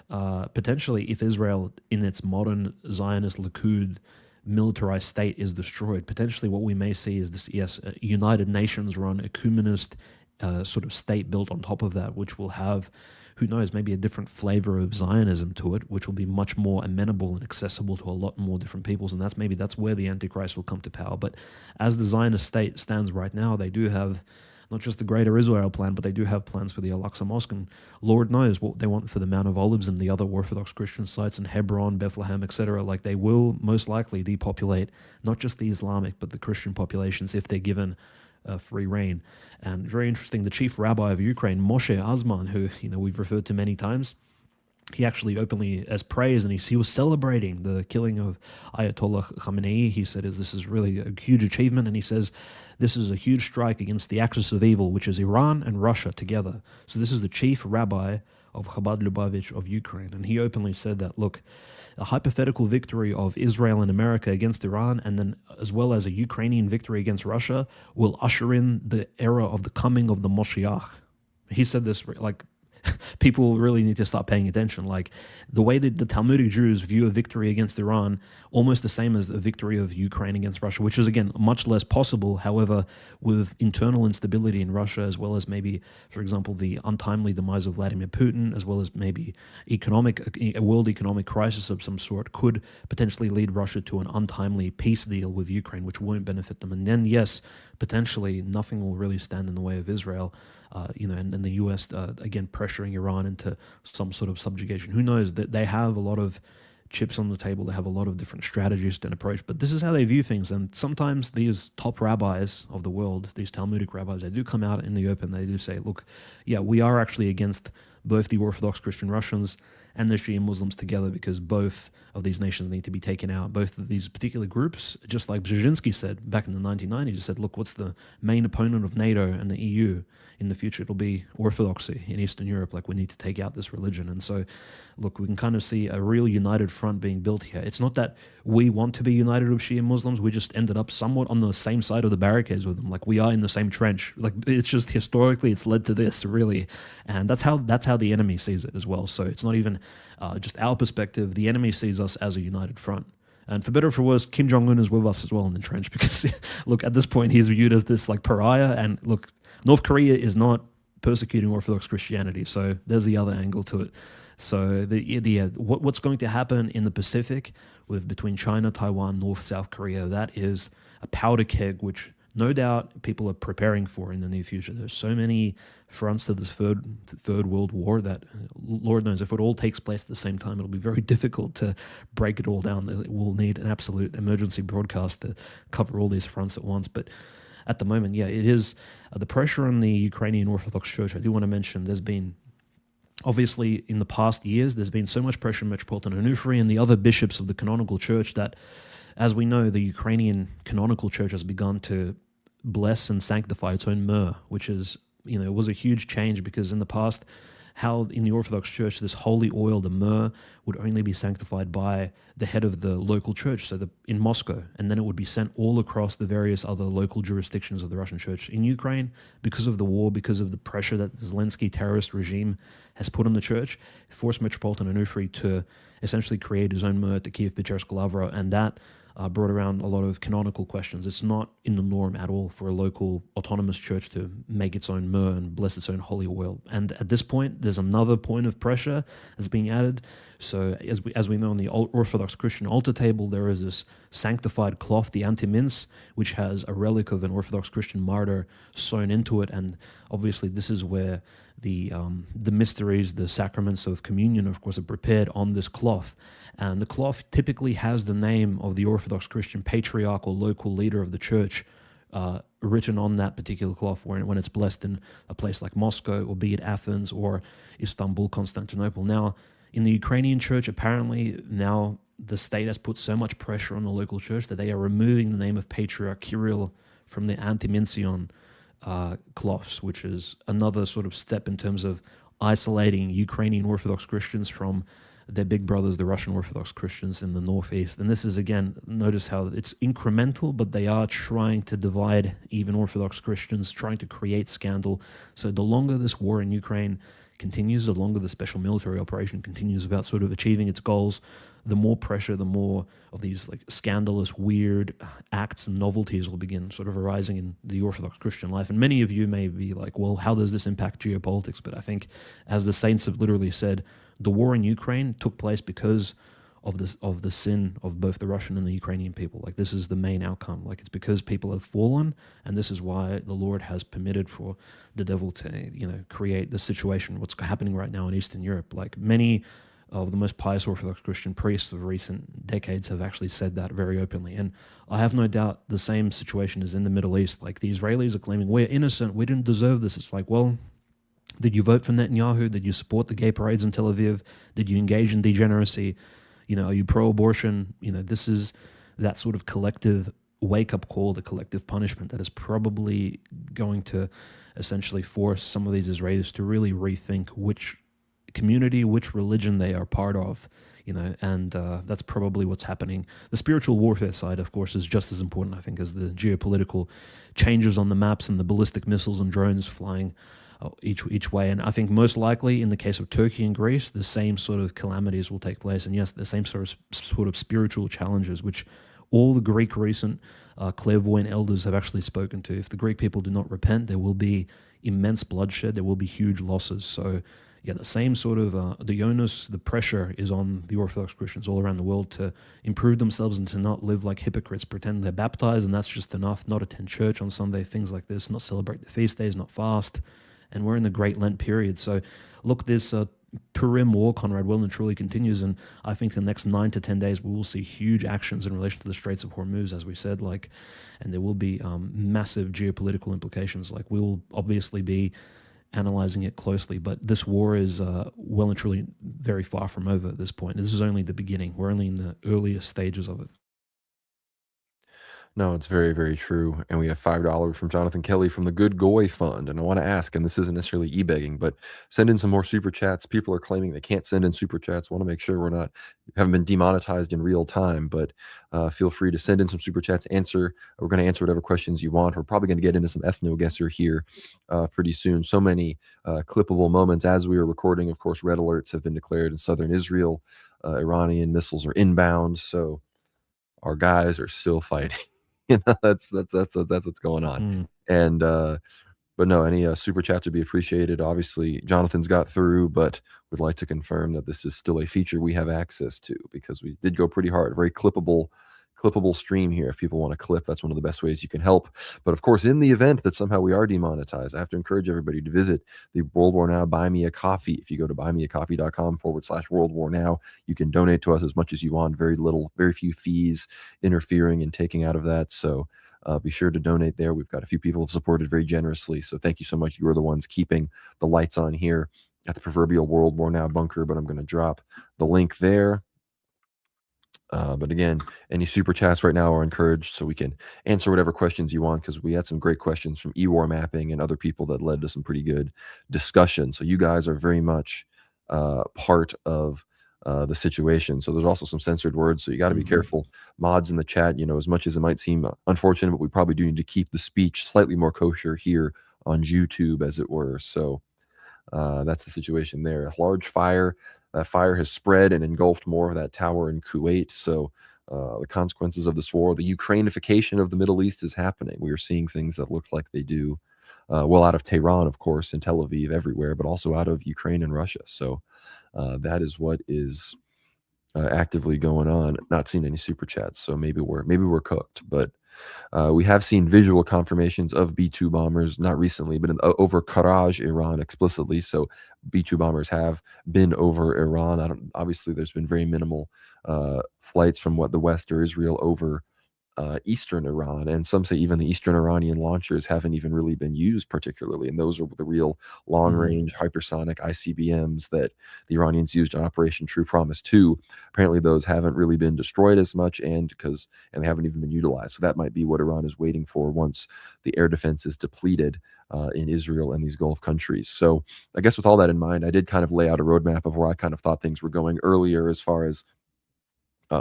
potentially if Israel in its modern Zionist Likud militarized state is destroyed, potentially what we may see is this, a United Nations run ecumenist sort of state built on top of that, which will have, who knows, maybe a different flavor of Zionism to it, which will be much more amenable and accessible to a lot more different peoples. And that's where the Antichrist will come to power. But as the Zionist state stands right now, they do have not just the Greater Israel plan, but they do have plans for the Al-Aqsa Mosque, and Lord knows what they want for the Mount of Olives and the other Orthodox Christian sites in Hebron, Bethlehem, etc. Like, they will most likely depopulate not just the Islamic, but the Christian populations if they're given free reign. And very interesting, the chief rabbi of Ukraine, Moshe Azman, who we've referred to many times, he actually openly as praise, and he was celebrating the killing of Ayatollah Khamenei. He said, this is really a huge achievement, and he says, this is a huge strike against the axis of evil, which is Iran and Russia together. So this is the chief rabbi of Chabad Lubavitch of Ukraine, and he openly said that, look, a hypothetical victory of Israel and America against Iran, and then as well as a Ukrainian victory against Russia, will usher in the era of the coming of the Moshiach. He said this like, people really need to start paying attention. Like, the way that the Talmudic Jews view a victory against Iran, almost the same as the victory of Ukraine against Russia, which is, again, much less possible. However, with internal instability in Russia, as well as maybe, for example, the untimely demise of Vladimir Putin, as well as maybe a world economic crisis of some sort, could potentially lead Russia to an untimely peace deal with Ukraine, which won't benefit them. And then, yes, potentially nothing will really stand in the way of Israel. And the U.S., again, pressuring Iran into some sort of subjugation. Who knows? That they have a lot of chips on the table. They have a lot of different strategies to approach, but this is how they view things. And sometimes these top rabbis of the world, these Talmudic rabbis, they do come out in the open. They do say, look, yeah, we are actually against both the Orthodox Christian Russians and the Shia Muslims together, because both of these nations need to be taken out. Both of these particular groups, just like Brzezinski said back in the 1990s, he said, look, what's the main opponent of NATO and the EU in the future? It'll be Orthodoxy in Eastern Europe. Like, we need to take out this religion. And so, look, we can kind of see a real united front being built here. It's not that we want to be united with Shia Muslims. We just ended up somewhat on the same side of the barricades with them. Like, we are in the same trench. Like, it's just historically it's led to this, really. And that's how the enemy sees it as well. So it's not even just our perspective. The enemy sees us as a united front. And for better or for worse, Kim Jong-un is with us as well in the trench, because, look, at this point, he's viewed as this, like, pariah. And, look, North Korea is not persecuting Orthodox Christianity. So there's the other angle to it. So what's going to happen in the Pacific between China, Taiwan, North, South Korea, that is a powder keg, which no doubt people are preparing for in the near future. There's so many fronts to this third world war that, Lord knows, if it all takes place at the same time, it'll be very difficult to break it all down. It will need an absolute emergency broadcast to cover all these fronts at once. But at the moment, yeah, it is the pressure on the Ukrainian Orthodox Church. I do want to mention there's been, obviously, in the past years, there's been so much pressure on Metropolitan Onufri and the other bishops of the canonical church that, as we know, the Ukrainian canonical church has begun to bless and sanctify its own myrrh, which is, was a huge change, because in the past, how in the Orthodox Church this holy oil, the myrrh, would only be sanctified by the head of the local church, so in Moscow, and then it would be sent all across the various other local jurisdictions of the Russian Church. In Ukraine, because of the war, because of the pressure that the Zelensky terrorist regime has put on the church, forced Metropolitan Onufri to essentially create his own myrrh at the Kiev-Pechersk Lavra, and that brought around a lot of canonical questions. It's not in the norm at all for a local autonomous church to make its own myrrh and bless its own holy oil. And at this point, there's another point of pressure that's being added. So as we know, on the Orthodox Christian altar table, there is this sanctified cloth, the anti-mince, which has a relic of an Orthodox Christian martyr sewn into it. And obviously this is where the mysteries, the sacraments of communion, of course, are prepared on this cloth. And the cloth typically has the name of the Orthodox Christian patriarch or local leader of the church written on that particular cloth when it's blessed in a place like Moscow, or be it Athens or Istanbul, Constantinople. Now, in the Ukrainian church, apparently now the state has put so much pressure on the local church that they are removing the name of Patriarch Kirill from the anti-mincion cloths, which is another sort of step in terms of isolating Ukrainian Orthodox Christians from their big brothers, the Russian Orthodox Christians in the Northeast. And this is, again, notice how it's incremental, but they are trying to divide even Orthodox Christians, trying to create scandal. So the longer this war in Ukraine continues, the longer the special military operation continues about sort of achieving its goals, the more pressure, the more of these like scandalous, weird acts and novelties will begin sort of arising in the Orthodox Christian life. And many of you may be like, well, how does this impact geopolitics? But I think, as the saints have literally said, the war in Ukraine took place because of the sin of both the Russian and the Ukrainian people. Like, this is the main outcome. Like, it's because people have fallen, and this is why the Lord has permitted for the devil to, create the situation, what's happening right now in Eastern Europe. Like, many of the most pious Orthodox Christian priests of recent decades have actually said that very openly. And I have no doubt the same situation is in the Middle East. Like, the Israelis are claiming, we're innocent, we didn't deserve this. It's like, well, did you vote for Netanyahu? Did you support the gay parades in Tel Aviv? Did you engage in degeneracy? Are you pro-abortion? This is that sort of collective wake-up call, the collective punishment that is probably going to essentially force some of these Israelis to really rethink which community, which religion they are part of, and that's probably what's happening. The spiritual warfare side, of course, is just as important, I think, as the geopolitical changes on the maps and the ballistic missiles and drones flying each way. And I think most likely in the case of Turkey and Greece, the same sort of calamities will take place. And yes, the same sort of spiritual challenges, which all the Greek recent clairvoyant elders have actually spoken to. If the Greek people do not repent, there will be immense bloodshed, there will be huge losses. So yeah, the same sort of, the onus, the pressure is on the Orthodox Christians all around the world to improve themselves and to not live like hypocrites, pretend they're baptized and that's just enough, not attend church on Sunday, things like this, not celebrate the feast days, not fast. And we're in the Great Lent period. So look, this Purim war, Conrad, well and truly continues. And I think the next 9 to 10 days, we will see huge actions in relation to the Straits of Hormuz, as we said, and there will be massive geopolitical implications. Like, we will obviously be analyzing it closely, but this war is well and truly very far from over at this point. This is only the beginning. We're only in the earliest stages of it. No, it's very, very true. And we have $5 from Jonathan Kelly from the Good Goy Fund. And I want to ask, and this isn't necessarily e-begging, but send in some more super chats. People are claiming they can't send in super chats. Want to make sure haven't been demonetized in real time, but feel free to send in some super chats. We're going to answer whatever questions you want. We're probably going to get into some ethno-guesser here pretty soon. So many clippable moments as we are recording. Of course, red alerts have been declared in southern Israel. Iranian missiles are inbound. So our guys are still fighting. That's what's going on. Mm. And but no, any super chats would be appreciated. Obviously, Jonathan's got through, but would like to confirm that this is still a feature we have access to because we did go pretty hard. Very clippable stream here. If people want to clip, that's one of the best ways you can help. But of course, in the event that somehow we are demonetized, I have to encourage everybody to visit the World War Now Buy Me a Coffee. If you go to buymeacoffee.com/World War Now, you can donate to us as much as you want. Very few fees interfering and taking out of that. So be sure to donate there. We've got a few people who have supported very generously. So thank you so much. You are the ones keeping the lights on here at the proverbial World War Now bunker. But I'm going to drop the link there. But again, any super chats right now are encouraged so we can answer whatever questions you want because we had some great questions from eWar Mapping and other people that led to some pretty good discussion. So you guys are very much part of the situation. So there's also some censored words, so you got to be careful. Mods in the chat, as much as it might seem unfortunate, but we probably do need to keep the speech slightly more kosher here on YouTube, as it were. So that's the situation there. A large fire. That fire has spread and engulfed more of that tower in Kuwait. So the consequences of this war, the Ukrainification of the Middle East is happening. We are seeing things that look like they do, out of Tehran, of course, and Tel Aviv, everywhere, but also out of Ukraine and Russia. So that is what is actively going on. Not seeing any super chats, so maybe we're cooked. But we have seen visual confirmations of B-2 bombers, not recently, but over Karaj, Iran, explicitly. So B-2 bombers have been over Iran. Obviously, there's been very minimal flights from the West or Israel over eastern Iran, and some say even the eastern Iranian launchers haven't even really been used particularly, and those are the real long-range hypersonic ICBMs that the Iranians used on Operation True Promise 2. Apparently those haven't really been destroyed as much, and they haven't even been utilized. So that might be what Iran is waiting for once the air defense is depleted in Israel and these Gulf countries. So I guess with all that in mind, I did kind of lay out a roadmap of where I kind of thought things were going earlier, as far as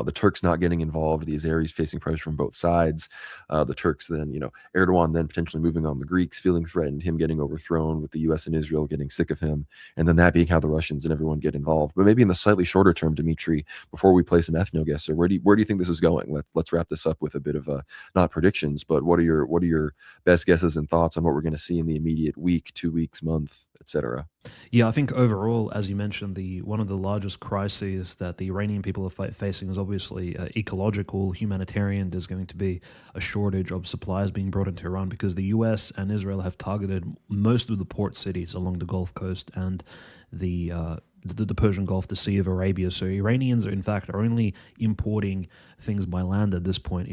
the Turks not getting involved, the Azeris facing pressure from both sides, the Turks then, Erdogan then potentially moving on the Greeks, feeling threatened, him getting overthrown, with the U.S. and Israel getting sick of him, and then that being how the Russians and everyone get involved. But maybe in the slightly shorter term, Dmitry, before we play some ethno-guesser, where do you think this is going? Let's wrap this up with a bit of not predictions, but what are your best guesses and thoughts on what we're going to see in the immediate week, 2 weeks, month, etc.? Yeah, I think overall, as you mentioned, one of the largest crises that the Iranian people are facing is obviously ecological, humanitarian. There's going to be a shortage of supplies being brought into Iran because the U.S. and Israel have targeted most of the port cities along the Gulf Coast and the Persian Gulf, the Sea of Arabia. So Iranians, in fact, are only importing things by land at this point.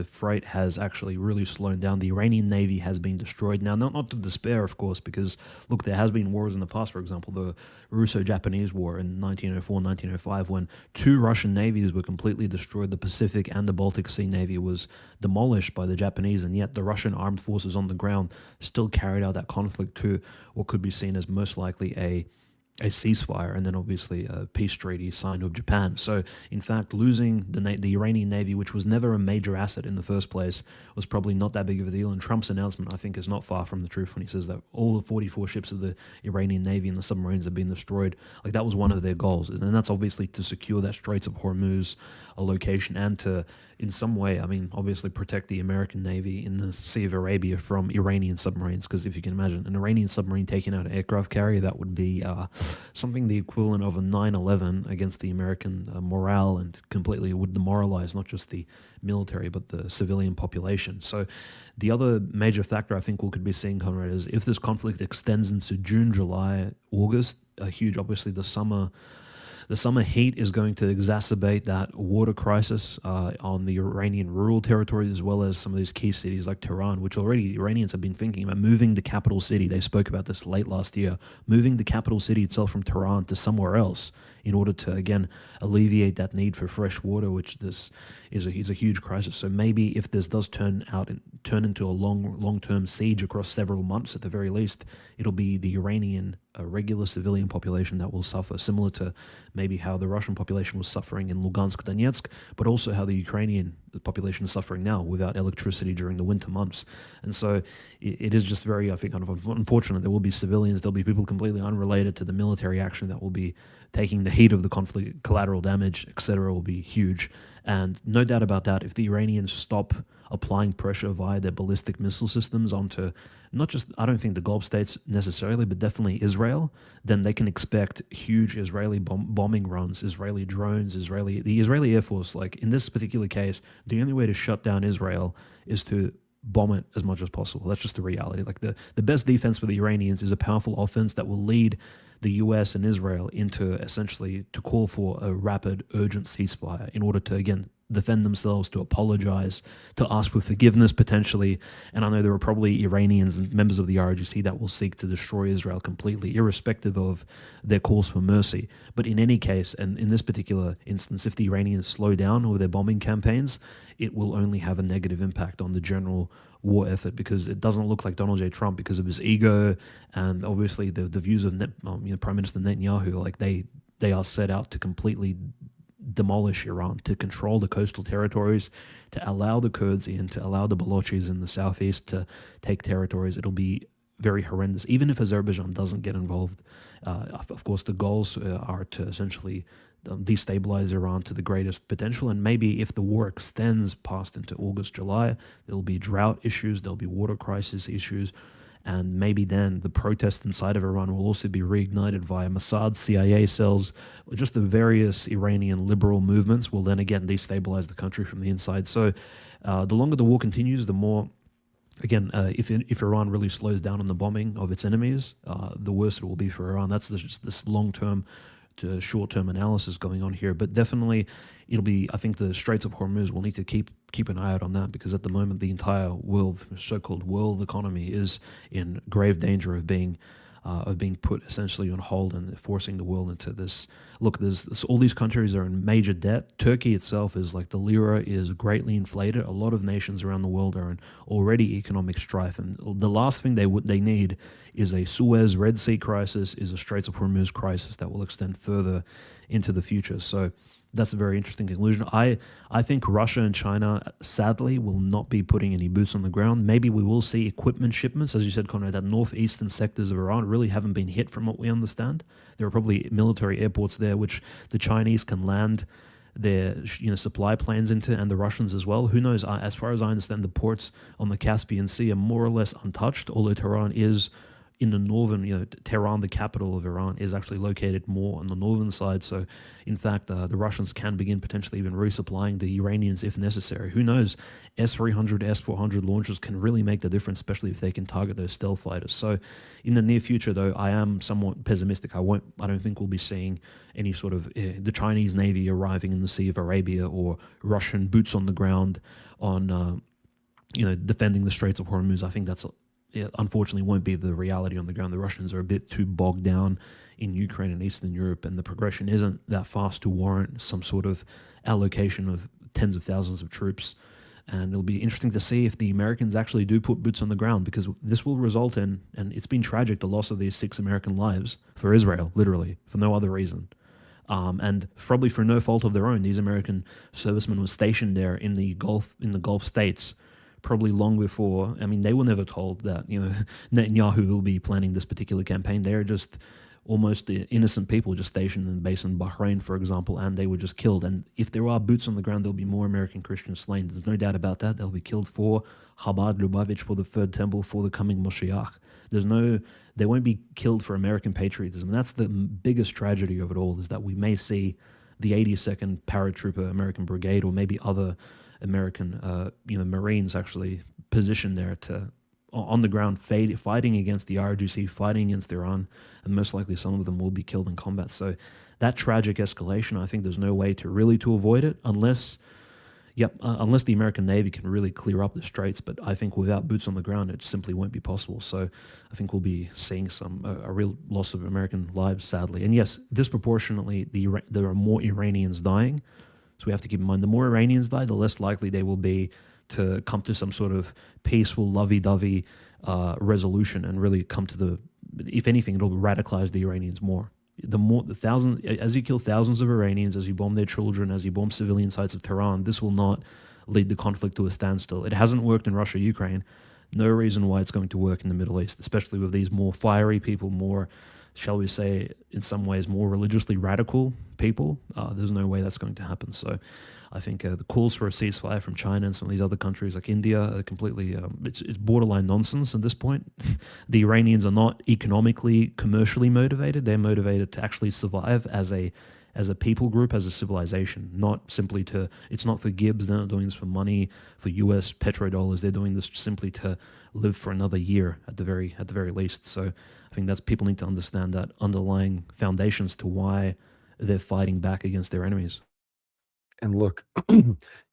Freight has actually really slowed down. The Iranian Navy has been destroyed. Now, not to despair, of course, because, look, there has been wars in the past. For example, the Russo-Japanese War in 1904, 1905, when 2 Russian navies were completely destroyed. The Pacific and the Baltic Sea Navy was demolished by the Japanese, and yet the Russian armed forces on the ground still carried out that conflict to what could be seen as most likely a ceasefire, and then obviously a peace treaty signed with Japan. So, in fact, losing the Iranian Navy, which was never a major asset in the first place, was probably not that big of a deal. And Trump's announcement, I think, is not far from the truth when he says that all the 44 ships of the Iranian Navy and the submarines have been destroyed. Like, that was one of their goals. And that's obviously to secure that Straits of Hormuz, a location, and to in some way, I mean, obviously protect the American Navy in the Sea of Arabia from Iranian submarines. Because if you can imagine an Iranian submarine taking out an aircraft carrier, that would be something the equivalent of a 9/11 against the American morale, and completely would demoralize not just the military but the civilian population. So, the other major factor I think we could be seeing, Conrad, is if this conflict extends into June, July, August, a huge, obviously, the summer heat is going to exacerbate that water crisis on the Iranian rural territories, as well as some of these key cities like Tehran, which already Iranians have been thinking about moving the capital city. They spoke about this late last year, moving the capital city itself from Tehran to somewhere else in order to, again, alleviate that need for fresh water, which this is a huge crisis. So maybe if this does turn into a long-term siege across several months at the very least, it'll be the Iranian regular civilian population that will suffer, similar to maybe how the Russian population was suffering in Lugansk, Donetsk, but also how the Ukrainian population is suffering now without electricity during the winter months. And so it is just very, I think, kind of unfortunate. There will be civilians, there'll be people completely unrelated to the military action that will be taking the heat of the conflict, collateral damage, etc., will be huge. And no doubt about that, if the Iranians stop applying pressure via their ballistic missile systems onto not just, I don't think the Gulf states necessarily, but definitely Israel, then they can expect huge Israeli bombing runs, Israeli drones, the Israeli Air Force. Like in this particular case, the only way to shut down Israel is to bomb it as much as possible. That's just the reality. Like the best defense for the Iranians is a powerful offense that will lead the US and Israel into essentially to call for a rapid, urgent ceasefire in order to, again, defend themselves, to apologize, to ask for forgiveness potentially. And I know there are probably Iranians and members of the RAGES that will seek to destroy Israel completely, irrespective of their calls for mercy. But in any case, and in this particular instance, if the Iranians slow down with their bombing campaigns, it will only have a negative impact on the general war effort, because it doesn't look like Donald J. Trump, because of his ego and obviously the views of Prime Minister Netanyahu, like they are set out to completely demolish Iran, to control the coastal territories, to allow the Kurds in, to allow the Balochis in the southeast to take territories. It'll be very horrendous, even if Azerbaijan doesn't get involved. Of course, the goals are to essentially destabilize Iran to the greatest potential. And maybe if the war extends past into August, July, there'll be drought issues, there'll be water crisis issues. And maybe then the protests inside of Iran will also be reignited via Mossad, CIA cells, or just the various Iranian liberal movements will then again destabilize the country from the inside. So the longer the war continues, the more, again, if Iran really slows down on the bombing of its enemies, the worse it will be for Iran. That's just this long-term to short-term analysis going on here. But definitely it'll be, I think the Straits of Hormuz will need to keep an eye out on that, because at the moment the entire world, so-called world economy, is in grave danger of being put essentially on hold, and forcing the world into this. Look, all these countries are in major debt. Turkey itself is like, the lira is greatly inflated. A lot of nations around the world are in already economic strife, and the last thing they need is a Suez Red Sea crisis, is a Straits of Hormuz crisis that will extend further into the future. So that's a very interesting conclusion. I think Russia and China, sadly, will not be putting any boots on the ground. Maybe we will see equipment shipments, as you said, Conrad, that northeastern sectors of Iran really haven't been hit from what we understand. There are probably military airports there which the Chinese can land their supply planes into, and the Russians as well. Who knows? As far as I understand, the ports on the Caspian Sea are more or less untouched, although Tehran is in the northern, Tehran, the capital of Iran, is actually located more on the northern side. So, in fact, the Russians can begin potentially even resupplying the Iranians if necessary. Who knows? S-300, S-400 launchers can really make the difference, especially if they can target those stealth fighters. So, in the near future, though, I am somewhat pessimistic. I don't think we'll be seeing any sort of the Chinese Navy arriving in the Sea of Arabia, or Russian boots on the ground on, defending the Straits of Hormuz. I think that's it unfortunately won't be the reality on the ground. The Russians are a bit too bogged down in Ukraine and Eastern Europe, and the progression isn't that fast to warrant some sort of allocation of tens of thousands of troops. And it'll be interesting to see if the Americans actually do put boots on the ground, because this will result in, and it's been tragic, the loss of these 6 American lives for Israel, literally, for no other reason. And probably for no fault of their own. These American servicemen were stationed there in the Gulf states, probably long before. I mean, they were never told that Netanyahu will be planning this particular campaign. They're just almost innocent people just stationed in the base in Bahrain, for example, and they were just killed. And if there are boots on the ground, there'll be more American Christians slain. There's no doubt about that. They'll be killed for Chabad, Lubavitch, for the Third Temple, for the coming Moshiach. There's no, they won't be killed for American patriotism. And that's the biggest tragedy of it all, is that we may see the 82nd Paratrooper American Brigade, or maybe other American, Marines actually positioned there to on the ground, fighting against the RGC, fighting against Iran, and most likely some of them will be killed in combat. So that tragic escalation, I think there's no way to avoid it unless the American Navy can really clear up the straits. But I think without boots on the ground, it simply won't be possible. So I think we'll be seeing a real loss of American lives, sadly. And yes, disproportionately, there are more Iranians dying. So we have to keep in mind, the more Iranians die, the less likely they will be to come to some sort of peaceful, lovey-dovey resolution and really come to if anything, it'll radicalize the Iranians more. As you kill thousands of Iranians, as you bomb their children, as you bomb civilian sites of Tehran, this will not lead the conflict to a standstill. It hasn't worked in Russia, Ukraine. No reason why it's going to work in the Middle East, especially with these more fiery people, more, shall we say, in some ways, more religiously radical people. There's no way that's going to happen. So I think the calls for a ceasefire from China and some of these other countries like India are completely, it's borderline nonsense at this point. The Iranians are not economically, commercially motivated. They're motivated to actually survive as a people group, as a civilization, not simply it's not for Gibbs. They're not doing this for money, for US petrodollars. They're doing this simply to live for another year at the very least. So I think people need to understand that underlying foundations to why they're fighting back against their enemies. And look,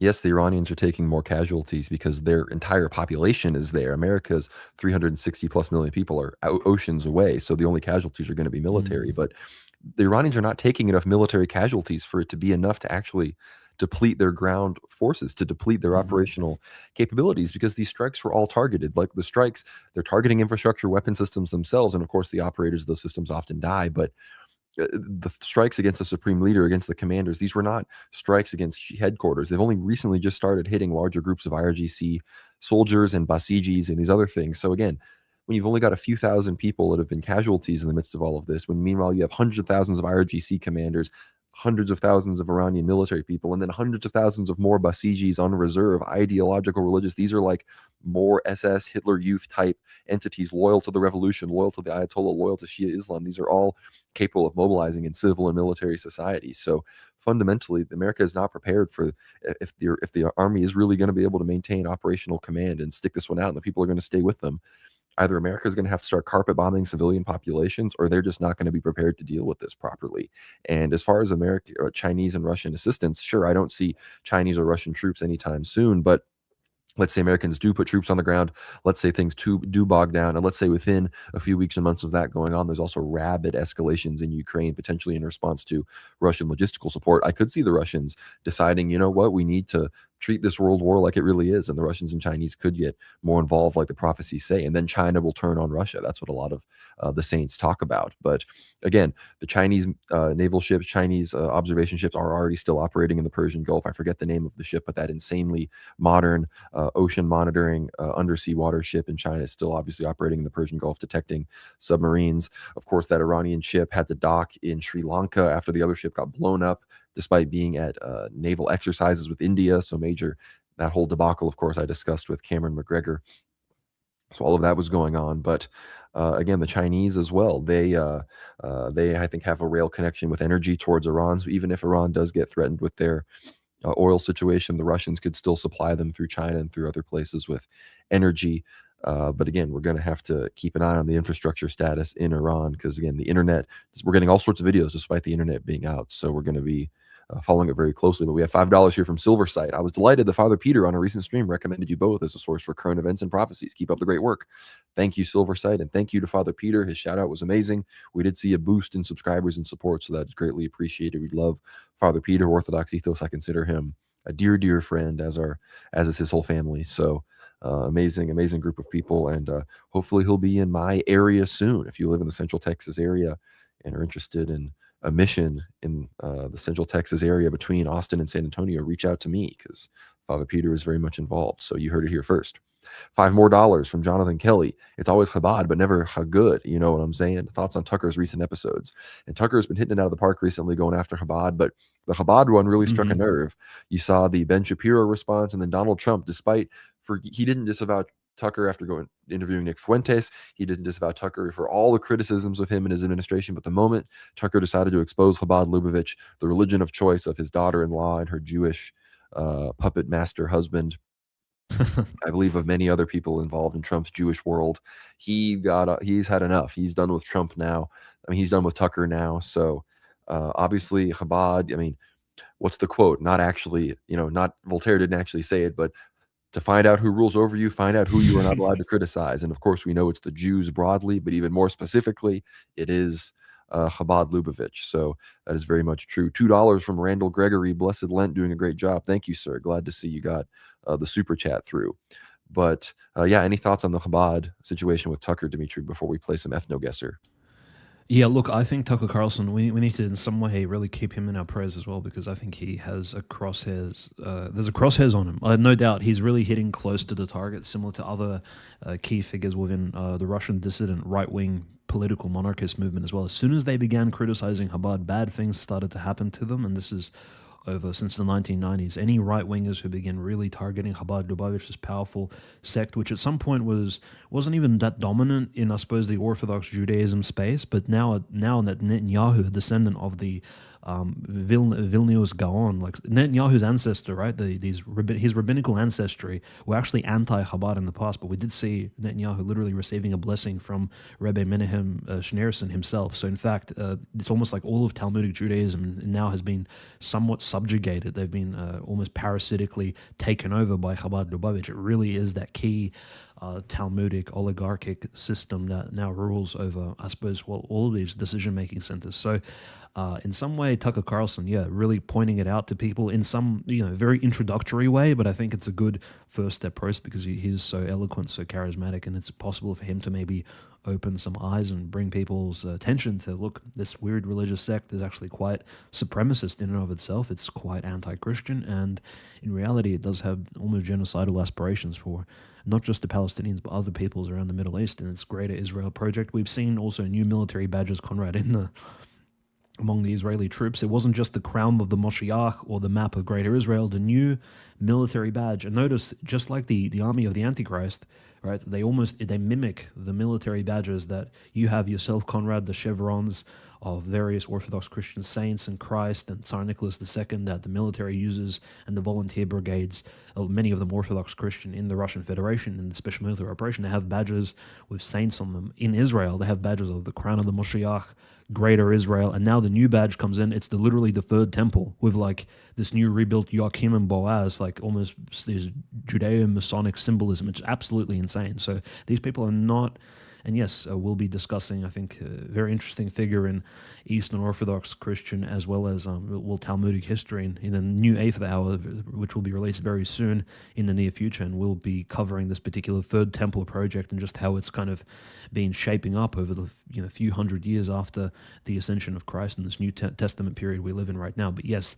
yes, the Iranians are taking more casualties because their entire population is there. America's 360 plus million people are oceans away, so the only casualties are going to be military. Mm. But the Iranians are not taking enough military casualties for it to be enough to actually deplete their ground forces, to deplete their Mhm. operational capabilities, because these strikes were all targeted. Like the strikes, they're targeting infrastructure, weapon systems themselves, and of course, the operators of those systems often die. But the strikes against the supreme leader, against the commanders, these were not strikes against headquarters. They've only recently just started hitting larger groups of IRGC soldiers and Basijis and these other things. So again, when you've only got a few thousand people that have been casualties in the midst of all of this, when meanwhile you have hundreds of thousands of IRGC commanders, hundreds of thousands of Iranian military people, and then hundreds of thousands of more Basijis on reserve, ideological, religious. These are like more SS, Hitler Youth type entities, loyal to the revolution, loyal to the Ayatollah, loyal to Shia Islam. These are all capable of mobilizing in civil and military society. So fundamentally, America is not prepared for if the army is really going to be able to maintain operational command and stick this one out, and the people are going to stay with them. Either America is going to have to start carpet bombing civilian populations, or they're just not going to be prepared to deal with this properly. And as far as Chinese and Russian assistance, sure, I don't see Chinese or Russian troops anytime soon, but let's say Americans do put troops on the ground. Let's say things do bog down. And let's say within a few weeks and months of that going on, there's also rapid escalations in Ukraine, potentially in response to Russian logistical support. I could see the Russians deciding, you know what, we need to treat this world war like it really is. And the Russians and Chinese could get more involved, like the prophecies say. And then China will turn on Russia. That's what a lot of the saints talk about. But again, the Chinese naval ships, Chinese observation ships are already still operating in the Persian Gulf. I forget the name of the ship, but that insanely modern ocean monitoring undersea water ship in China is still obviously operating in the Persian Gulf, detecting submarines. Of course, that Iranian ship had to dock in Sri Lanka after the other ship got blown up, despite being at naval exercises with India. So major, that whole debacle, of course, I discussed with Cameron McGregor. So all of that was going on. But again, the Chinese as well, they I think have a rail connection with energy towards Iran. So even if Iran does get threatened with their oil situation, the Russians could still supply them through China and through other places with energy. But again, we're going to have to keep an eye on the infrastructure status in Iran, because again, the internet, we're getting all sorts of videos despite the internet being out. So we're going to be following it very closely. But we have $5 here from Silversight. I was delighted that Father Peter on a recent stream recommended you both as a source for current events and prophecies. Keep up the great work. Thank you, Silversight, and thank you to Father Peter. His shout out was amazing. We did see a boost in subscribers and support, so that's greatly appreciated. We love Father Peter, Orthodox ethos. I consider him a dear, dear friend, as is his whole family. So amazing group of people, and hopefully he'll be in my area soon. If you live in the Central Texas area and are interested in a mission in the Central Texas area between Austin and San Antonio, reach out to me, because Father Peter is very much involved. So you heard it here first. $5 more from Jonathan Kelly. It's always Chabad, but never Hagud. You know what I'm saying? Thoughts on Tucker's recent episodes. And Tucker's been hitting it out of the park recently going after Chabad, but the Chabad one really struck a nerve. You saw the Ben Shapiro response, and then Donald Trump, he didn't disavow Tucker after interviewing Nick Fuentes. He didn't disavow Tucker for all the criticisms of him and his administration. But the moment Tucker decided to expose Chabad Lubavitch, the religion of choice of his daughter-in-law and her Jewish puppet master husband, I believe of many other people involved in Trump's Jewish world, he's had enough. He's done with Trump now. I mean, he's done with Tucker now. So obviously Chabad, I mean, what's the quote? Not actually, not Voltaire didn't actually say it, but to find out who rules over you, find out who you are not allowed to criticize. And of course, we know it's the Jews broadly, but even more specifically, it is Chabad Lubavitch. So that is very much true. $2 from Randall Gregory. Blessed Lent, doing a great job. Thank you, sir. Glad to see you got the super chat through. But yeah, any thoughts on the Chabad situation with Tucker, Dmitry, before we play some ethno guesser? Yeah, look, I think Tucker Carlson, we need to in some way really keep him in our prayers as well, because I think he has a crosshairs. There's a crosshairs on him. No doubt he's really hitting close to the target, similar to other key figures within the Russian dissident right-wing political monarchist movement as well. As soon as they began criticizing Chabad, bad things started to happen to them, and this is over since the 1990s. Any right-wingers who began really targeting Chabad Lubavitch, this powerful sect, which at some point wasn't even that dominant in, I suppose, the Orthodox Judaism space, but now that Netanyahu, a descendant of the Vilnius Gaon, like Netanyahu's ancestor, right? His rabbinical ancestry were actually anti-Chabad in the past, but we did see Netanyahu literally receiving a blessing from Rebbe Menahem Schneerson himself. So in fact, it's almost like all of Talmudic Judaism now has been somewhat subjugated. They've been almost parasitically taken over by Chabad Lubavitch. It really is that key Talmudic oligarchic system that now rules over, I suppose, all of these decision-making centers. So in some way, Tucker Carlson, really pointing it out to people in some, very introductory way, but I think it's a good first step process because he's so eloquent, so charismatic, and it's possible for him to maybe open some eyes and bring people's attention to, look, this weird religious sect is actually quite supremacist in and of itself. It's quite anti-Christian, and in reality, it does have almost genocidal aspirations for not just the Palestinians, but other peoples around the Middle East and its greater Israel project. We've seen also new military badges, Conrad, among the Israeli troops. It wasn't just the crown of the Moshiach or the map of Greater Israel, the new military badge. And notice, just like the army of the Antichrist, right, they mimic the military badges that you have yourself, Conrad, the chevrons of various Orthodox Christian saints and Christ and Tsar Nicholas II that the military uses, and the volunteer brigades, many of them Orthodox Christian in the Russian Federation in the special military operation. They have badges with saints on them. In Israel, they have badges of the crown of the Moshiach, Greater Israel, and now the new badge comes in. It's literally the third temple with like this new rebuilt Joachim and Boaz, like almost this Judeo-Masonic symbolism. It's absolutely insane. So these people are not. And yes, we'll be discussing, I think, a very interesting figure in Eastern Orthodox Christian as well as Talmudic history in a new eighth hour, which will be released very soon in the near future. And we'll be covering this particular Third Temple project and just how it's kind of been shaping up over the few hundred years after the ascension of Christ in this New Testament period we live in right now. But yes,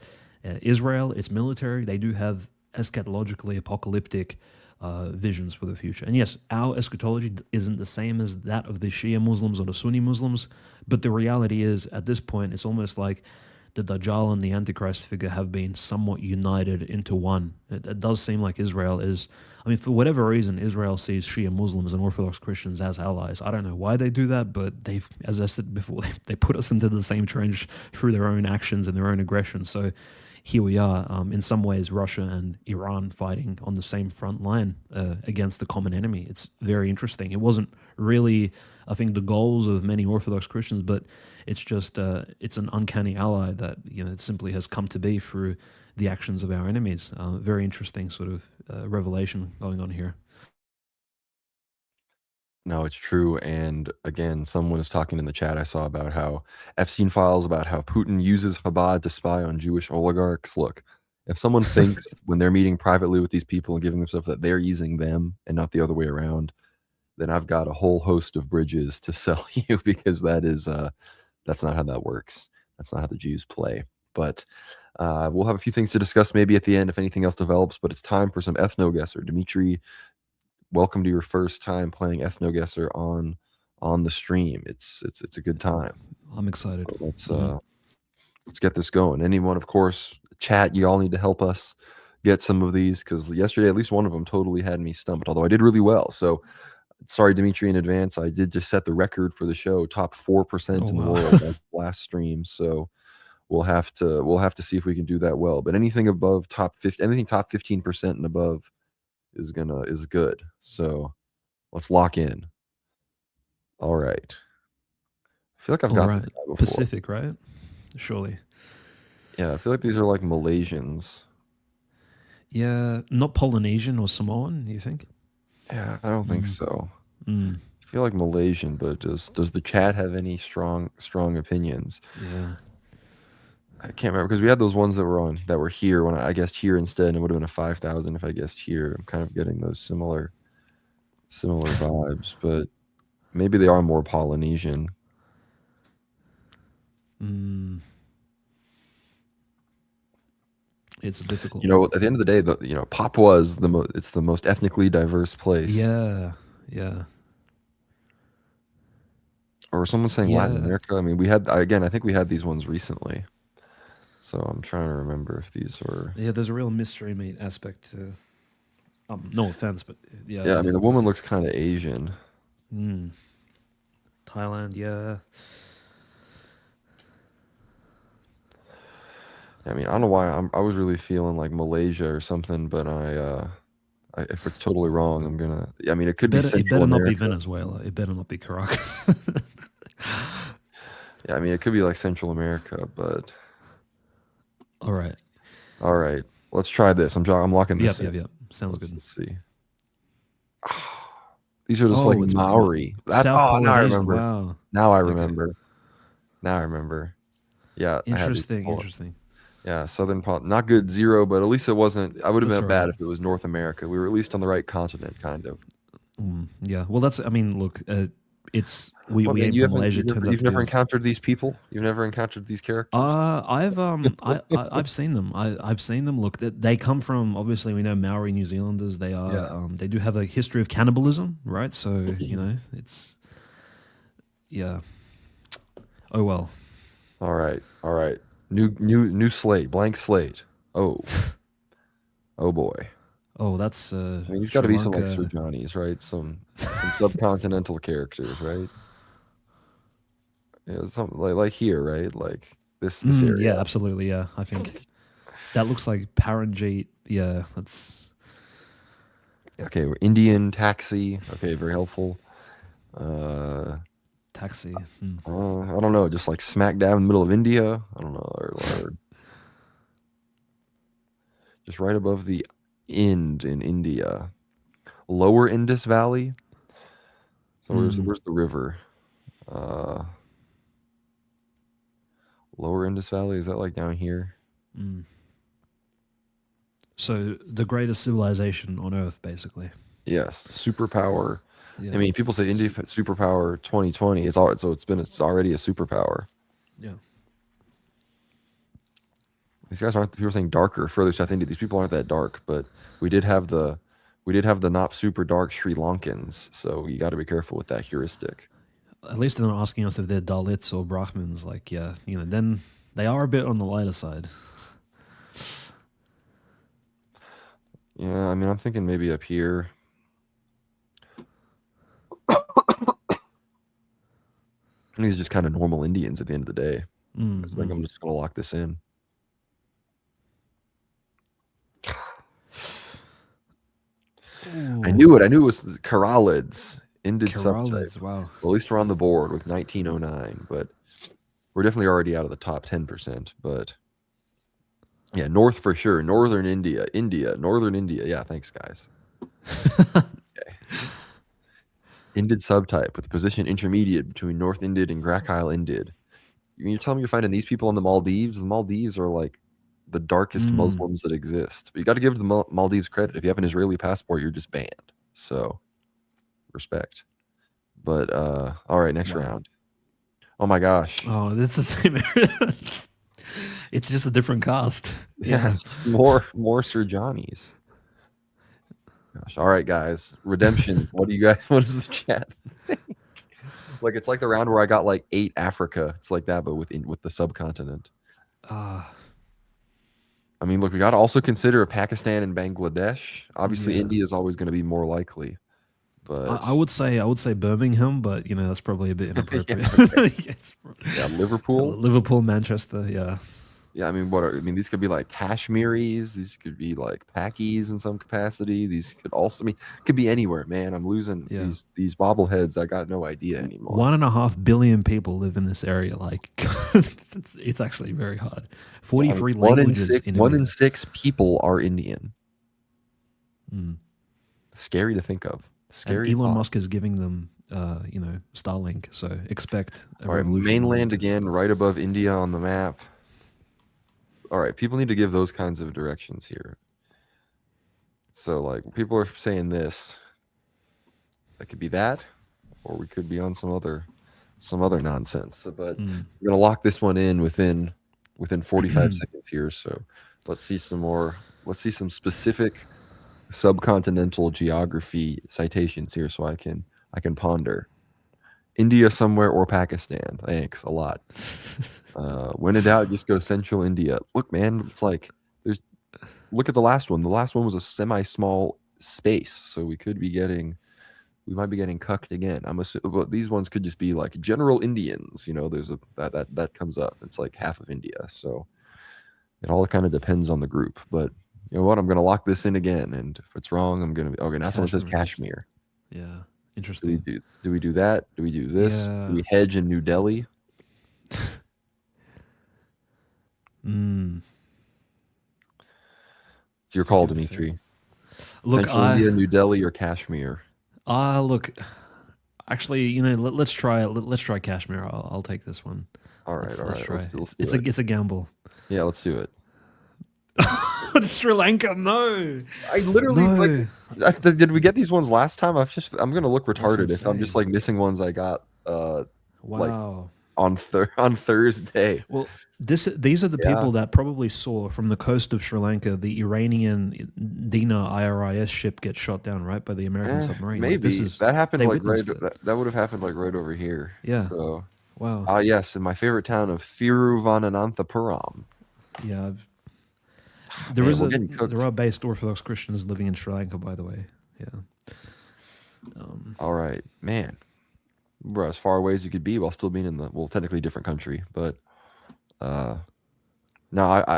Israel, its military, they do have eschatologically apocalyptic visions for the future. And yes, our eschatology isn't the same as that of the Shia Muslims or the Sunni Muslims, but the reality is, at this point, it's almost like the Dajjal and the Antichrist figure have been somewhat united into one. It does seem like Israel is, for whatever reason, Israel sees Shia Muslims and Orthodox Christians as allies. I don't know why they do that, but they've, as I said before, they put us into the same trench through their own actions and their own aggression. So here we are, in some ways, Russia and Iran fighting on the same front line against the common enemy. It's very interesting. It wasn't really, I think, the goals of many Orthodox Christians, but it's just, it's an uncanny ally that, it simply has come to be through the actions of our enemies. Very interesting sort of revelation going on here. No, it's true. And again, someone is talking in the chat I saw about how Epstein files about how Putin uses Chabad to spy on Jewish oligarchs. Look, if someone thinks when they're meeting privately with these people and giving them stuff that they're using them and not the other way around, then I've got a whole host of bridges to sell you, because that's not how that works. That's not how the Jews play. But we'll have a few things to discuss maybe at the end if anything else develops, but it's time for some ethno guesser. Dmitry, welcome to your first time playing Ethnoguesser on the stream. It's a good time. I'm excited. Let's get this going. Anyone, of course, chat, you all need to help us get some of these, because yesterday at least one of them totally had me stumped, although I did really well. So sorry, Dmitry, in advance. I did just set the record for the show, top 4% in the world as last stream. So we'll have to see if we can do that well. But anything above top 50, anything top 15% and above is good. So let's lock in. All right. I feel like I've got this guy before. Pacific, right? Surely. Yeah, I feel like these are like Malaysians. Yeah, not Polynesian or Samoan, you think? Yeah, I don't think so. I feel like Malaysian, but does the chat have any strong opinions? Yeah. I can't remember, because we had those ones that were here when I guessed here instead, and it would have been a 5,000 if I guessed here. I'm kind of getting those similar vibes, but maybe they are more Polynesian. It's difficult. You know, at the end of the day, Papua's it's the most ethnically diverse place. Yeah. Or someone saying Latin America. I mean, I think we had these ones recently. So I'm trying to remember if these were. Yeah, there's a real mystery meat aspect to. No offense, but yeah. Yeah, I mean, the woman looks kind of Asian. Thailand, yeah. I mean, I don't know why I was really feeling like Malaysia or something, but if it's totally wrong, I'm gonna. I mean, it could be Central America. It better not be Venezuela. It better not be Caracas. Yeah, I mean, it could be like Central America, but. All right. Let's try this. I'm locking this in. Yep. Sounds good. Let's see. These are just like Maori. That's now I remember. Wow. Now I remember. Yeah. Interesting. Yeah, Southern not good 0, but at least it wasn't. I would have been bad if it was North America. We were at least on the right continent, kind of. Yeah. Well, look, it's we aim for Malaysia. You've never encountered these people. You've never encountered these characters. I've seen them. I've seen them. Look, they come from, obviously we know Maori New Zealanders. They are. They do have a history of cannibalism, right? So it's. Yeah. Oh well. All right. New slate, blank slate. Oh boy. Oh, that's. I mean, he's got to be some like Sir Johnny's, right? Some subcontinental characters, right? Yeah, something like here, right? Like this area. Yeah, absolutely. Yeah, I think that looks like Paranjeet. Yeah, that's. Okay, we're Indian taxi. Okay, very helpful. Taxi. I don't know, just like smack dab in the middle of India. I don't know, or just right above the Ind in India, lower Indus Valley. So where's the river? Lower Indus Valley, is that like down here? So the greatest civilization on Earth, basically. Yes, superpower. Yeah. I mean, people say India superpower 2020. It's already a superpower. Yeah. These guys aren't. People are saying darker, further south India. These people aren't that dark, but we did have the not super dark Sri Lankans. So you got to be careful with that heuristic. At least they're not asking us if they're Dalits or Brahmins. Like, yeah, then they are a bit on the lighter side. Yeah, I mean, I'm thinking maybe up here. These are just kind of normal Indians at the end of the day. I think I'm just going to lock this in. Ooh. I knew it was Karalids. Indid subtype. Wow. Well, at least we're on the board with 1909, but we're definitely already out of the top 10%. But yeah, North for sure. Northern India. Northern India. Yeah, thanks, guys. Okay. Indid subtype with a position intermediate between North Indid and Grakile Indid. You're telling me you're finding these people on the Maldives? The Maldives are like the darkest Muslims that exist. But you got to give the Maldives credit. If you have an Israeli passport, you're just banned. So, respect. But all right, next round. Oh my gosh. Oh, it's the same area. It's just a different cast. Yeah, it's just more Sir Johnny's. Gosh. All right, guys. Redemption. What do you guys? What does the chat think? Like it's like the round where I got like 8 Africa. It's like that, but with the subcontinent. Ah, I mean, look, we got to also consider Pakistan and Bangladesh. Obviously, yeah. India is always going to be more likely, but I would say Birmingham, but that's probably a bit yeah, inappropriate. okay. Yes, Yeah, Liverpool. Liverpool, Manchester, yeah. Yeah, I mean, what are I mean, these could be like Kashmiris, these could be like Pakis in some capacity. These could also, I mean, could be anywhere, man. I'm losing Yeah. these bobbleheads. I got no idea anymore. 1.5 billion people live in this area. Like, it's actually very hard. Yeah, I mean, 43 languages in one in India. 6 people are Indian. Mm. Scary to think of. And Scary Elon thought. Musk is giving them, Starlink. So expect a All right, revolution in mainland winter. again, right above India on the map. All right, people need to give those kinds of directions here. So, like, people are saying this. That could be that, or we could be on some other nonsense. So, but we're gonna lock this one in within 45 seconds here. So, let's see some more. Let's see some specific subcontinental geography citations here, so I can ponder. India somewhere or Pakistan. Thanks a lot. When in doubt, just go Central India. Look, man, it's like there's. Look at the last one. The last one was a semi-small space, so we might be getting cucked again. I'm assuming, but these ones could just be like general Indians. There's a that comes up. It's like half of India, so it all kind of depends on the group. But you know what? I'm gonna lock this in again, and if it's wrong, I'm gonna be okay. Now someone says Kashmir. Yeah, Do interesting. we do that? Do we do this? Yeah. Do we hedge in New Delhi? Mm. It's your call, Dmitry. Look, Central India, New Delhi, or Kashmir? look. Actually, let's try it. Let's try Kashmir. I'll take this one. All right, Let's try. Let's do It's a gamble. Yeah, let's do it. Sri Lanka, no. I literally did we get these ones last time? I'm gonna look retarded if I'm just insane. like missing ones I got like Wow. on Thursday. Well, these are the people that probably saw from the coast of Sri Lanka the Iranian Dina IRIS ship get shot down right by the American submarine. Maybe Like, this is that happened they like right witnessed it. that would have happened like right over here. Yeah. So Wow. yes, in my favorite town of Thiruvananthapuram. Yeah. Man, there are based Orthodox Christians living in Sri Lanka, by the way. Yeah. All right, man. We're as far away as you could be while still being in the technically different country, but no,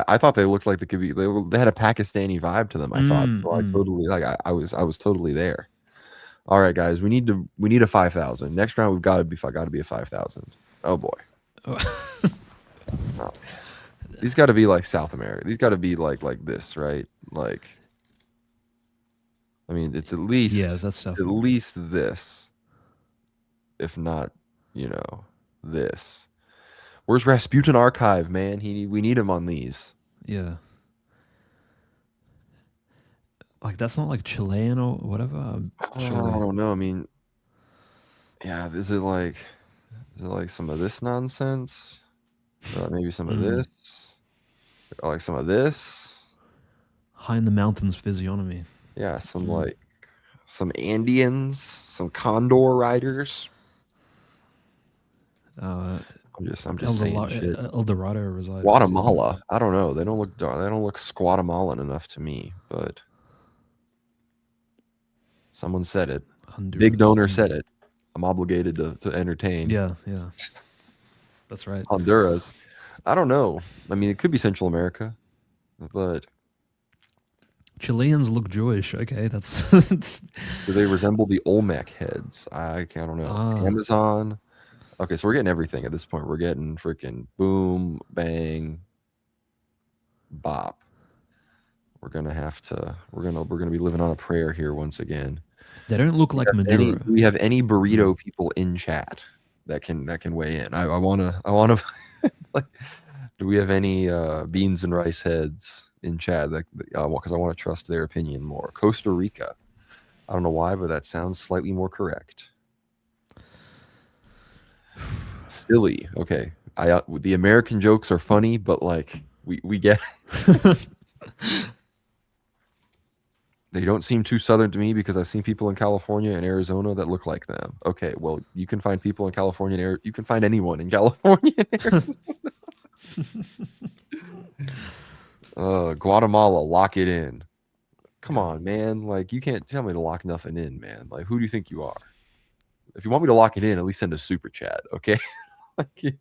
I thought they looked like they could be. They had a Pakistani vibe to them. I thought so. I totally I was totally there. All right, guys, we need a 5,000. Next round we've got to be a 5,000. Oh boy. Oh. These got to be like South America. These got to be like this, right? Like, I mean, it's at least that's South at least this, if not, this. Where's Rasputin Archive, man? We need him on these. Yeah. Like, that's not like Chilean or whatever. I don't know. I mean, yeah, is it like some of this nonsense? Maybe some of this. Like some of this. High in the mountains physiognomy. Yeah, some Andeans, some Condor riders. I'm just saying shit. El Dorado resides. Guatemala. I don't know. They don't look Guatemalan enough to me, but someone said it. Honduras. Big donor said it. I'm obligated to entertain. Yeah. That's right. Honduras. I don't know. I mean, it could be Central America, but Chileans look Jewish. Okay, that's. Do they resemble the Olmec heads? I don't know. Amazon. Okay, so we're getting everything at this point. We're getting freaking boom, bang, bop. We're gonna be living on a prayer here once again. They don't look like Maduro. Do we have any burrito people in chat that can weigh in? I wanna like. Do we have any beans and rice heads in chat? Because I want to trust their opinion more. Costa Rica. I don't know why, but that sounds slightly more correct. Philly. Okay. The American jokes are funny, but like we get. They don't seem too southern to me because I've seen people in California and Arizona that look like them. Okay, well, you can find people in California and you can find anyone in California and Arizona. Guatemala, lock it in. Come Yeah. on, man. Like, you can't tell me to lock nothing in, man. Like, who do you think you are? If you want me to lock it in, at least send a super chat, okay? Like, if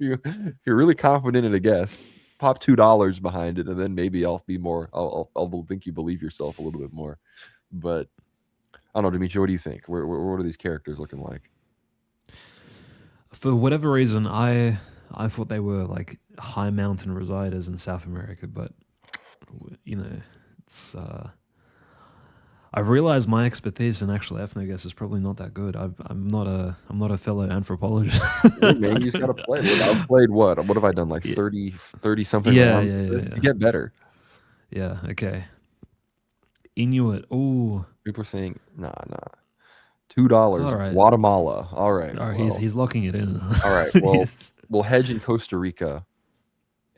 you're really confident in a guess, pop $2 behind it, and then maybe I'll be more. I'll think you believe yourself a little bit more. But I don't know, Dimitri. What do you think? What are these characters looking like? For whatever reason, I thought they were like high mountain residers in South America, but you know, it's I've realized my expertise in actual ethnoguess is probably not that good. I'm not a fellow anthropologist. Hey, man, you just gotta play. Look, I've played what? What have I done? Like Yeah, 30 something yeah, rounds. yeah, yeah, You yeah. get better. Yeah, okay. Inuit. Oh, People are saying, nah. $2. all right. Guatemala. All right. All right, Well, he's locking it in. all right. Well, we'll hedge in Costa Rica,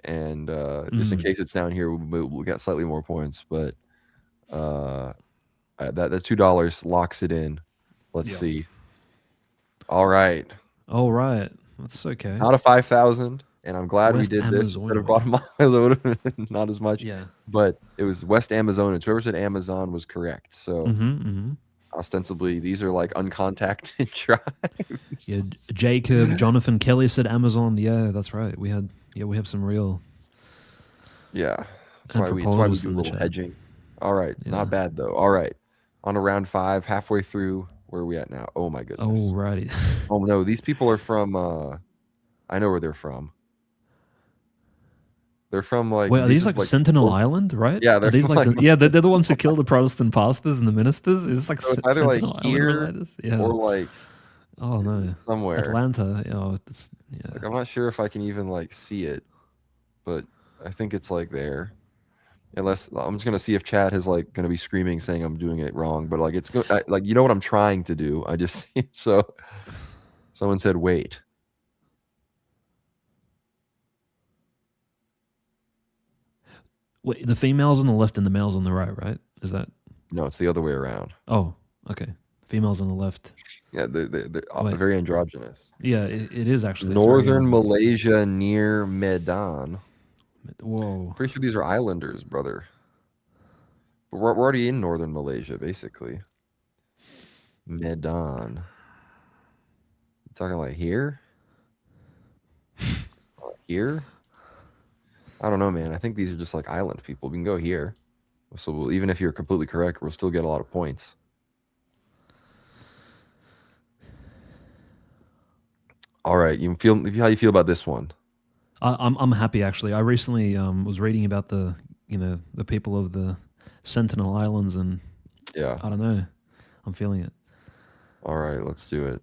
and just in case it's down here, we'll get slightly more points. But that $2 locks it in. Let's see. All right. All right, that's okay. Not a 5,000, and I'm glad West we did this instead of Amazonia. Guatemala. It would have been not as much. Yeah. But it was West Amazon, and whoever said Amazon was correct. So Mm-hmm. ostensibly, these are like uncontacted tribes. Yeah, Jacob, Jonathan Kelly said Amazon. Yeah, that's right. We have some real Yeah, that's why we anthropologists do a in the little chat. hedging. All right, Yeah. not bad though. All right, on to round 5, halfway through. Where are we at now? Oh my goodness. Alrighty. Oh no, these people are from. I know where they're from. They're from like. Wait, are these like Sentinel people- Island, right? Yeah, are they're these from, like like- they're the ones who kill the Protestant pastors and the ministers? Is this like So it's either like Sentinel here Island riders? Yeah. or like Oh no, somewhere. Atlanta. Oh, yeah. Like I'm not sure if I can even like see it, but I think it's like there. Unless I'm just gonna see if Chad is like gonna be screaming saying I'm doing it wrong, but like it's like you know what I'm trying to do. I just so someone said wait. Wait, the females on the left and the males on the right, right? Is that? No, it's the other way around. Oh, okay. Females on the left. Yeah, they're Wait. very androgynous. Yeah, it is actually. Northern Malaysia near Medan. Whoa. Pretty sure these are islanders, brother. But we're already in northern Malaysia, basically. Medan. You talking like here? Here? I don't know, man. I think these are just like island people. We can go here. So even if you're completely correct, we'll still get a lot of points. All right, how you feel about this one? I'm happy actually. I recently was reading about the people of the Sentinel Islands, and Yeah. I don't know, I'm feeling it. All right, let's do it.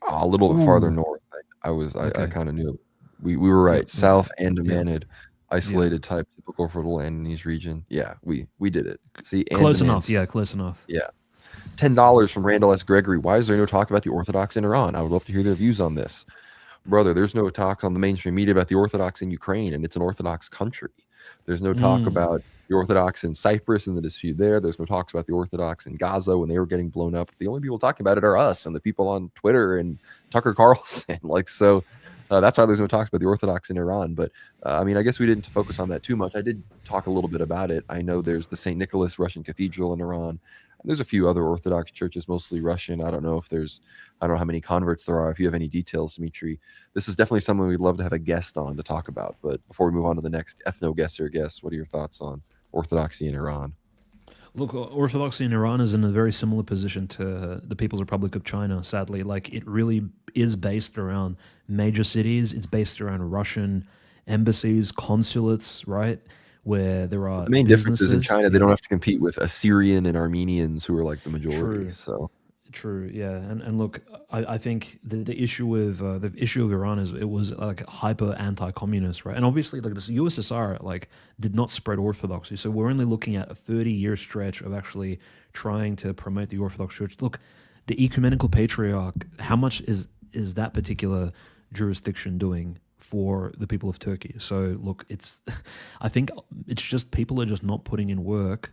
A little bit farther north. I kind of knew. We were right. Yep, South yep, Andamanid, isolated type, typical for the Andanese region. Yeah, we did it. See, Close Andamans. enough. Yeah, close enough. Yeah. $10 from Randall S. Gregory. Why is there no talk about the Orthodox in Iran? I would love to hear their views on this. Brother, there's no talk on the mainstream media about the Orthodox in Ukraine, and it's an Orthodox country. There's no talk about the Orthodox in Cyprus and the dispute there. There's no talks about the Orthodox in Gaza when they were getting blown up. The only people talking about it are us and the people on Twitter and Tucker Carlson. That's why there's no talks about the Orthodox in Iran. But I mean, I guess we didn't focus on that too much. I did talk a little bit about it. I know there's the St. Nicholas Russian Cathedral in Iran. And there's a few other Orthodox churches, mostly Russian. I don't know how many converts there are. If you have any details, Dmitry, this is definitely something we'd love to have a guest on to talk about. But before we move on to the next ethno-guesser guest, what are your thoughts on Orthodoxy in Iran? Look, Orthodoxy in Iran is in a very similar position to the People's Republic of China, sadly. Like, it really is based around major cities. It's based around Russian embassies, consulates, right? Where there are the main difference is in China, they yeah. don't have to compete with Assyrian and Armenians who are like the majority. True, yeah, and look, I think the issue of Iran is it was like hyper anti-communist, right? And obviously, like, this USSR like did not spread orthodoxy, so we're only looking at a 30-year stretch of actually trying to promote the Orthodox Church. Look, the ecumenical patriarch, how much is that particular jurisdiction doing for the people of Turkey? So look, I think it's just people are just not putting in work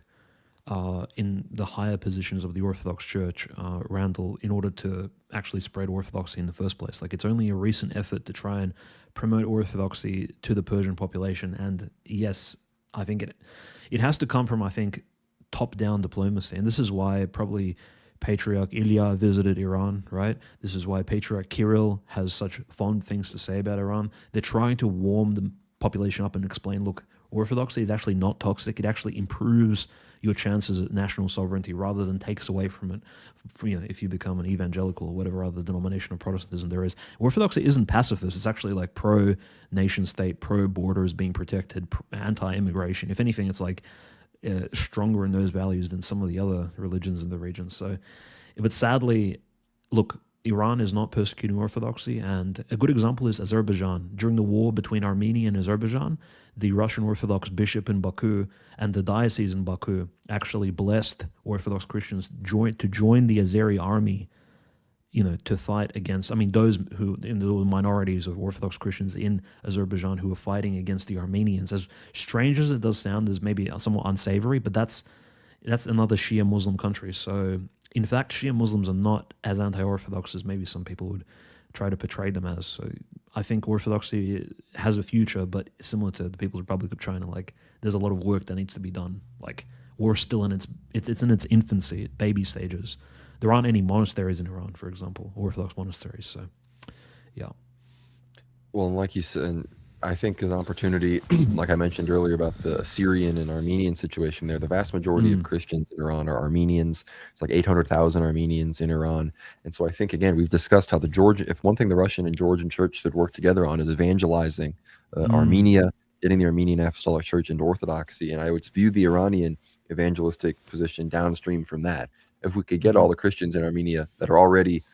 in the higher positions of the Orthodox Church, Randall, in order to actually spread Orthodoxy in the first place. Like, it's only a recent effort to try and promote Orthodoxy to the Persian population. And yes, I think it has to come from, I think, top-down diplomacy. And this is why probably Patriarch Ilya visited Iran, right? This is why Patriarch Kirill has such fond things to say about Iran. They're trying to warm the population up and explain, look, Orthodoxy is actually not toxic. It actually improves your chances at national sovereignty rather than takes away from it. If you become an evangelical or whatever other denomination of Protestantism there is, Orthodoxy isn't pacifist. It's actually like pro nation state, pro borders being protected, anti immigration. If anything, it's like stronger in those values than some of the other religions in the region. So, but sadly, look, Iran is not persecuting Orthodoxy, and a good example is Azerbaijan. During the war between Armenia and Azerbaijan, the Russian Orthodox bishop in Baku and the diocese in Baku actually blessed Orthodox Christians to join the Azeri army, to fight against, those who, in the minorities of Orthodox Christians in Azerbaijan who are fighting against the Armenians. As strange as it does sound, as maybe somewhat unsavory, but that's another Shia Muslim country. So, in fact, Shia Muslims are not as anti-Orthodox as maybe some people would try to portray them as. So, I think Orthodoxy has a future, but similar to the People's Republic of China, like, there's a lot of work that needs to be done. Like, we're still in it's in its infancy, baby stages. There aren't any monasteries in Iran, for example, Orthodox monasteries. So, yeah. Well, and like you said, I think an opportunity, like I mentioned earlier about the Syrian and Armenian situation there, the vast majority of Christians in Iran are Armenians. It's like 800,000 Armenians in Iran. And so I think, again, we've discussed how if one thing the Russian and Georgian church should work together on is evangelizing Armenia, getting the Armenian Apostolic Church into Orthodoxy. And I would view the Iranian evangelistic position downstream from that. If we could get all the Christians in Armenia that are already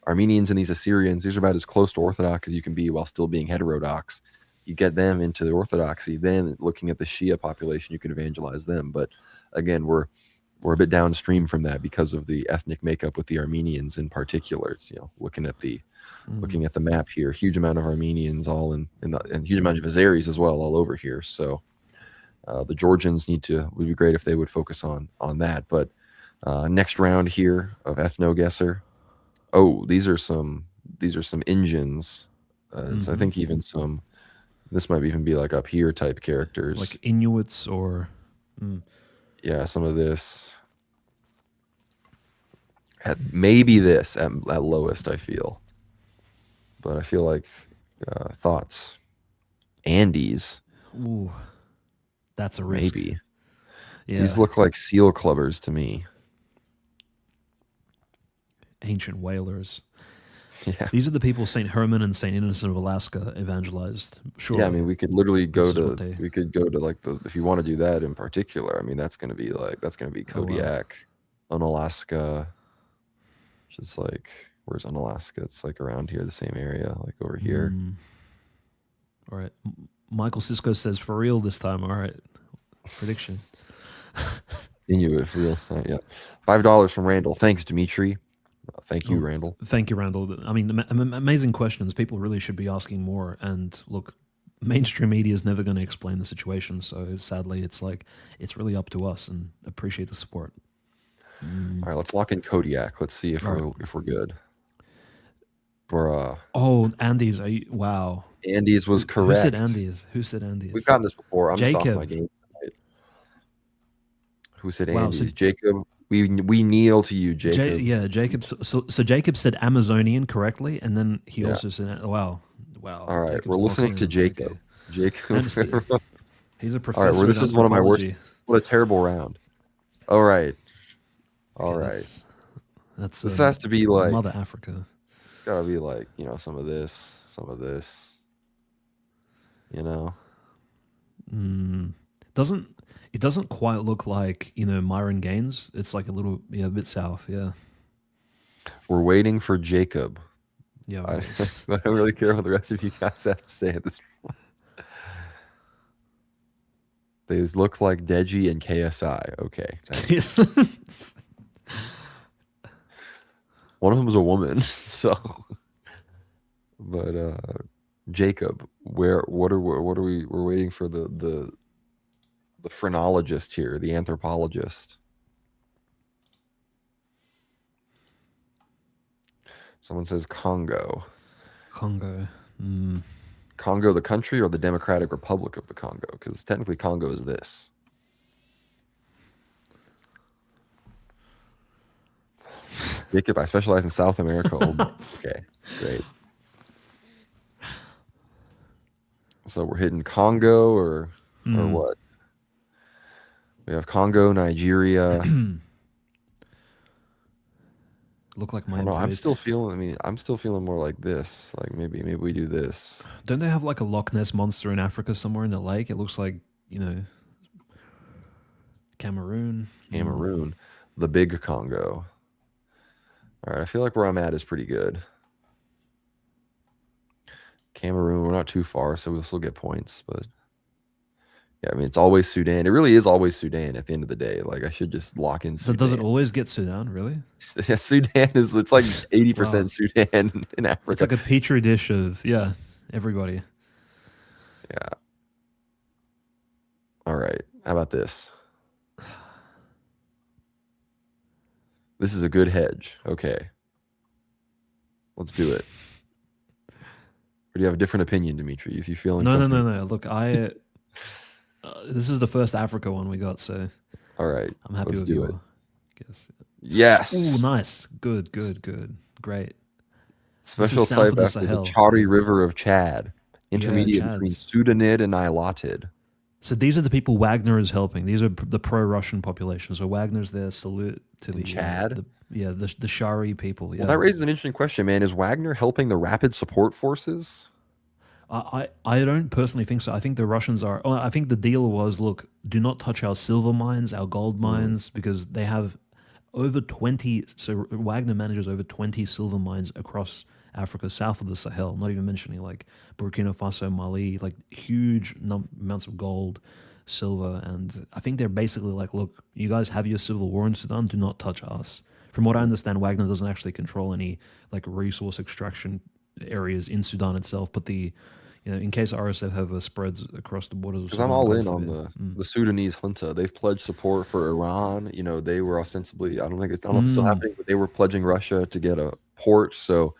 Armenians and these Assyrians, these are about as close to Orthodox as you can be while still being heterodox. You get them into the Orthodoxy, then looking at the Shia population, you can evangelize them. But again, we're a bit downstream from that because of the ethnic makeup with the Armenians in particular. It's, looking at the map here, huge amount of Armenians all and huge amount of Azeris as well all over here. So the Georgians would be great if they would focus on that. But next round here of ethno guesser. Oh, these are some Indians. So I think even this might even be like up here type characters, like Inuits or yeah, some of this. Maybe this at lowest, I feel, but I feel like thoughts. Andes. Ooh, that's a risk. Maybe. Yeah. These look like seal clubbers to me. Ancient whalers. Yeah. These are the people St. Herman and St. Innocent of Alaska evangelized. Sure. Yeah, we could literally go to like if you want to do that in particular, that's going to be Kodiak, Unalaska, which is like, where's Unalaska? It's like around here, the same area, like over here. All right. Michael Cisco says for real this time. All right. Prediction. Inuit for real. Yeah. $5 from Randall. Thanks, Dmitry. Thank you, Randall. Thank you, Randall. Amazing questions. People really should be asking more. And look, mainstream media is never going to explain the situation. So sadly, it's really up to us, and appreciate the support. All right, let's lock in Kodiak. Let's see if we're good. For Andes. Wow. Andes was correct. Who said Andes? We've gotten this before. I'm Jacob. just off my game tonight. Who said Andes? Wow, Jacob. We kneel to you, Jacob. Jacob. So Jacob said Amazonian correctly, and then he also said, "Wow." All right, Jacob's we're listening to Jacob. Jacob. He's a professor. All right, this is one of my worst. What a terrible round. All right. This has to be like Mother Africa. It's got to be like some of this. It doesn't quite look like, Myron Gaines. It's like a bit south, yeah. We're waiting for Jacob. Yeah. I don't really care what the rest of you guys have to say at this point. These look like Deji and KSI. Okay. One of them is a woman, so. But Jacob, what are we? We're waiting for the the phrenologist here, the anthropologist. Someone says Congo. Congo. Congo, the country, or the Democratic Republic of the Congo? Because technically, Congo is this. Jacob, I specialize in South America. Okay, great. So we're hitting Congo or what? We have Congo, Nigeria. Look like my No, I'm info. still feeling. I mean, I'm still feeling more like this. Like maybe we do this. Don't they have like a Loch Ness monster in Africa somewhere in the lake? It looks like, you know, Cameroon. Cameroon, the big Congo. All right, I feel like where I'm at is pretty good. Cameroon, we're not too far, so we'll still get points. But yeah, I mean, it's always Sudan. It really is always Sudan at the end of the day. Like I should just lock in Sudan. So does it always get Sudan? Really? Yeah, Sudan is. It's like 80% Wow. Sudan in Africa. It's like a petri dish of everybody. Yeah. All right. How about this? This is a good hedge. Okay. Let's do it. Or do you have a different opinion, Dmitry? If you're feeling something. No. Look, this is the first Africa one we got, so all right. I'm happy with your guess. Yes. Ooh, nice. Good. Great. Special type after the Chari River of Chad. Intermediate between Sudanid and Niloted. So these are the people Wagner is helping. These are the pro-Russian population. So Wagner's there. Salute to the Chad. The Shari people. Yeah. Well, that raises an interesting question, man. Is Wagner helping the Rapid Support Forces? I don't personally think so. I think the Russians are. I think the deal was, look, do not touch our silver mines, our gold mines, because they have over 20. So Wagner manages over 20 silver mines across Africa, south of the Sahel. Not even mentioning like Burkina Faso, Mali, like huge amounts of gold, silver, and I think they're basically like, look, you guys have your civil war in Sudan. Do not touch us. From what I understand, Wagner doesn't actually control any like resource extraction areas in Sudan itself, but in case RSF ever spreads across the borders. Because I'm all in on the Sudanese junta. They've pledged support for Iran. They were ostensibly, I don't know if it's still happening, but they were pledging Russia to get a port. So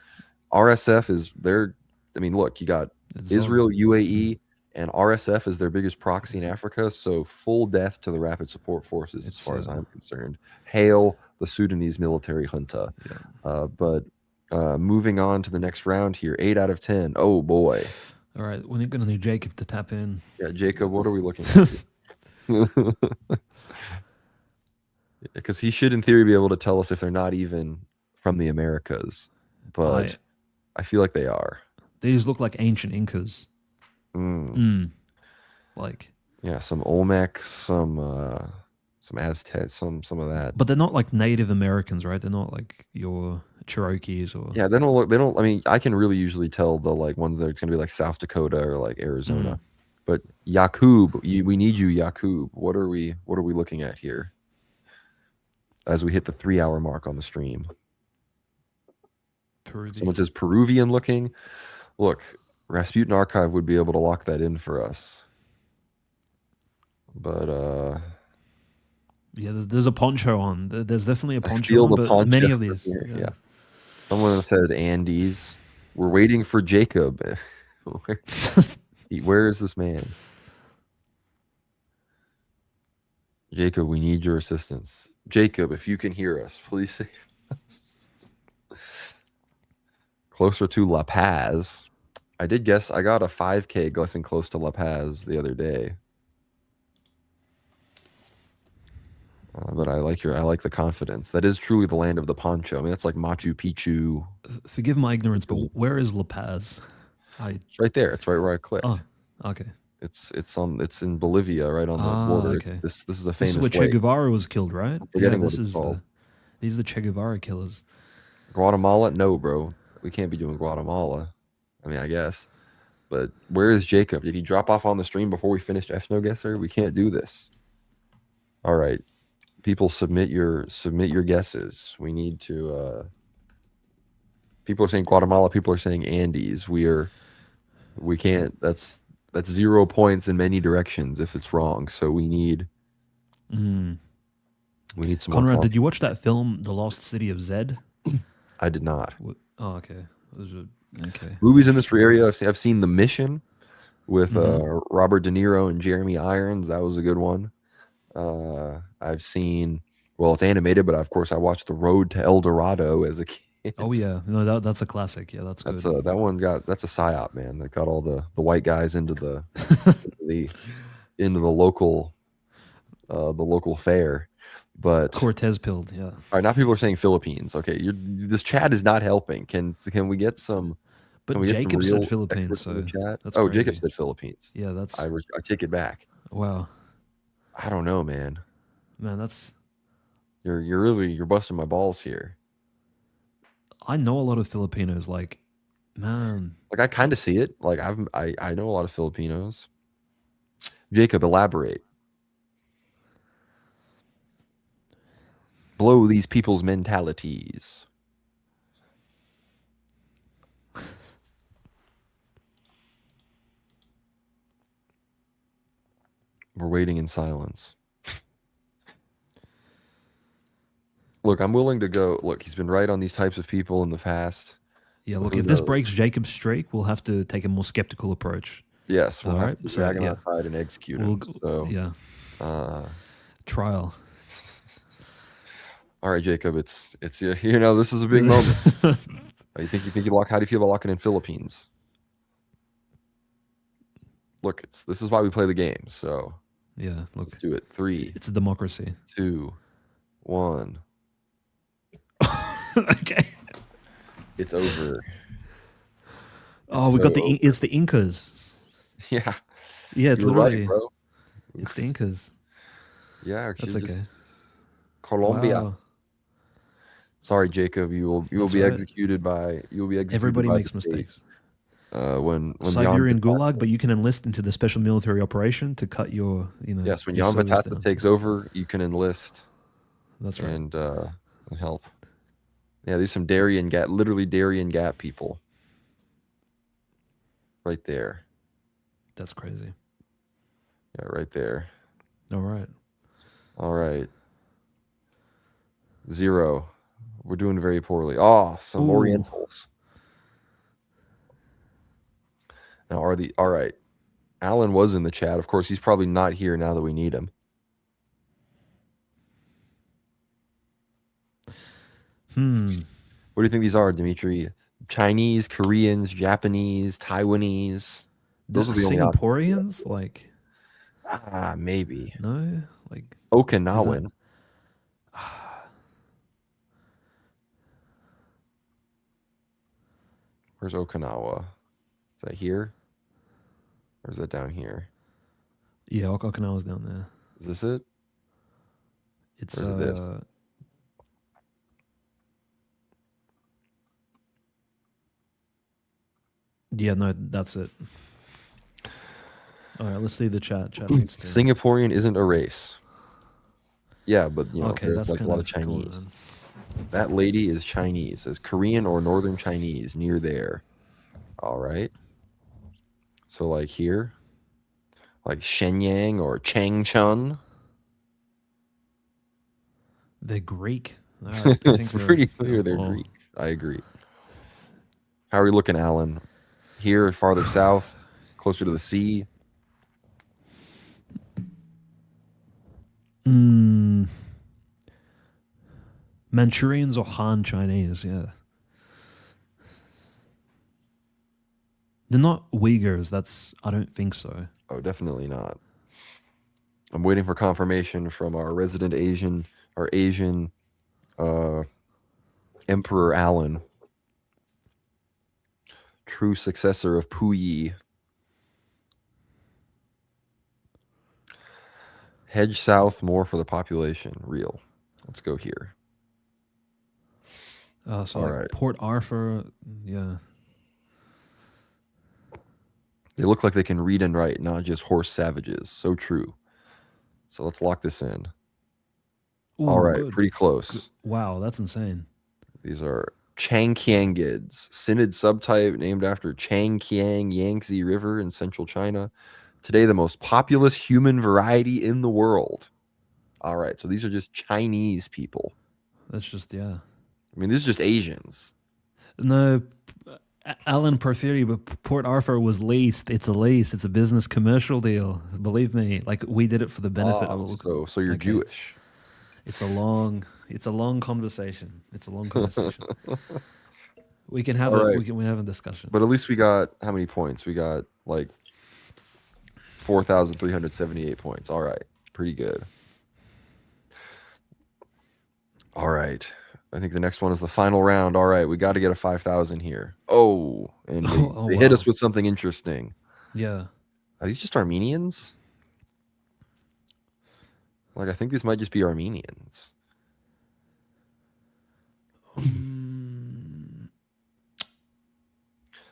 RSF is their, I mean, look, you got Israel, UAE, and RSF is their biggest proxy in Africa. So full death to the Rapid Support Forces, as far as I'm concerned. Hail the Sudanese military junta. Yeah. But moving on to the next round here, 8 out of 10. Oh boy. All right, we're going to need Jacob to tap in. Yeah, Jacob, what are we looking at? Because he should, in theory, be able to tell us if they're not even from the Americas. But I feel like they are. These look like ancient Incas. Like, yeah, some Olmec, some Aztecs, some of that. But they're not like Native Americans, right? They're not like your Cherokees or. Yeah, they don't look. They don't. I mean, I can really usually tell the like ones that are going to be like South Dakota or like Arizona. But Yakub, we need you, Yakub. What are we looking at here? As we hit the 3-hour mark on the stream. Peruvian. Someone says Peruvian looking. Look, Rasputin Archive would be able to lock that in for us. But yeah, there's a poncho on. There's definitely a poncho. I feel on, the poncho many of these. Yeah. Someone said Andes. We're waiting for Jacob. Where is this man? Jacob, we need your assistance. Jacob, if you can hear us, please save us. Closer to La Paz. I did guess. I got a 5K guessing close to La Paz the other day. But I like the confidence. That is truly the land of the poncho. I mean, that's like Machu Picchu. Forgive my ignorance, but where is La Paz? It's right there. It's right where I clicked. Oh, okay. It's in Bolivia, right on the border. Okay. This is a famous. This is where Che Guevara was killed, right? I'm forgetting what it's called. These are the Che Guevara killers. Guatemala? No, bro. We can't be doing Guatemala. I mean, I guess. But where is Jacob? Did he drop off on the stream before we finished Ethno Guesser? We can't do this. All right. People submit your guesses. We need to people are saying Guatemala, people are saying Andes. We can't, that's That's 0 points in many directions if it's wrong. So Mm. we need some more Conrad, conf. did you watch that film, The Lost City of Zed? I did not. Oh, okay. Okay. Movies in this area. I've seen The Mission with Hmm. Robert De Niro and Jeremy Irons. That was a good one. I've seen. Well, it's animated, but of course I watched The Road to El Dorado as a kid. Oh yeah, no, that's a classic. Yeah, that's good. That's a psyop, man. That got all the white guys into the into the local fair. But Cortez pilled. Yeah, all right, now people are saying Philippines. Okay, this chat is not helping. Can we get some? Can but we get some Jacob said real Philippines, experts in the so chat? that's Oh, Jacob crazy. said Philippines. Yeah, that's I take it back. wow, I don't know, man. man. That's You're busting my balls here. I know a lot of Filipinos. Like, man, Like I kind of see it. Like I know a lot of Filipinos. Jacob, elaborate. Blow these people's mentalities. We're waiting in silence. Look, I'm willing to go. Look, he's been right on these types of people in the past. yeah. But Look, who if this knows? breaks Jacob's streak, we'll have to take a more skeptical approach. Yes, we'll All have right, to so drag him yeah, outside and execute him. So, yeah, uh, trial. all right, Jacob, it's this is a big moment. You think you lock? How do you feel about locking in Philippines? Look, this is why we play the game. So Yeah, look, let's do it. 3, it's a democracy. 2, 1. Okay. It's over. Oh, we got it's the Incas. Yeah. Yeah, it's You were literally right, bro. it's the Incas. Yeah, That's actually, okay. Colombia. Wow. Sorry, Jacob. You will That's be right. executed by Everybody the makes state. mistakes. When Siberian Jan Gulag, but Vatatzes- you can enlist into the special military operation to cut your, yes, when your Jan service Vatatzes down. takes over, you can enlist That's right. and help. Yeah, there's some Darien Gap, literally Darien Gap people, right there. That's crazy. Yeah, right there. All right. All right. 0. We're doing very poorly. Oh, some Ooh. Orientals. Now, all right? Alan was in the chat. Of course, he's probably not here now that we need him. What do you think these are, Dmitry? Chinese, Koreans, Japanese, Taiwanese. Those are the only Singaporeans? Like, maybe. no? Like, Okinawan. Where's Okinawa? Is that here? Or is that down here? yeah, Okinawa's down there. Is this it? It's Or is it this? Yeah, no, that's it. All right, let's see the chat. Chat needs to. Singaporean isn't a race. Yeah, but Okay, there's that's like a kind lot of of cool, Chinese. then. That lady is Chinese. Is Korean or Northern Chinese near there? All right. So like here, like Shenyang or Changchun. They're Greek. It's pretty clear they're Greek. I agree. How are we looking, Alan? Here, farther south, closer to the sea. Manchurians or Han Chinese, yeah. They're not Uyghurs. I don't think so. Oh, definitely not. I'm waiting for confirmation from our resident Asian Emperor Alan, true successor of Puyi. Hedge south more for the population. Real. Let's go here. So All like right. Port Arthur, yeah. They look like they can read and write, not just horse savages. So true. So let's lock this in. Ooh, all right, good. pretty close. Wow, that's insane. These are Changkiangids, Synod subtype named after Changkiang Yangtze River in central China. Today, the most populous human variety in the world. All right, so these are just Chinese people. That's just, yeah. I mean, these are just Asians. No, Alan Porphyry, but Port Arthur was leased. It's a lease. It's a business commercial deal. Believe me, like we did it for the benefit Oh, of. so you're Okay, Jewish. it's a long conversation. It's a long conversation. We can have All a right, we have a discussion. but at least we got how many points? We got like 4,378 points. All right, pretty good. All right. I think the next one is the final round. All right, we got to get a 5,000 here. Oh, and they hit Wow. us with something interesting. Yeah. Are these just Armenians? Like, I think these might just be Armenians. Um, I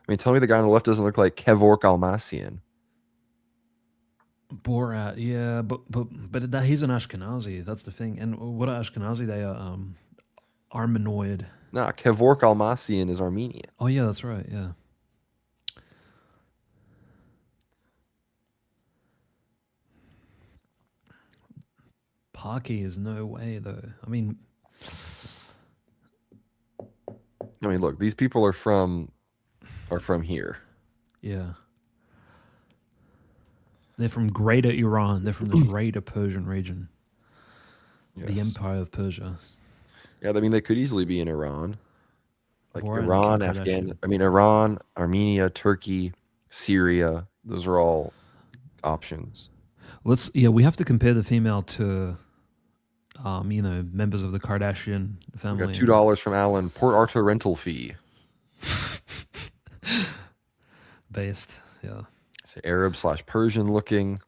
mean, tell me the guy on the left doesn't look like Kevork Almasian. Borat, yeah, but he's an Ashkenazi. That's the thing. And what are Ashkenazi? They are Armenoid. Nah, Kevork Almasian is Armenian. Oh yeah, that's right. Yeah. Parky is no way though. I mean, Look, these people are from here. yeah. They're from Greater Iran. They're from the Greater Persian region. Yes. The Empire of Persia. Yeah, I mean, they could easily be in Iran. Like Borat and Iran, Kim Kardashian. Iran, Armenia, Turkey, Syria. Those are all options. We have to compare the female to members of the Kardashian family. We got $2 from Alan. Port Arthur rental fee. Based, yeah. It's Arab/Persian looking. I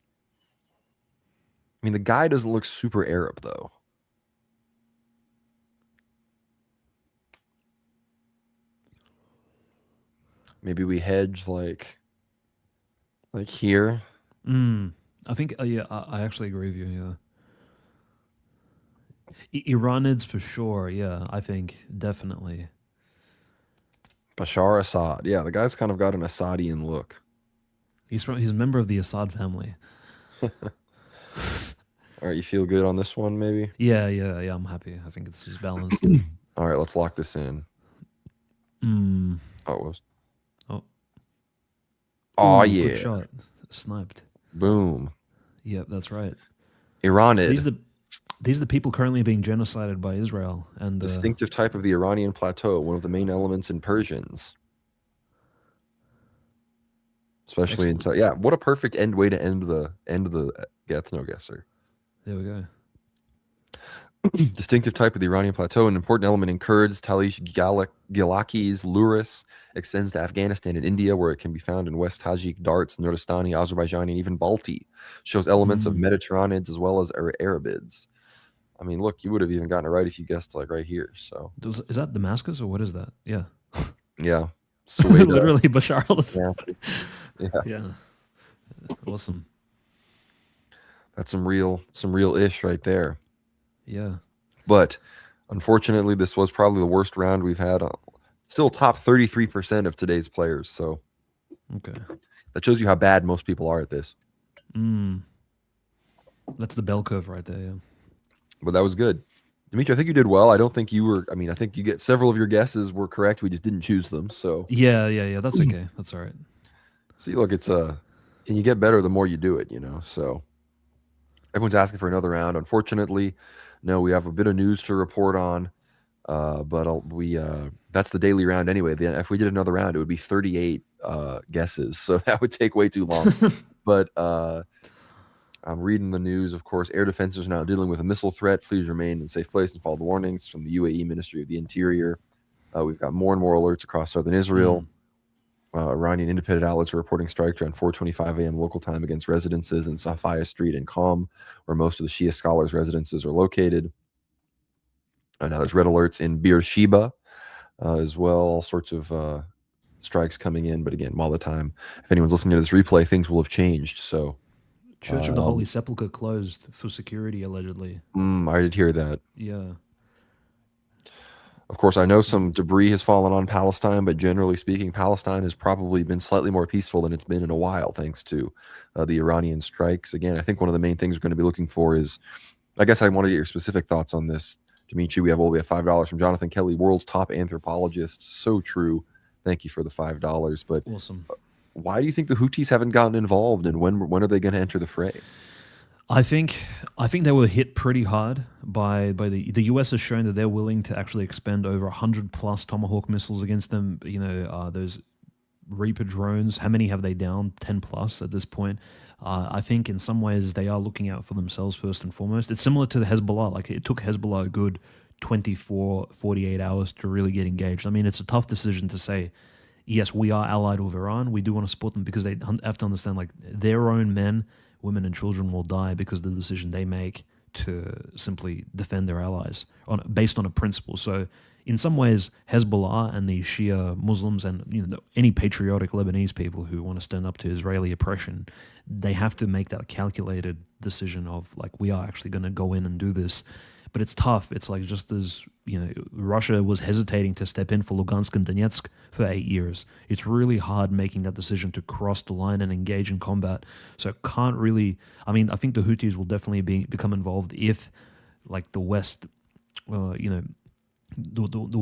mean, the guy doesn't look super Arab though. Maybe we hedge like here. I think yeah, I actually agree with you. Yeah, Iranids for sure. Yeah, I think definitely. Bashar Assad. Yeah, the guy's kind of got an Assadian look. He's a member of the Assad family. All right, you feel good on this one, maybe? Yeah. I'm happy. I think it's balanced. All right, let's lock this in. Oh, it was. Oh, yeah. Good shot. Sniped. Boom. Yep, that's right. Iranid. So these are the people currently being genocided by Israel. And distinctive type of the Iranian plateau, one of the main elements in Persians. Especially inside. Yeah, what a perfect way to end the ethno-guesser. There we go. Distinctive type of the Iranian plateau, an important element in Kurds, Talish, Gilakis, Luris, extends to Afghanistan and India, where it can be found in West Tajik, Darts, Nurdistani, Azerbaijani, and even Balti. Shows elements of Mediterraneans as well as Arabids. I mean, look, you would have even gotten it right if you guessed like right here. So is that Damascus or what is that? Yeah. Yeah. Literally Bashar Yeah. Awesome. That's some real ish right there. Yeah. But unfortunately, this was probably the worst round we've had. Still top 33% of today's players. So okay, that shows you how bad most people are at this. That's the bell curve right there. Yeah. But that was good. Dmitry, I think you did well. I don't think you were. I mean, I think you get several of your guesses were correct. We just didn't choose them. So yeah. That's okay. That's all right. See, look, it's and you get better the more you do it. So everyone's asking for another round. Unfortunately, no, we have a bit of news to report on. But that's the daily round anyway. Then if we did another round, it would be 38 guesses. So that would take way too long. But I'm reading the news, of course. Air defenses are now dealing with a missile threat. Please remain in a safe place and follow the warnings from the UAE Ministry of the Interior. We've got more and more alerts across southern Israel. Iranian independent outlets are reporting strikes around 4:25 a.m. local time against residences in Safaya Street and Qom, where most of the Shia scholars' residences are located. Now there's red alerts in Beersheba as well. All sorts of strikes coming in. But again, while the time, if anyone's listening to this replay, things will have changed. So Church of the Holy Sepulchre closed for security, allegedly. I did hear that. Yeah. Of course, I know Mm. some debris has fallen on Palestine, but generally speaking, Palestine has probably been slightly more peaceful than it's been in a while, thanks to the Iranian strikes. Again, I think one of the main things we're going to be looking for is, I guess I want to get your specific thoughts on this, Dimitri. We have $5 from Jonathan Kelly, world's top anthropologist. So true. Thank you for the $5. But Awesome. why do you think the Houthis haven't gotten involved, and when are they going to enter the fray? I think I think they were hit pretty hard by the US has shown that they're willing to actually expend over 100 plus Tomahawk missiles against them. Those Reaper drones. How many have they downed? 10 plus at this point. I think in some ways they are looking out for themselves first and foremost. It's similar to the Hezbollah. Like it took Hezbollah a good 24, 48 hours to really get engaged. I mean, it's a tough decision to say, yes, we are allied with Iran. We do want to support them because they have to understand like their own men, women, and children will die because of the decision they make to simply defend their allies based on a principle. So, in some ways, Hezbollah and the Shia Muslims and any patriotic Lebanese people who want to stand up to Israeli oppression, they have to make that calculated decision of like we are actually going to go in and do this. But it's tough. It's like just as Russia was hesitating to step in for Lugansk and Donetsk for 8 years. It's really hard making that decision to cross the line and engage in combat. So it can't really. I mean, I think the Houthis will definitely become involved if, like the West, the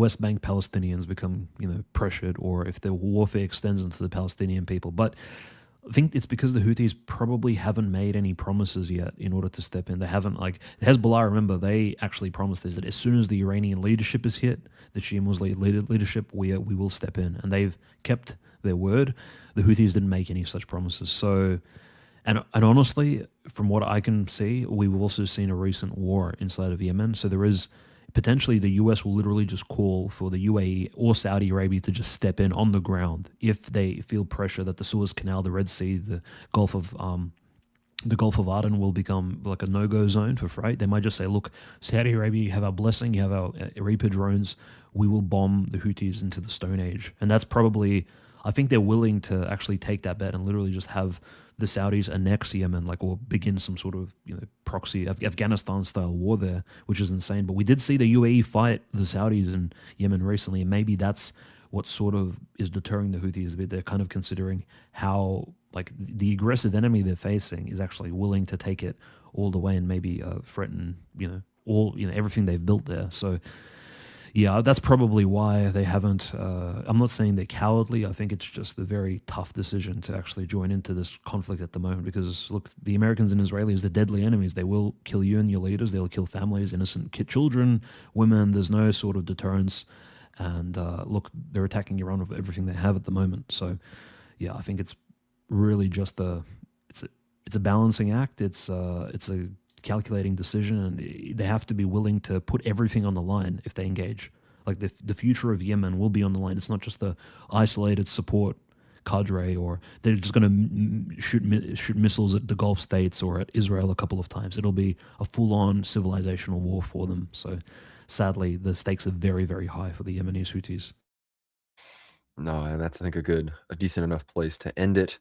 West Bank Palestinians become pressured, or if the warfare extends into the Palestinian people. But I think it's because the Houthis probably haven't made any promises yet in order to step in. They haven't, like Hezbollah. Remember, they actually promised this that as soon as the Iranian leadership is hit, the Shia Muslim leadership, we will step in, and they've kept their word. The Houthis didn't make any such promises. So, and honestly, from what I can see, we've also seen a recent war inside of Yemen. So there is potentially the US will literally just call for the UAE or Saudi Arabia to just step in on the ground if they feel pressure that the Suez Canal, the Red Sea, Gulf of the Gulf of Aden will become like a no-go zone for freight. They might just say, "Look, Saudi Arabia, you have our blessing, you have our Reaper drones. We will bomb the Houthis into the Stone Age." And that's probably, I think they're willing to actually take that bet and literally just have the Saudis annex Yemen, like, or begin some sort of proxy Afghanistan-style war there, which is insane. But we did see the UAE fight the Saudis in Yemen recently, and maybe that's what sort of is deterring the Houthis a bit. They're kind of considering how like the aggressive enemy they're facing is actually willing to take it all the way and maybe threaten everything they've built there. So yeah, that's probably why they haven't. I'm not saying they're cowardly. I think it's just a very tough decision to actually join into this conflict at the moment. Because look, the Americans and Israelis, they're deadly enemies. They will kill you and your leaders. They'll kill families, innocent children, women. There's no sort of deterrence. And look, they're attacking Iran with everything they have at the moment. So yeah, I think it's really just it's a balancing act. It's a calculating decision, and they have to be willing to put everything on the line if they engage. Like the future of Yemen will be on the line. It's not just the isolated support cadre, or they're just going to shoot missiles at the Gulf states or at Israel a couple of times. It'll be a full-on civilizational war for them. So sadly, the stakes are very, very high for the Yemenis Houthis. No, and that's, I think, a decent enough place to end it.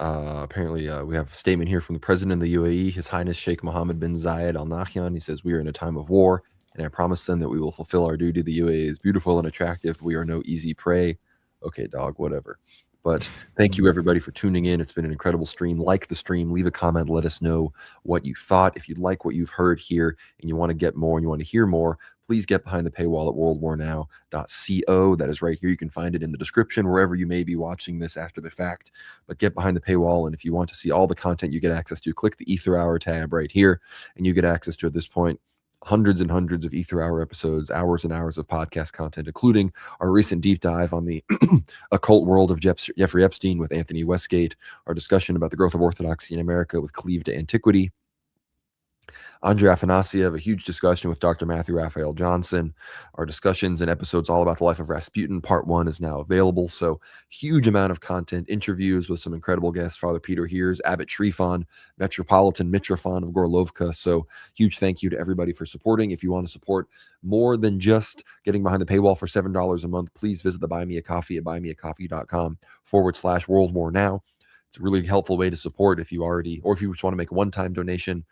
Apparently, we have a statement here from the president of the UAE, His Highness Sheikh Mohammed bin Zayed Al Nahyan. He says, "We are in a time of war, and I promise them that we will fulfill our duty. The UAE is beautiful and attractive. We are no easy prey." Okay, dog, whatever. But thank you, everybody, for tuning in. It's been an incredible stream. Like the stream, leave a comment, let us know what you thought. If you like what you've heard here and you want to get more and you want to hear more, please get behind the paywall at worldwarnow.co. That is right here. You can find it in the description, wherever you may be watching this after the fact. But get behind the paywall, and if you want to see all the content you get access to, click the Ether Hour tab right here, and you get access to, at this point, hundreds and hundreds of Ether Hour episodes, hours and hours of podcast content, including our recent deep dive on the occult world of Jeffrey Epstein with Anthony Westgate, our discussion about the growth of orthodoxy in America with Cleave to Antiquity, Andrei Afanasiev, a huge discussion with Dr. Matthew Raphael Johnson. Our discussions and episodes all about the life of Rasputin, part 1, is now available. So huge amount of content, interviews with some incredible guests, Father Peter Heers, Abbot Shrifan, Metropolitan Mitrofan of Gorlovka. So huge thank you to everybody for supporting. If you want to support more than just getting behind the paywall for $7 a month, please visit the Buy Me a Coffee at buymeacoffee.com/World War Now. It's a really helpful way to support if you already, or if you just want to make a one-time donation.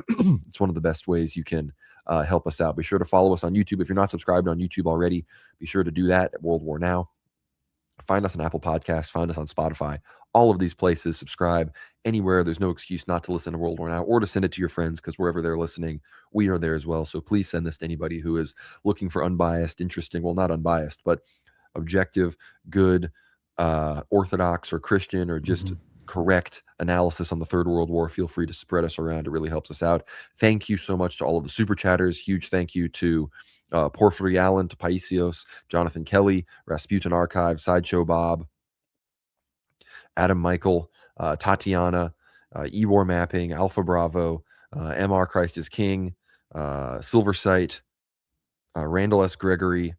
It's one of the best ways you can help us out. Be sure to follow us on YouTube. If you're not subscribed on YouTube already, be sure to do that at World War Now. Find us on Apple Podcasts, find us on Spotify, all of these places. Subscribe anywhere. There's no excuse not to listen to World War Now or to send it to your friends, because wherever they're listening, we are there as well. So please send this to anybody who is looking for unbiased, interesting, well, not unbiased, but objective, good, Orthodox or Christian or just correct analysis on the Third World War. Feel free to spread us around. It really helps us out. Thank you so much to all of the super chatters. Huge thank you to Porphyry Allen, to Paisios, Jonathan Kelly, Rasputin Archive, Sideshow Bob, Adam Michael, Tatiana, E-War Mapping, Alpha Bravo, MR Christ is King, Silversight, Randall S. Gregory,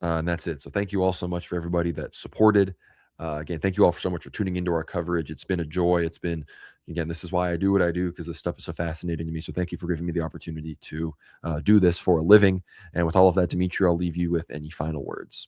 and that's it. So thank you all so much for everybody that supported. Again, thank you all so much for tuning into our coverage. It's been a joy. It's been, again, this is why I do what I do, because this stuff is so fascinating to me. So thank you for giving me the opportunity to do this for a living. And with all of that, Dmitry, I'll leave you with any final words.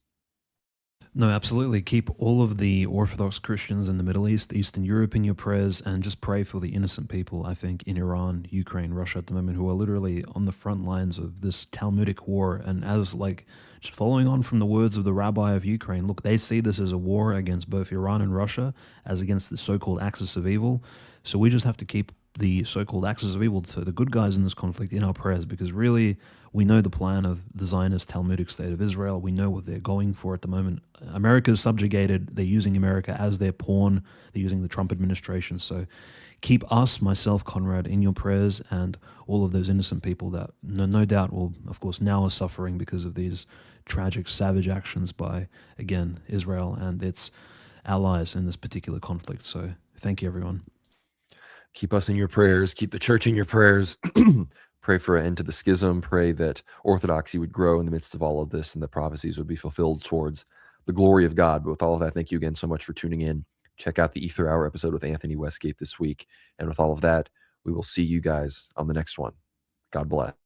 No, absolutely. Keep all of the Orthodox Christians in the Middle East, Eastern Europe in your prayers, and just pray for the innocent people, I think, in Iran, Ukraine, Russia at the moment, who are literally on the front lines of this Talmudic war. And as, like, just following on from the words of the rabbi of Ukraine, look, they see this as a war against both Iran and Russia, as against the so-called axis of evil. So we just have to keep the so-called axis of evil, to the good guys in this conflict, in our prayers, because really we know the plan of the Zionist Talmudic state of Israel. We know what they're going for at the moment. America is subjugated. They're using America as their pawn. They're using the Trump administration. So keep us, myself, Conrad, in your prayers, and all of those innocent people that no doubt will, of course, now are suffering because of these tragic, savage actions by, again, Israel and its allies in this particular conflict. So thank you, everyone. Keep us in your prayers. Keep the church in your prayers. Pray for an end to the schism. Pray that orthodoxy would grow in the midst of all of this, and the prophecies would be fulfilled towards the glory of God. But with all of that, thank you again so much for tuning in. Check out the Ether Hour episode with Anthony Westgate this week. And with all of that, we will see you guys on the next one. God bless.